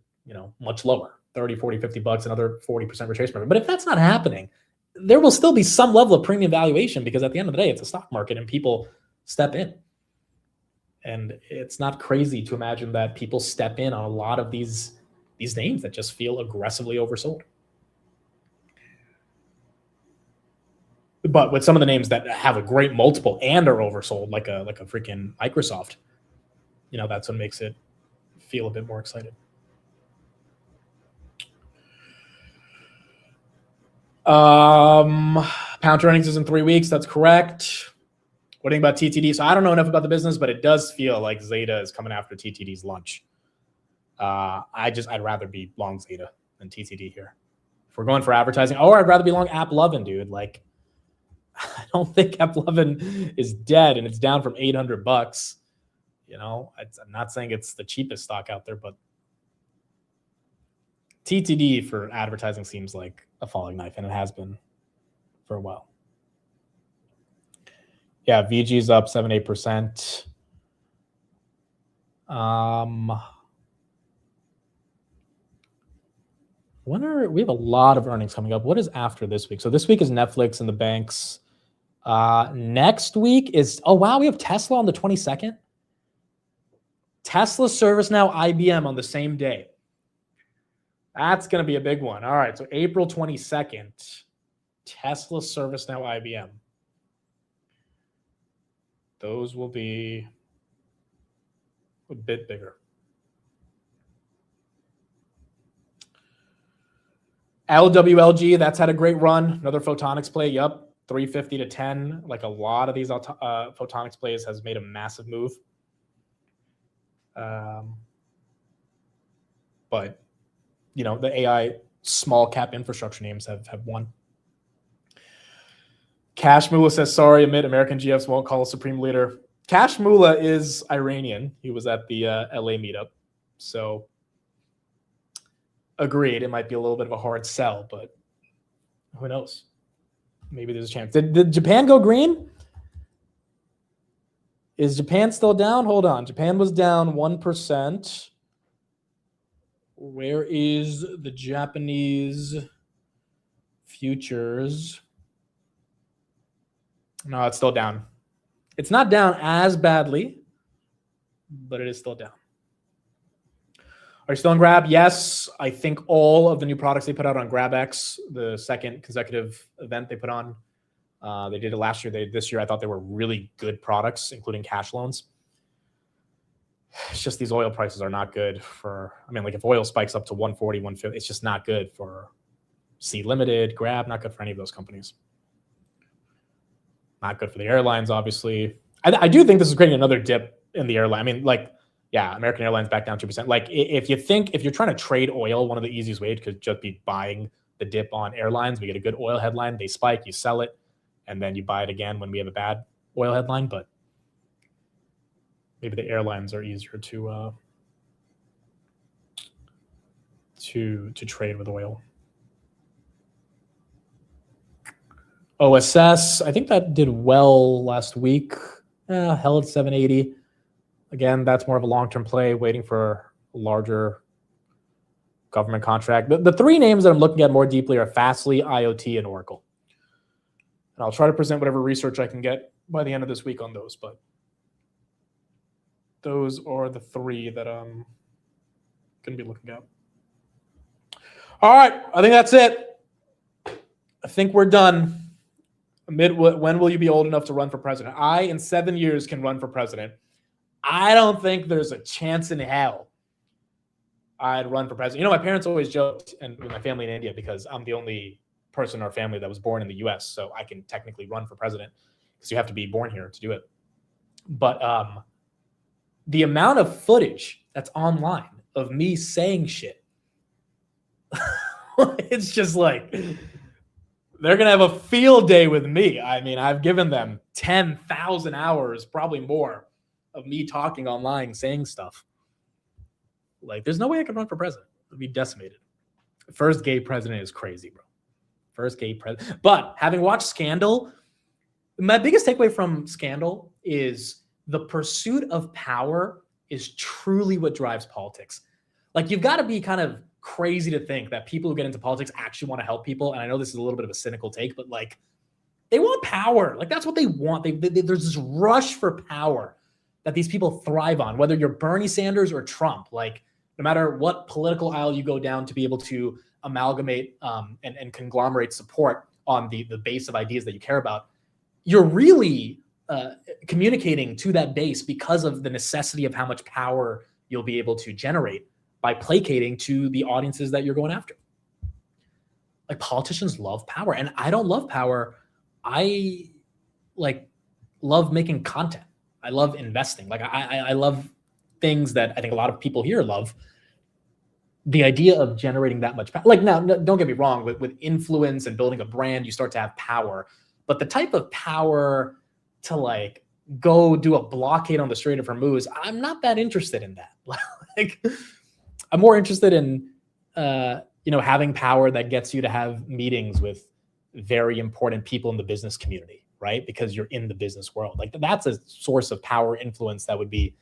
much lower, 30, 40, $50, another 40% retracement. But if that's not happening, there will still be some level of premium valuation because at the end of the day, it's a stock market and people step in. And it's not crazy to imagine that people step in on a lot of these names that just feel aggressively oversold. But with some of the names that have a great multiple and are oversold, like a freaking Microsoft, that's what makes it feel a bit more excited. Pound earnings is in 3 weeks. That's correct. What do you think about TTD? So I don't know enough about the business, but it does feel like Zeta is coming after TTD's lunch. I'd rather be long Zeta than TTD here. If we're going for advertising, or I'd rather be long AppLovin, dude. Like, I don't think AppLovin is dead, and it's down from $800. You know, I'm not saying it's the cheapest stock out there, but TTD for advertising seems like a falling knife, and it has been for a while. Yeah, VG's up 7-8%. We have a lot of earnings coming up. What is after this week? So this week is Netflix and the banks. Next week is, oh wow, we have Tesla on the 22nd. Tesla, ServiceNow, IBM on the same day. That's going to be a big one. All right, so April 22nd, Tesla, ServiceNow, IBM. Those will be a bit bigger. LWLG, that's had a great run. Another photonics play. Yup, 350 to 10. Like a lot of these photonics plays has made a massive move. But, you know, the AI small cap infrastructure names have won. Cash Mula says, sorry, admit American GFs won't call a supreme leader. Cash Mula is Iranian. He was at the LA meetup. So, agreed, it might be a little bit of a hard sell, but who knows? Maybe there's a chance. Did Japan go green? Is Japan still down? Hold on. Japan was down 1%. Where is the Japanese futures? No, it's still down. It's not down as badly, but it is still down. Are you still on Grab? Yes. I think all of the new products they put out on GrabX, the second consecutive event they put on, they did it last year. This year, I thought they were really good products, including cash loans. It's just these oil prices are not good for, I mean, like if oil spikes up to 140, 150, it's just not good for C Limited, Grab, not good for any of those companies. Not good for the airlines, obviously. I do think this is creating another dip in the airline. I mean, like, yeah, American Airlines back down 2%. Like, if you're trying to trade oil, one of the easiest ways could just be buying the dip on airlines. We get a good oil headline, they spike, you sell it, and then you buy it again when we have a bad oil headline. But maybe the airlines are easier to trade with oil. OSS, I think that did well last week. Held 780. Again, that's more of a long-term play, waiting for a larger government contract. The three names that I'm looking at more deeply are Fastly, IoT, and Oracle. And I'll try to present whatever research I can get by the end of this week on those. But those are the three that I'm going to be looking at. All right, I think that's it. I think we're done. When will you be old enough to run for president? I, in 7 years, can run for president. I don't think there's a chance in hell I'd run for president. You know, my parents always joked, and with my family in India, because I'm the only person in our family that was born in the U.S., so I can technically run for president because you have to be born here to do it. But the amount of footage that's online of me saying shit, it's just like, they're going to have a field day with me. I mean, I've given them 10,000 hours, probably more, of me talking online, saying stuff. Like, there's no way I could run for president. I'd be decimated. First gay president is crazy, bro. First gay president. But having watched Scandal, my biggest takeaway from Scandal is the pursuit of power is truly what drives politics. Like, you've got to be kind of crazy to think that people who get into politics actually want to help people. And I know this is a little bit of a cynical take, but like, they want power. Like, that's what they want. There's this rush for power that these people thrive on, whether you're Bernie Sanders or Trump. Like, no matter what political aisle you go down to be able to amalgamate and conglomerate support on the base of ideas that you care about, you're really communicating to that base because of the necessity of how much power you'll be able to generate by placating to the audiences that you're going after. Like, politicians love power, and I don't love power. I love making content. I love investing. Like, I love things that I think a lot of people here love. the idea of generating that much power, like now, don't get me wrong, with influence and building a brand, you start to have power, but the type of power to like go do a blockade on the Strait of Hormuz, I'm not that interested in that. Like, I'm more interested in, having power that gets you to have meetings with very important people in the business community, right? Because you're in the business world. Like that's a source of power influence that would be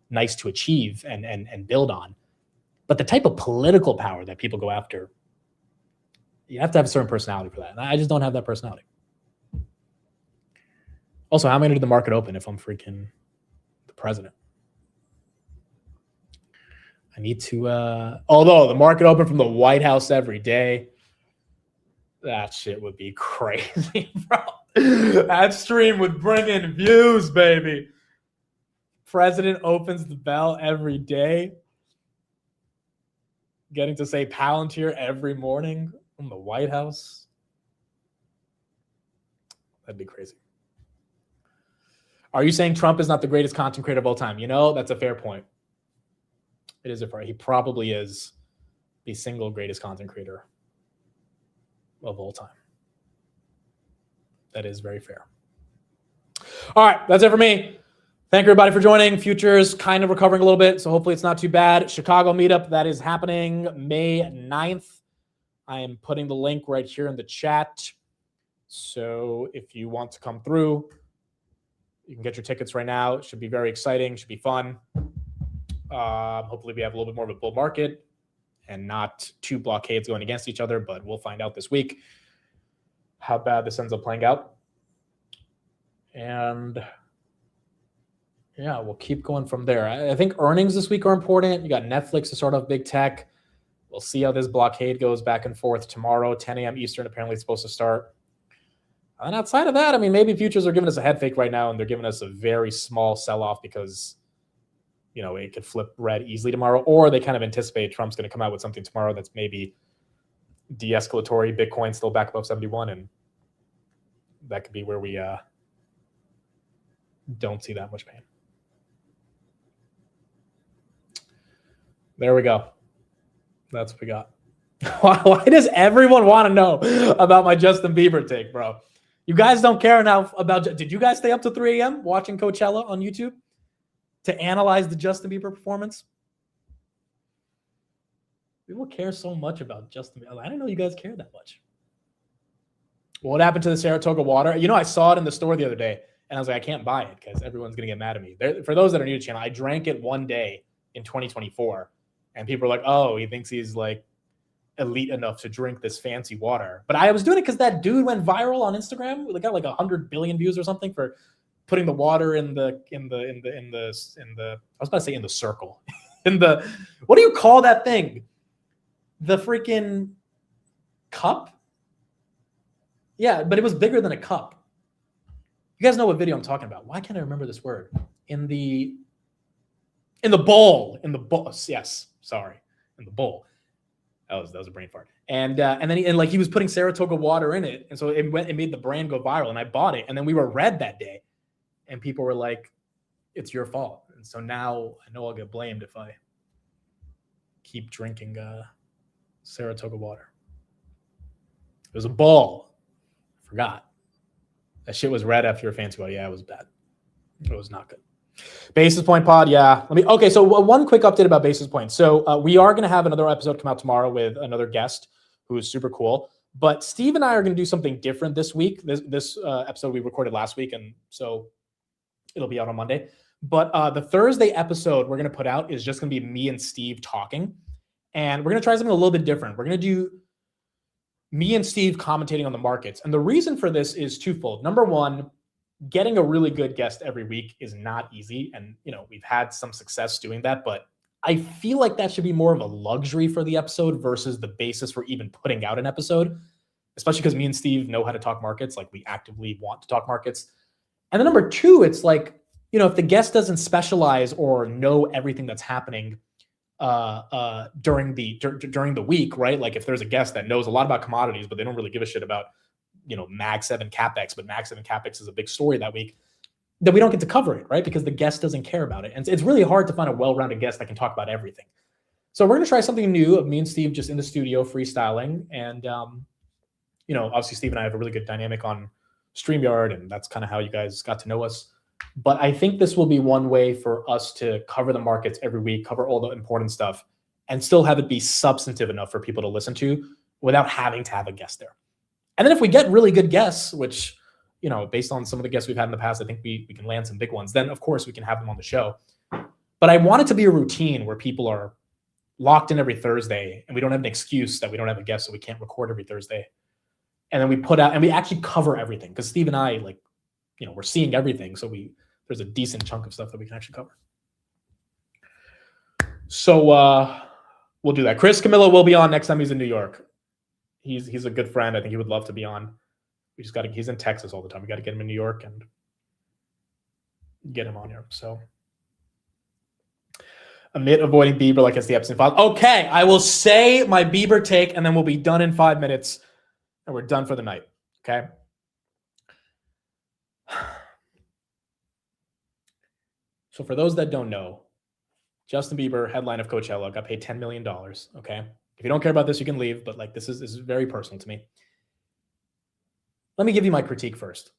nice to achieve and build on. But the type of political power that people go after, you have to have a certain personality for that. And I just don't have that personality. Also, how am I going to do the market open if I'm freaking the president? I need to, although the market open from the White House every day, that shit would be crazy, bro. That stream would bring in views, baby. President opens the bell every day. Getting to say Palantir every morning from the White House. That'd be crazy. Are you saying Trump is not the greatest content creator of all time? That's a fair point. It is a fair. He probably is the single greatest content creator of all time. That is very fair. All right, that's it for me. Thank you, everybody, for joining. Futures kind of recovering a little bit, so hopefully it's not too bad. Chicago meetup, that is happening May 9th. I am putting the link right here in the chat. So if you want to come through, you can get your tickets right now. It should be very exciting. Should be fun. Hopefully we have a little bit more of a bull market and not two blockades going against each other, but we'll find out this week how bad this ends up playing out. And yeah, we'll keep going from there. I think earnings this week are important. You got Netflix to start off big tech. We'll see how this blockade goes back and forth tomorrow. 10 a.m. Eastern apparently it's supposed to start. And outside of that, I mean, maybe futures are giving us a head fake right now, and they're giving us a very small sell-off because, it could flip red easily tomorrow. Or they kind of anticipate Trump's going to come out with something tomorrow that's maybe de-escalatory. Bitcoin still back above 71, and that could be where we don't see that much pain. There we go. That's what we got. Why does everyone want to know about my Justin Bieber take, bro? You guys don't care enough about... Did you guys stay up to 3 a.m. watching Coachella on YouTube to analyze the Justin Bieber performance? People care so much about Justin Bieber. I didn't know you guys cared that much. What happened to the Saratoga water? I saw it in the store the other day, and I was like, I can't buy it because everyone's going to get mad at me. For those that are new to the channel, I drank it one day in 2024, and people are like, oh, he thinks he's like elite enough to drink this fancy water. But I was doing it because that dude went viral on Instagram. They got like 100 billion views or something for putting the water in the I was about to say in the circle. What do you call that thing? The freaking cup? Yeah, but it was bigger than a cup. You guys know what video I'm talking about. Why can't I remember this word? In the bowl. In the bowl. Yes, sorry. In the bowl. That was a brain fart. And then he was putting Saratoga water in it, and so it made the brand go viral. And I bought it, and then we were red that day, and people were like, "It's your fault." And so now I know I'll get blamed if I keep drinking Saratoga water. It was a bowl. I forgot. That shit was red after your fancy water. Yeah, it was bad. It was not good. Basis Point Pod, yeah. So one quick update about Basis Point. So we are going to have another episode come out tomorrow with another guest who is super cool. But Steve and I are going to do something different this week. This episode we recorded last week, and so it'll be out on Monday. But the Thursday episode we're going to put out is just going to be me and Steve talking. And we're going to try something a little bit different. We're going to do me and Steve commentating on the markets. And the reason for this is twofold. Number one, getting a really good guest every week is not easy. And, we've had some success doing that, but I feel like that should be more of a luxury for the episode versus the basis for even putting out an episode, especially because me and Steve know how to talk markets. Like, we actively want to talk markets. And then number two, it's like, if the guest doesn't specialize or know everything that's happening during the week, right? Like, if there's a guest that knows a lot about commodities, but they don't really give a shit about Mag 7 CapEx, but Mag 7 CapEx is a big story that week, then we don't get to cover it, right? Because the guest doesn't care about it. And it's really hard to find a well-rounded guest that can talk about everything. So we're going to try something new of me and Steve just in the studio freestyling. And, obviously Steve and I have a really good dynamic on StreamYard, and that's kind of how you guys got to know us. But I think this will be one way for us to cover the markets every week, cover all the important stuff, and still have it be substantive enough for people to listen to without having to have a guest there. And then if we get really good guests, which, based on some of the guests we've had in the past, I think we can land some big ones. Then, of course, we can have them on the show. But I want it to be a routine where people are locked in every Thursday and we don't have an excuse that we don't have a guest, so we can't record every Thursday. And then we put out, and we actually cover everything, because Steve and I, we're seeing everything. So there's a decent chunk of stuff that we can actually cover. So we'll do that. Chris Camillo will be on next time he's in New York. He's a good friend. I think he would love to be on. We just he's in Texas all the time. We got to get him in New York and get him on here. So Amit avoiding Bieber like it's the Epstein file. Okay, I will say my Bieber take, and then we'll be done in 5 minutes, and we're done for the night. Okay. So for those that don't know, Justin Bieber, headline of Coachella, got paid $10 million. Okay. If you don't care about this, you can leave, but this is very personal to me. Let me give you my critique first.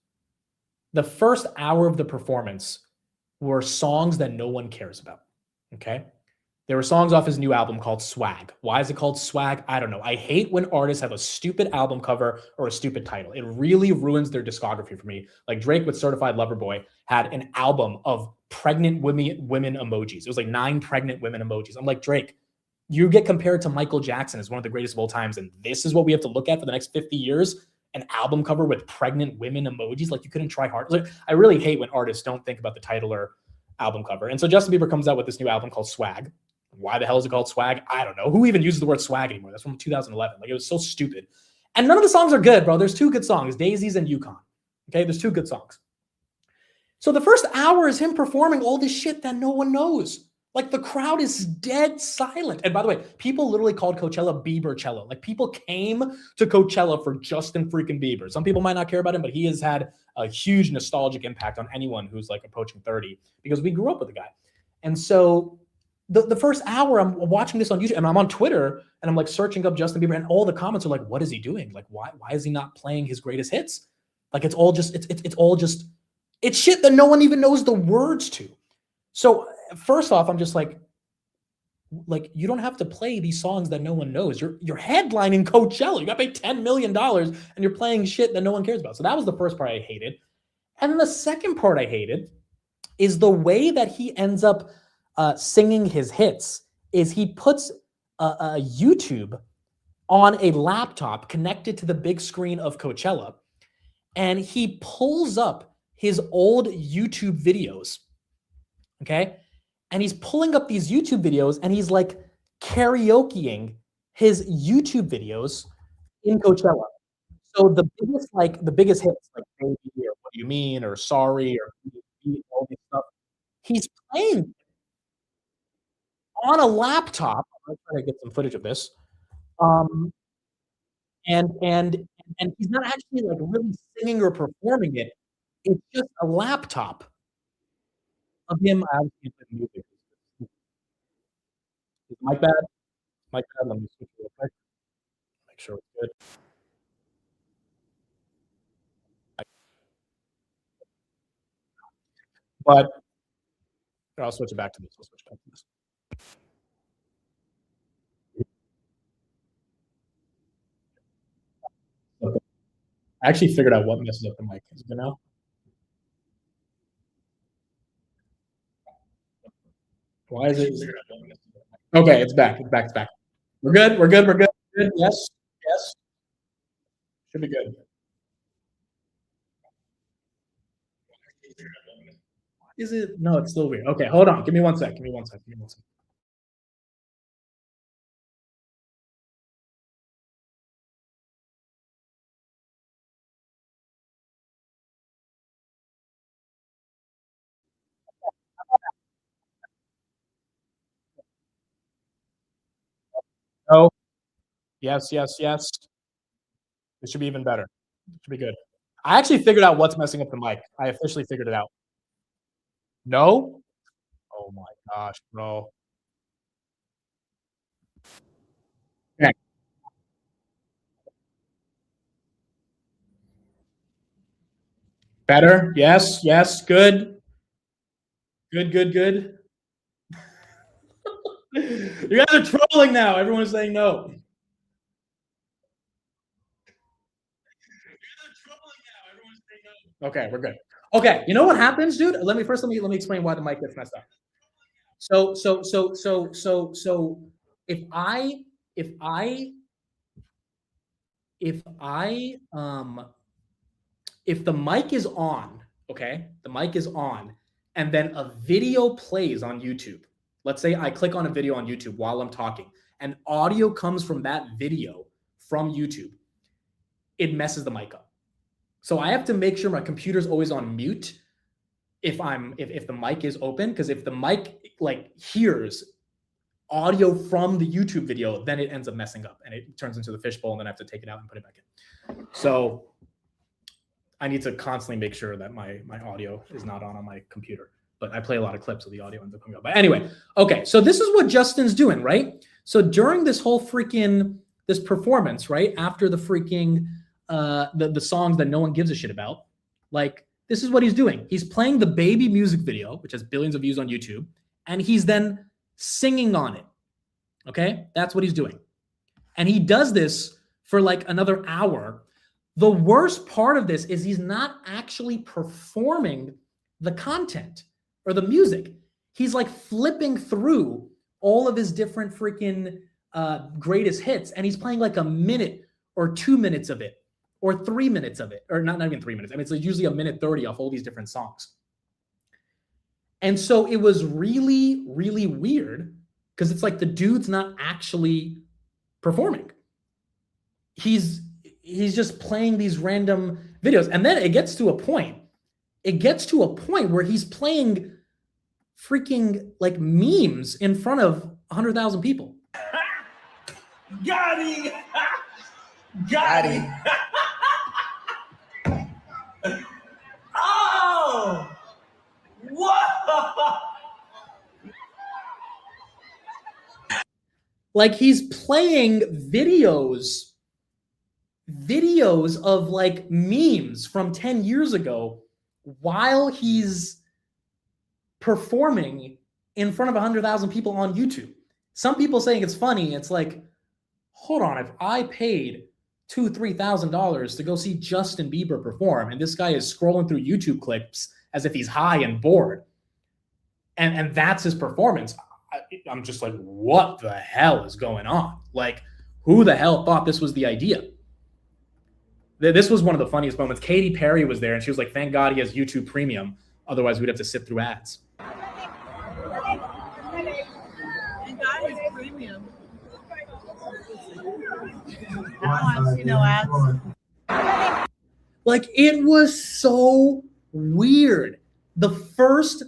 The first hour of the performance were songs that no one cares about. Okay. There were songs off his new album called Swag. Why is it called Swag? I don't know. I hate when artists have a stupid album cover or a stupid title. It really ruins their discography for me. Like Drake with Certified Lover Boy had an album of pregnant women emojis. It was 9 pregnant women emojis. I'm like, Drake, you get compared to Michael Jackson as one of the greatest of all times, and this is what we have to look at for the next 50 years? An album cover with pregnant women emojis? You couldn't try hard. I really hate when artists don't think about the title or album cover. And so Justin Bieber comes out with this new album called Swag. Why the hell is it called Swag? I don't know. Who even uses the word swag anymore? That's from 2011. It was so stupid. And none of the songs are good, bro. There's 2 good songs, Daisies and Yukon. Okay, there's 2 good songs. So the first hour is him performing all this shit that no one knows. The crowd is dead silent. And by the way, people literally called Coachella Biebercello. People came to Coachella for Justin freaking Bieber. Some people might not care about him, but he has had a huge nostalgic impact on anyone who's approaching 30, because we grew up with the guy. And so the first hour, I'm watching this on YouTube, and I'm on Twitter, and I'm searching up Justin Bieber, and all the comments are what is he doing? Why is he not playing his greatest hits? It's all just it's shit that no one even knows the words to. So first off, I'm just you don't have to play these songs that no one knows. You're headlining Coachella. You got paid $10 million, and you're playing shit that no one cares about. So that was the first part I hated. And then the second part I hated is the way that he ends up singing his hits. Is he puts a YouTube on a laptop connected to the big screen of Coachella, and he pulls up his old YouTube videos. Okay. And he's pulling up these YouTube videos, and he's karaokeing his YouTube videos in Coachella. So the biggest hits, Baby, or What Do You Mean, or Sorry, or all this stuff, he's playing on a laptop. I'm trying to get some footage of this. And he's not actually really singing or performing it. It's just a laptop of him. I can't play the music. Is the mic bad? Mic bad. Let me switch it real quick. Make sure it's good. But I'll switch it back to this. I'll switch back to this. Okay. I actually figured out what messes up the mic. Is it good now? Why is it? Okay, it's back. It's back. It's back. We're good. We're good. We're good. Good. Yes. Yes. Should be good. Is it? No, it's still weird. Okay, hold on. Give me 1 sec. Give me 1 sec. Give me 1 sec. Oh, yes, yes, yes. It should be even better. It should be good. I actually figured out what's messing up the mic. I officially figured it out. No? Oh my gosh, bro. Better? Yes, yes, good. Good. You guys are trolling now. Everyone is saying no. Okay, we're good. Okay, you know what happens, dude? Let me explain why the mic gets messed up. So if I if the mic is on, okay, the mic is on, and then a video plays on YouTube. Let's say I click on a video on YouTube while I'm talking, and audio comes from that video from YouTube. It messes the mic up. So I have to make sure my computer's always on mute if the mic is open, because if the mic like hears audio from the YouTube video, then it ends up messing up and it turns into the fishbowl, and then I have to take it out and put it back in. So I need to constantly make sure that my audio is not on my computer. But I play a lot of clips, so the audio ends up coming up. But anyway, okay, so this is what Justin's doing, right? So during this whole this performance, right, after the freaking the songs that no one gives a shit about, like, this is what he's doing. He's playing the Baby music video, which has billions of views on YouTube, and he's then singing on it. Okay, that's what he's doing. And he does this for like another hour. The worst part of this is he's not actually performing the content or the music. He's like flipping through all of his different freaking greatest hits, and he's playing like a minute or 2 minutes of it, or 3 minutes of it, or not even 3 minutes. I mean, it's like usually a minute 30 off all these different songs. And so it was really, really weird, because it's like the dude's not actually performing. He's just playing these random videos. And then it gets to a point. Where he's playing freaking like memes in front of 100,000 people. Got him! Got him! Oh! Whoa! Like, he's playing videos of like memes from 10 years ago while he's performing in front of 100,000 people on YouTube. Some people saying it's funny. It's like, hold on, if I paid $2,000-$3,000 to go see Justin Bieber perform, and this guy is scrolling through YouTube clips as if he's high and bored, and that's his performance, I'm just like, what the hell is going on? Like, who the hell thought this was the idea? This was one of the funniest moments. Katy Perry was there, and she was like, thank God he has YouTube Premium. Otherwise, we'd have to sit through ads. Thank God he's premium. I don't want to see no ads. Like, it was so weird. The first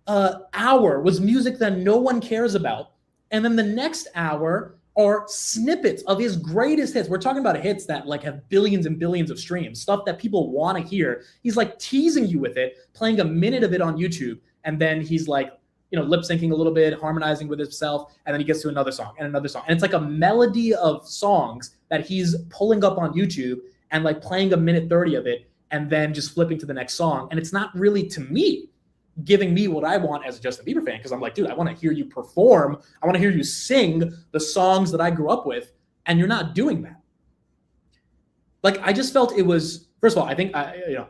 hour was music that no one cares about. And then the next hour are snippets of his greatest hits. We're talking about hits that like have billions and billions of streams, stuff that people want to hear. He's like teasing you with it, playing a minute of it on YouTube. And then he's like, you know, lip syncing a little bit, harmonizing with himself. And then he gets to another song and another song. And it's like a melody of songs that he's pulling up on YouTube and like playing a minute 30 of it and then just flipping to the next song. And it's not really, to me, giving me what I want as a Justin Bieber fan, because I'm like, dude, I want to hear you perform. I want to hear you sing the songs that I grew up with, and you're not doing that. Like, I just felt it was, first of all, I think,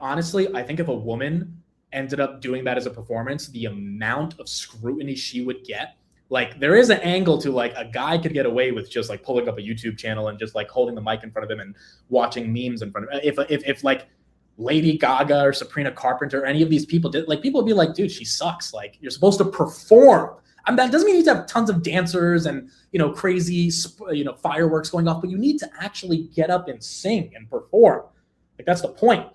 honestly, I think if a woman ended up doing that as a performance, the amount of scrutiny she would get, like, there is an angle to like a guy could get away with just like pulling up a YouTube channel and just like holding the mic in front of him and watching memes in front of him. If like Lady Gaga or Sabrina Carpenter or any of these people did, like, people would be like, dude, she sucks. Like, you're supposed to perform. I mean, that doesn't mean you need to have tons of dancers and, you know, crazy, you know, fireworks going off, but you need to actually get up and sing and perform. Like, that's the point.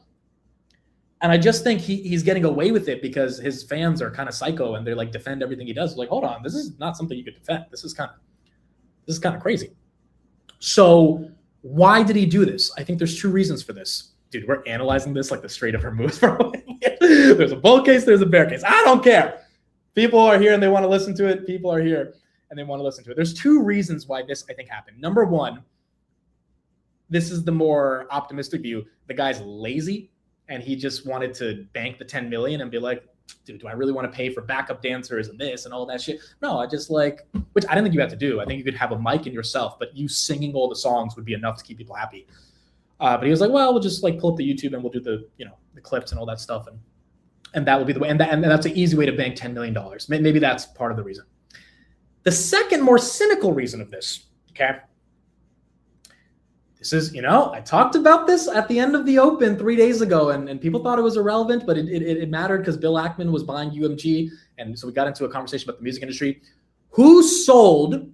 And I just think he's getting away with it because his fans are kind of psycho and they're like, defend everything he does. Like, hold on, this is not something you could defend. This is kind of crazy. So why did he do this? I think there's two reasons for this. Dude, we're analyzing this like the Strait of Hormuz. There's a bull case, there's a bear case. I don't care. People are here and they want to listen to it. People are here and they want to listen to it. There's two reasons why this, I think, happened. Number one, this is the more optimistic view. The guy's lazy and he just wanted to bank the 10 million and be like, dude, do I really want to pay for backup dancers and this and all that shit? No, I just like, which I don't think you have to do. I think you could have a mic in yourself, but you singing all the songs would be enough to keep people happy. But he was like, well, we'll just like pull up the YouTube and we'll do the, the clips and all that stuff. And that will be the way. And that's an easy way to bank $10 million. Maybe that's part of the reason. The second more cynical reason of this, okay? This is, I talked about this at the end of the Open 3 days ago, and people thought it was irrelevant, but it mattered because Bill Ackman was buying UMG, and so we got into a conversation about the music industry. Who sold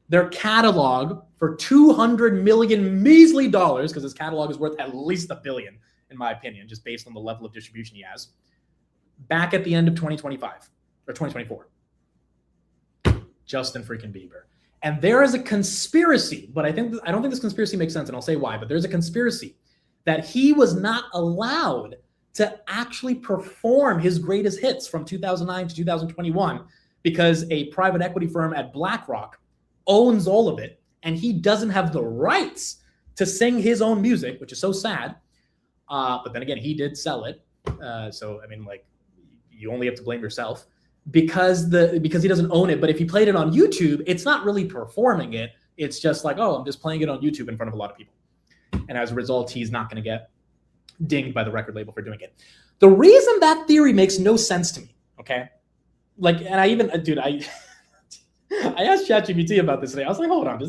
their catalog for $200 million measly dollars, because his catalog is worth at least $1 billion, in my opinion, just based on the level of distribution he has, back at the end of 2025 or 2024? Justin freaking Bieber. And there is a conspiracy, but I don't think this conspiracy makes sense, and I'll say why, but there's a conspiracy that he was not allowed to actually perform his greatest hits from 2009 to 2021 because a private equity firm at BlackRock owns all of it, and he doesn't have the rights to sing his own music, which is so sad. But then again, he did sell it. So, I mean, like, you only have to blame yourself. Because he doesn't own it, but if he played it on YouTube, it's not really performing it. It's just like, oh, I'm just playing it on YouTube in front of a lot of people. And as a result, he's not going to get dinged by the record label for doing it. The reason that theory makes no sense to me, okay? Like, and I even, dude, I asked ChatGPT about this today. I was like, hold on, it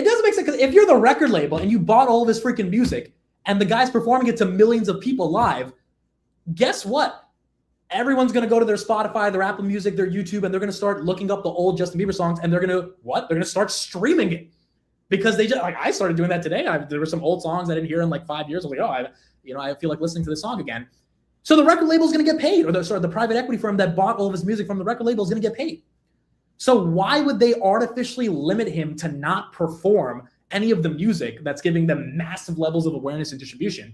doesn't make sense, because if you're the record label and you bought all of his freaking music and the guy's performing it to millions of people live, guess what? Everyone's going to go to their Spotify, their Apple Music, their YouTube, and they're going to start looking up the old Justin Bieber songs, and they're going to, what? They're going to start streaming it. Because they just, like, I started doing that today. There were some old songs I didn't hear in like 5 years. I was like, oh, I feel like listening to this song again. So the record label is going to get paid, or the private equity firm that bought all of his music from the record label is going to get paid. So why would they artificially limit him to not perform any of the music that's giving them massive levels of awareness and distribution?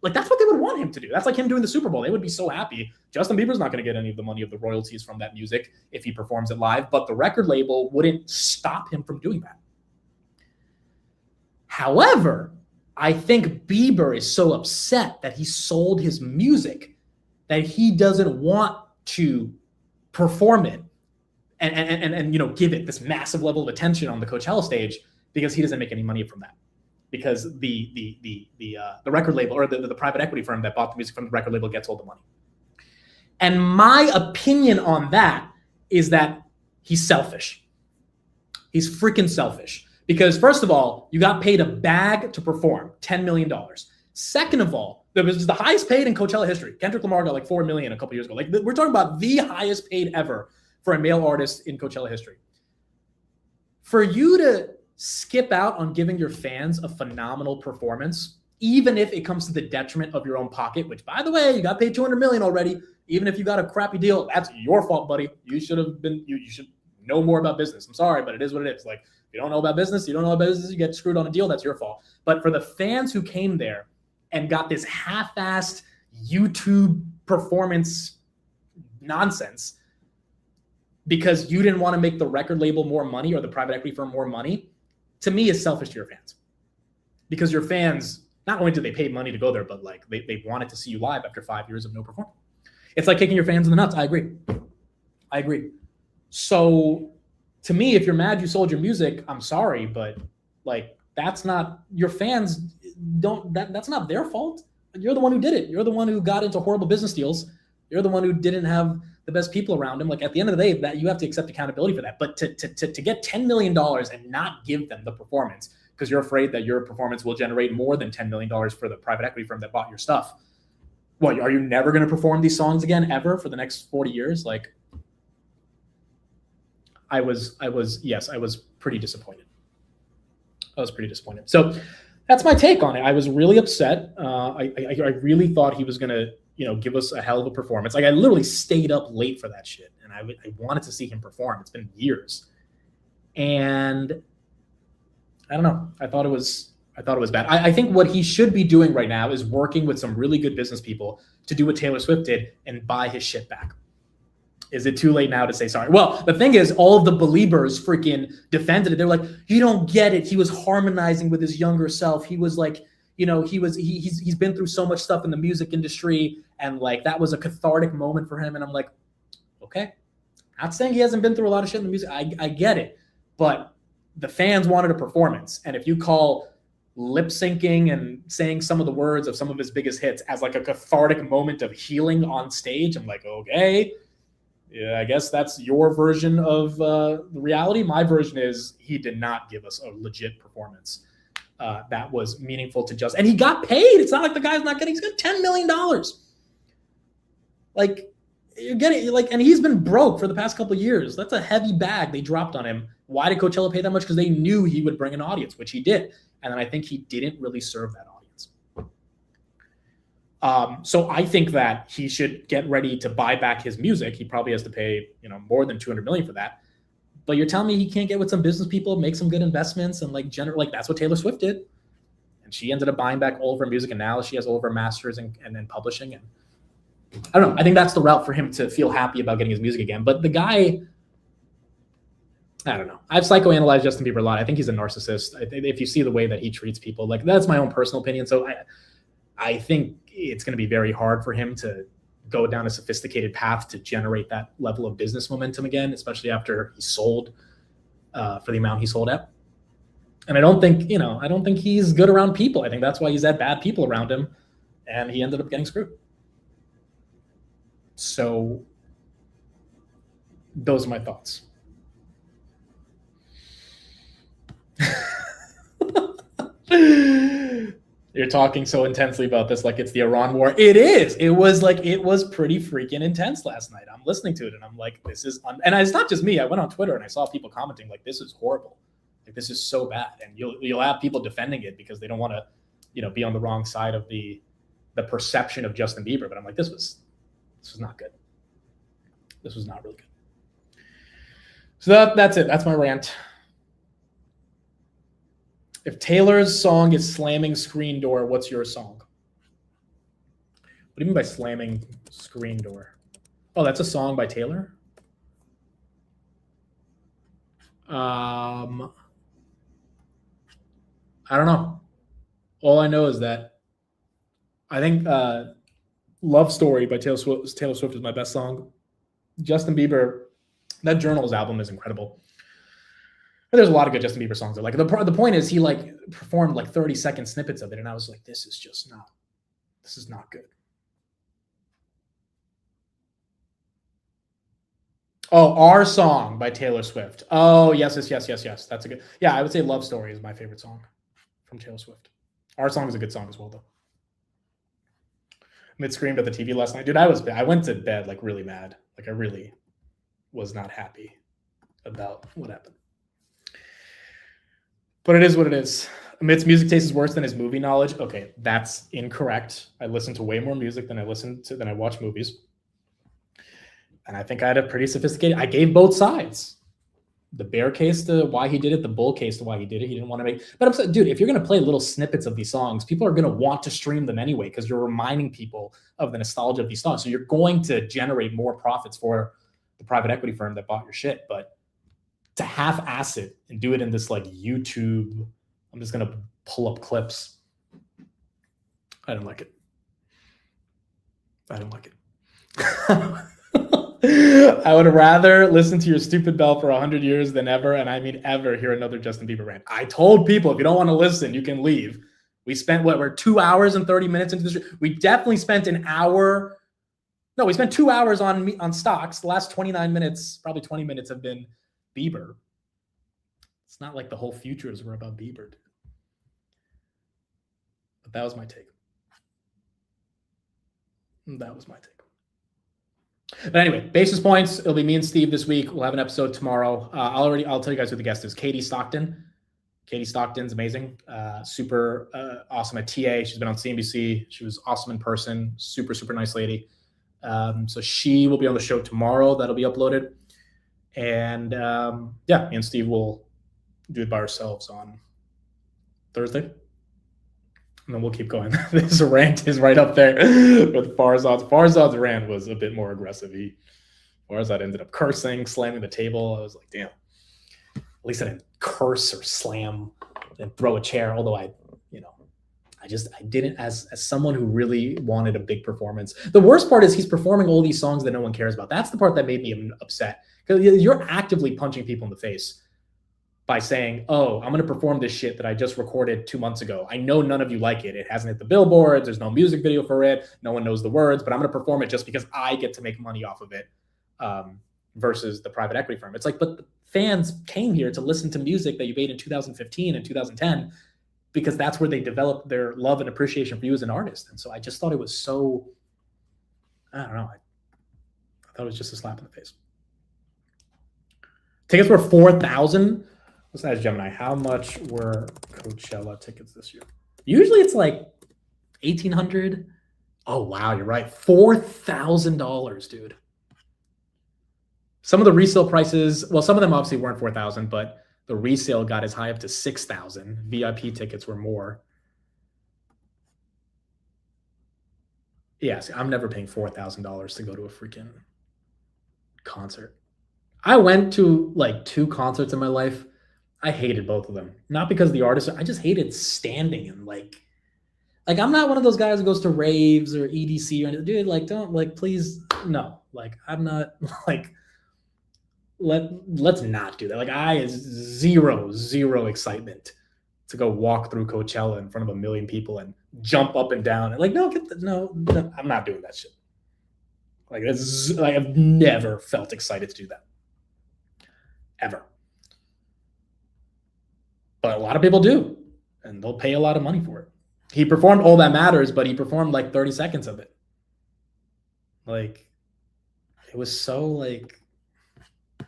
Like, that's what they would want him to do. That's like him doing the Super Bowl. They would be so happy. Justin Bieber's not going to get any of the money of the royalties from that music if he performs it live, but the record label wouldn't stop him from doing that. However, I think Bieber is so upset that he sold his music that he doesn't want to perform it and give it this massive level of attention on the Coachella stage, because he doesn't make any money from that. Because the record label, or the private equity firm that bought the music from the record label, gets all the money. And my opinion on that is that he's selfish. He's freaking selfish. Because first of all, you got paid a bag to perform, $10 million. Second of all, it was the highest paid in Coachella history. Kendrick Lamar got like $4 million a couple years ago. Like, we're talking about the highest paid ever for a male artist in Coachella history. For you to skip out on giving your fans a phenomenal performance, even if it comes to the detriment of your own pocket, which, by the way, you got paid $200 million already. Even if you got a crappy deal, that's your fault, buddy. You should have been, you should know more about business. I'm sorry, but it is what it is. Like, if you don't know about business, you get screwed on a deal, that's your fault. But for the fans who came there and got this half-assed YouTube performance nonsense because you didn't want to make the record label more money or the private equity firm more money, to me, is selfish to your fans. Because your fans, not only did they pay money to go there, but like they wanted to see you live after 5 years of no performance. It's like kicking your fans in the nuts. I agree. So to me, if you're mad you sold your music, I'm sorry, but like, that's not, your fans that's not their fault. You're the one who did it. You're the one who got into horrible business deals. You're the one who didn't have the best people around him. Like, at the end of the day, that you have to accept accountability for that. But to get $10 million and not give them the performance because you're afraid that your performance will generate more than $10 million for the private equity firm that bought your stuff. What, are you never going to perform these songs again ever for the next 40 years? Like, I was pretty disappointed. So that's my take on it. I was really upset. I really thought he was going to, give us a hell of a performance. Like, I literally stayed up late for that shit, and I wanted to see him perform. It's been years, and I don't know. I thought it was bad. I think what he should be doing right now is working with some really good business people to do what Taylor Swift did and buy his shit back. Is it too late now to say sorry? Well, the thing is, all of the Beliebers freaking defended it. They're like, you don't get it. He was harmonizing with his younger self. He was like, you know, he's been through so much stuff in the music industry, and like that was a cathartic moment for him. And I'm like, okay, not saying he hasn't been through a lot of shit in the music. I get it, but the fans wanted a performance, and if you call lip syncing and saying some of the words of some of his biggest hits as like a cathartic moment of healing on stage, I'm like, okay, yeah, I guess that's your version of the reality. My version is he did not give us a legit performance that was meaningful to Just. And he got paid. It's not like the guy's not getting. He's got $10 million. Like you're getting like, and he's been broke for the past couple of years. That's a heavy bag they dropped on him. Why did Coachella pay that much? Because they knew he would bring an audience, which he did. And then I think he didn't really serve that audience. So I think that he should get ready to buy back his music. He probably has to pay, you know, more than $200 million for that. But you're telling me he can't get with some business people, make some good investments, and like that's what Taylor Swift did. And she ended up buying back all of her music, and now she has all of her masters and then publishing. And I don't know. I think that's the route for him to feel happy about getting his music again. But the guy, I don't know. I've psychoanalyzed Justin Bieber a lot. I think he's a narcissist. If you see the way that he treats people, like that's my own personal opinion. So I think it's going to be very hard for him to go down a sophisticated path to generate that level of business momentum again, especially after he sold for the amount he sold at. And I don't think he's good around people. I think that's why he's had bad people around him, and he ended up getting screwed. So those are my thoughts. You're talking so intensely about this like it's the Iran war. It is. It was pretty freaking intense last night. I'm listening to it and I'm like, this is and it's not just me. I went on Twitter and I saw people commenting like, this is horrible. Like this is so bad. And you'll have people defending it because they don't want to, you know, be on the wrong side of the perception of Justin Bieber. But I'm like, this was not good. This was not really good. So that's it. That's my rant. If Taylor's song is slamming screen door, what's your song? What do you mean by slamming screen door? Oh, that's a song by Taylor? I don't know. All I know is that I think Love Story by Taylor Swift is my best song. Justin Bieber, that Journals album is incredible. But there's a lot of good Justin Bieber songs. Like the point is he like performed like 30-second snippets of it, and I was like, this is not good. Oh, Our Song by Taylor Swift. Oh, yes. That's a good. Yeah, I would say Love Story is my favorite song from Taylor Swift. Our Song is a good song as well, though. Mid screamed at the TV last night. Dude, I went to bed like really mad. Like I really was not happy about what happened. But it is what it is. Amit's music taste is worse than his movie knowledge. Okay, that's incorrect. I listen to way more music than I watch movies. And I think I had a pretty sophisticated. I gave both sides. The bear case to why he did it, the bull case to why he did it. He didn't want to make. But I'm saying, dude, if you're going to play little snippets of these songs, people are going to want to stream them anyway because you're reminding people of the nostalgia of these songs. So you're going to generate more profits for the private equity firm that bought your shit. But to half-ass it and do it in this like YouTube, I'm just going to pull up clips. I don't like it. I would rather listen to your stupid bell for 100 years than ever, and I mean ever, hear another Justin Bieber rant. I told people, if you don't want to listen, you can leave. We spent, we're 2 hours and 30 minutes into this. We definitely spent an hour. No, we spent 2 hours on stocks. The last 29 minutes, probably 20 minutes have been Bieber. It's not like the whole futures were about Bieber. But that was my take. But anyway, basis points. It'll be me and Steve this week. We'll have an episode tomorrow. I'll tell you guys who the guest is. Katie Stockton. Katie Stockton's amazing. Super awesome at TA. She's been on CNBC. She was awesome in person. Super, super nice lady. So she will be on the show tomorrow. That'll be uploaded. And yeah, me and Steve will do it by ourselves on Thursday. And then we'll keep going. This rant is right up there with Farzad's. Farzad's rant was a bit more aggressive. Farzad ended up cursing, slamming the table. I was like, damn. At least I didn't curse or slam and throw a chair. Although I I didn't, as someone who really wanted a big performance. The worst part is he's performing all these songs that no one cares about. That's the part that made me upset, because you're actively punching people in the face by saying, oh, I'm going to perform this shit that I just recorded 2 months ago. I know none of you like it. It hasn't hit the billboards. There's no music video for it. No one knows the words, but I'm going to perform it just because I get to make money off of it, versus the private equity firm. It's like, but the fans came here to listen to music that you made in 2015 and 2010, because that's where they developed their love and appreciation for you as an artist. And so I just thought it was so, I don't know. I thought it was just a slap in the face. Tickets were 4,000. Let's ask Gemini, how much were Coachella tickets this year? Usually it's like 1,800. Oh, wow, you're right. $4,000, dude. Some of the resale prices, well, some of them obviously weren't 4,000, but the resale got as high up to 6,000. VIP tickets were more. Yeah, see, I'm never paying $4,000 to go to a freaking concert. I went to like 2 concerts in my life. I hated both of them. Not because of the artist, I just hated standing and like I'm not one of those guys who goes to raves or EDC or anything. Dude, like, don't, like, please, no. Like, I'm not, like, let's not do that. Like, I is zero excitement to go walk through Coachella in front of 1 million people and jump up and down and like, no, no, I'm not doing that shit. Like, I've never felt excited to do that, ever. But a lot of people do, and they'll pay a lot of money for it. He performed All That Matters, but he performed like 30 seconds of it. Like, it was so like, I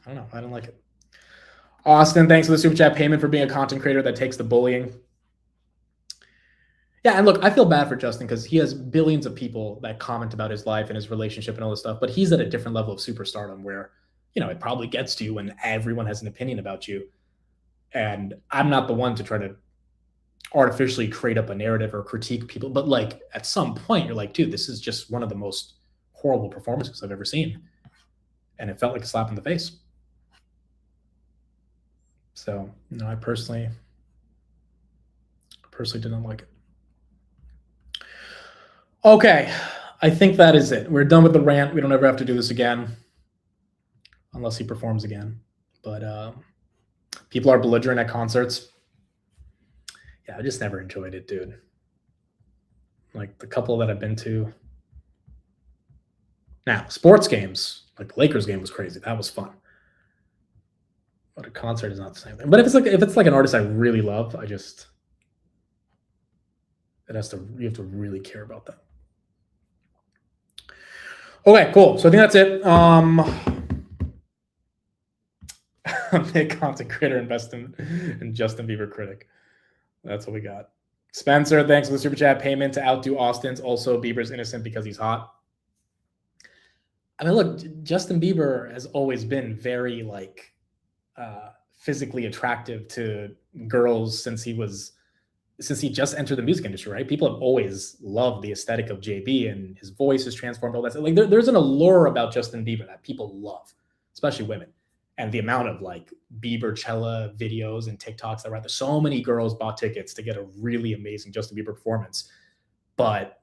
don't know. I don't like it. Austin, thanks for the super chat payment for being a content creator that takes the bullying. Yeah, and look, I feel bad for Justin because he has billions of people that comment about his life and his relationship and all this stuff, but he's at a different level of superstardom where, you know, it probably gets to you when everyone has an opinion about you. And I'm not the one to try to artificially create up a narrative or critique people, but like at some point you're like, dude, this is just one of the most horrible performances I've ever seen. And it felt like a slap in the face. So, you know, I personally didn't like it. Okay, I think that is it. We're done with the rant. We don't ever have to do this again unless he performs again. But people are belligerent at concerts. Yeah, I just never enjoyed it, dude. Like the couple that I've been to. Now, sports games, like the Lakers game was crazy. That was fun. But a concert is not the same thing. But if it's like an artist I really love, you have to really care about that. Okay, cool. So I think that's it. Big content creator, invest in Justin Bieber critic. That's what we got. Spencer, thanks for the super chat payment to outdo Austin's. Also, Bieber's innocent because he's hot. I mean, look, Justin Bieber has always been very like physically attractive to girls since he just entered the music industry, right? People have always loved the aesthetic of JB, and his voice has transformed, all that stuff. Like there's an allure about Justin Bieber that people love, especially women. And the amount of like Biebercella videos and TikToks that were out there. So many girls bought tickets to get a really amazing Justin Bieber performance, but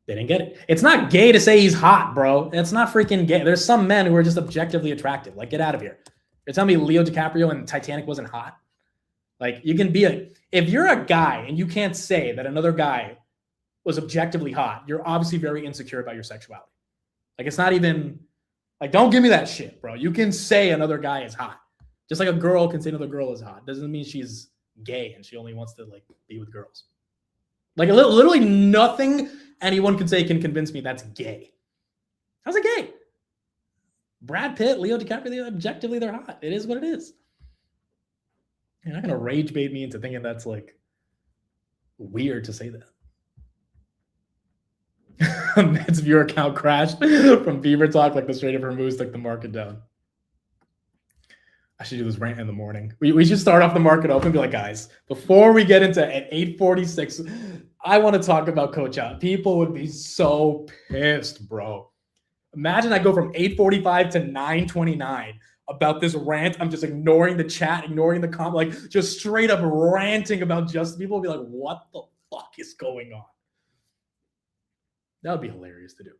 they didn't get it. It's not gay to say he's hot, bro. It's not freaking gay. There's some men who are just objectively attractive. Like, get out of here. You're telling me Leo DiCaprio in Titanic wasn't hot? Like, you can be if you're a guy and you can't say that another guy was objectively hot, you're obviously very insecure about your sexuality. Like, it's not even, like, don't give me that shit, bro. You can say another guy is hot. Just like a girl can say another girl is hot. Doesn't mean she's gay and she only wants to, like, be with girls. Like, literally nothing anyone can say can convince me that's gay. How's it gay? Brad Pitt, Leo DiCaprio, objectively, they're hot. It is what it is. You're not going to rage bait me into thinking that's, like, weird to say that. Its viewer account crashed from Bieber talk, like the Strait of Hormuz took the market down. I should do this rant in the morning. We should start off the market open and be like, guys, before we get into at 8:46, I want to talk about Coachella. People would be so pissed, bro. Imagine I go from 8:45 to 9:29 about this rant. I'm just ignoring the chat, ignoring the comment, like just straight up ranting about justice. People will be like, what the fuck is going on? That would be hilarious to do.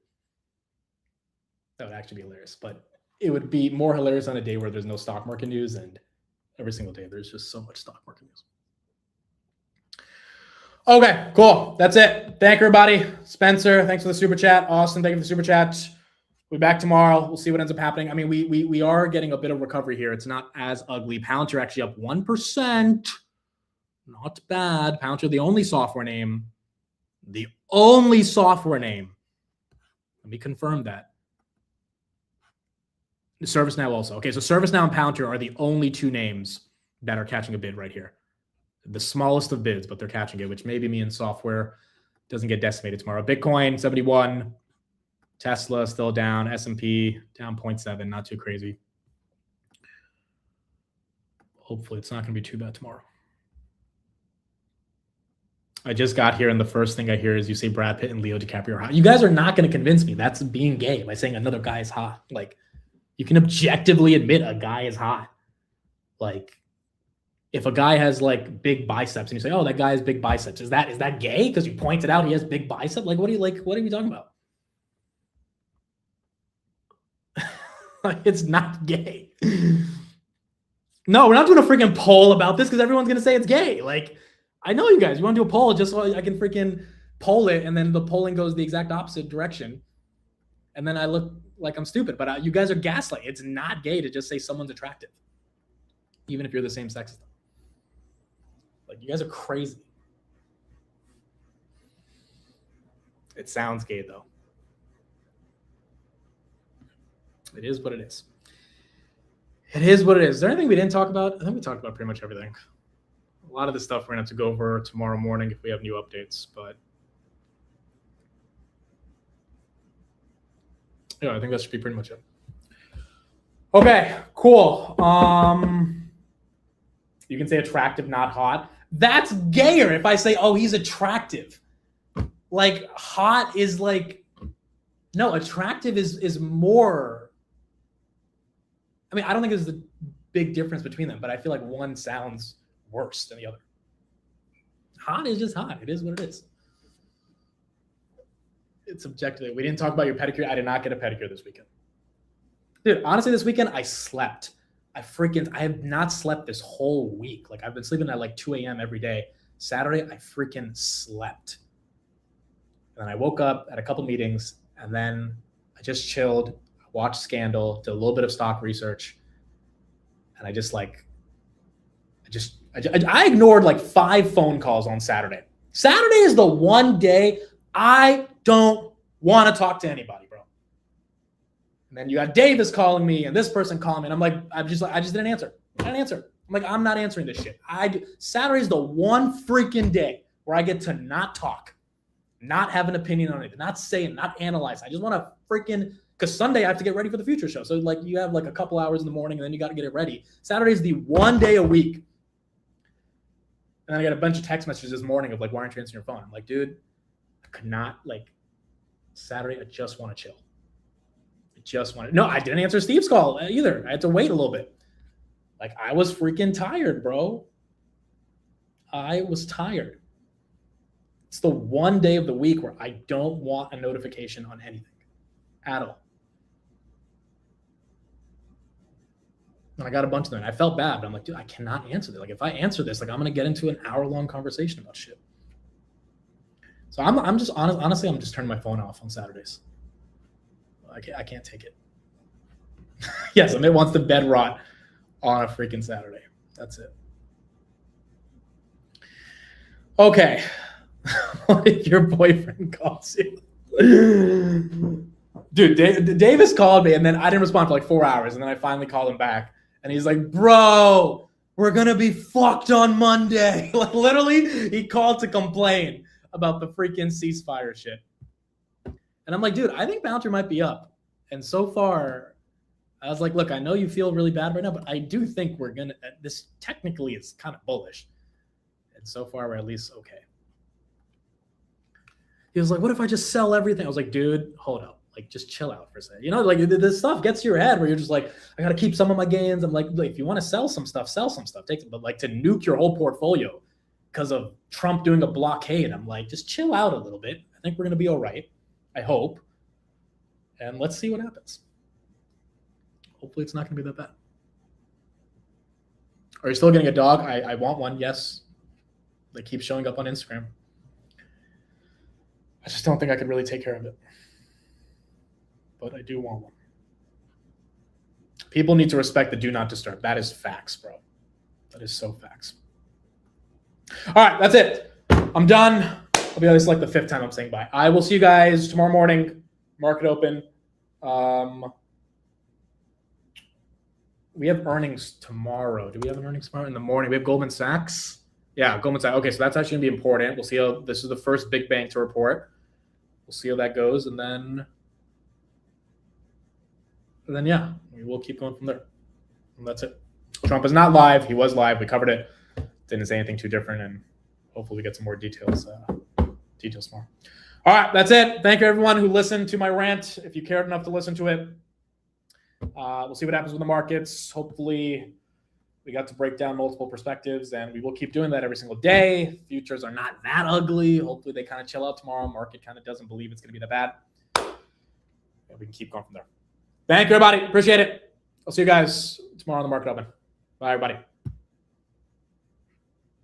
That would actually be hilarious, but it would be more hilarious on a day where there's no stock market news, and every single day there's just so much stock market news. Okay, cool. That's it. Thank everybody. Spencer, thanks for the super chat. Austin, thank you for the super chat. We'll be back tomorrow. We'll see what ends up happening. I mean, we are getting a bit of recovery here. It's not as ugly. Palantir actually up 1%. Not bad. Palantir, the only software name. The only software name. Let me confirm that. ServiceNow also. Okay, so ServiceNow and Palantir are the only two names that are catching a bid right here. The smallest of bids, but they're catching it, which maybe means software doesn't get decimated tomorrow. Bitcoin, 71. Tesla still down. S&P down 0.7. Not too crazy. Hopefully it's not going to be too bad tomorrow. I just got here, and the first thing I hear is you say Brad Pitt and Leo DiCaprio are hot. You guys are not going to convince me that's being gay by saying another guy is hot. Like, you can objectively admit a guy is hot. Like, if a guy has like big biceps and you say, "Oh, that guy has big biceps," is that gay because you pointed out he has big biceps? Like, what are you talking about? It's not gay. No, we're not doing a freaking poll about this because everyone's gonna say it's gay. Like, I know you guys. You want to do a poll just so I can freaking poll it, and then the polling goes the exact opposite direction, and then I look like I'm stupid. But you guys are gaslighting. It's not gay to just say someone's attractive, even if you're the same sex as them. Like, you guys are crazy. It sounds gay though. It is what it is. It is what it is. Is there anything we didn't talk about? I think we talked about pretty much everything. A lot of this stuff we're going to have to go over tomorrow morning if we have new updates. But yeah, I think that should be pretty much it. Okay, cool. You can say attractive, not hot. That's gayer if I say, oh, he's attractive. Like, hot is like, no, attractive is more. I mean, I don't think there's a big difference between them, but I feel like one sounds worse than the other. Hot is just hot. It is what it is. It's objectively. We didn't talk about your pedicure. I did not get a pedicure this weekend. Dude, honestly, this weekend I slept. I have not slept this whole week. Like, I've been sleeping at like 2 a.m. every day. Saturday, I freaking slept. And then I woke up at a couple meetings, and then I just chilled, watched Scandal, did a little bit of stock research, and I ignored like 5 phone calls on Saturday. Saturday is the one day I don't want to talk to anybody, bro. And then you got Davis calling me and this person calling me, and I'm like, I just didn't answer. I didn't answer. I'm like, I'm not answering this shit. Saturday's the one freaking day where I get to not talk, not have an opinion on it, not say it, not analyze. I just want to freaking, because Sunday I have to get ready for the future show. So like, you have like a couple hours in the morning, and then you got to get it ready. Saturday's the one day a week. And then I got a bunch of text messages this morning of like, why aren't you answering your phone? I'm like, dude, I could not, like, Saturday, I just want to chill. No, I didn't answer Steve's call either. I had to wait a little bit. Like, I was freaking tired, bro. I was tired. It's the one day of the week where I don't want a notification on anything at all. And I got a bunch of them. And I felt bad, but I'm like, dude, I cannot answer this. Like, if I answer this, like, I'm going to get into an hour-long conversation about shit. So I'm just honestly, I'm just turning my phone off on Saturdays. I can't take it. Yes, Amit wants the bed rot on a freaking Saturday. That's it. Okay. What if your boyfriend calls you? Dude, Davis called me, and then I didn't respond for like 4 hours, and then I finally called him back, and he's like, bro, we're going to be fucked on Monday. Like, literally, he called to complain about the freaking ceasefire shit. And I'm like, dude, I think Palantir might be up. And so far, I was like, look, I know you feel really bad right now, but I do think we're going to, this technically is kind of bullish. And so far, we're at least okay. He was like, what if I just sell everything? I was like, dude, hold up. Like, just chill out for a second. You know, like this stuff gets to your head where you're just like, I got to keep some of my gains. I'm like, if you want to sell some stuff, take it. But like to nuke your whole portfolio because of Trump doing a blockade, I'm like, just chill out a little bit. I think we're going to be all right. I hope. And let's see what happens. Hopefully it's not going to be that bad. Are you still getting a dog? I want one, yes. They keep showing up on Instagram. I just don't think I could really take care of it. But I do want one. People need to respect the do not disturb. That is facts, bro. That is so facts. All right, that's it. I'm done. I'll be honest, like the 5th time I'm saying bye. I will see you guys tomorrow morning. Market open. We have earnings tomorrow. Do we have an earnings tomorrow in the morning? We have Goldman Sachs. Yeah, Goldman Sachs. Okay, so that's actually going to be important. We'll see how this is the first big bank to report. We'll see how that goes. And then yeah, we will keep going from there. And that's it. Trump is not live. He was live. We covered it. Didn't say anything too different. And hopefully we get some more details tomorrow. All right, that's it. Thank you, everyone who listened to my rant. If you cared enough to listen to it, we'll see what happens with the markets. Hopefully, we got to break down multiple perspectives, and we will keep doing that every single day. Futures are not that ugly. Hopefully, they kind of chill out tomorrow. Market kind of doesn't believe it's going to be that bad. And we can keep going from there. Thank you, everybody. Appreciate it. I'll see you guys tomorrow on the market open. Bye, everybody.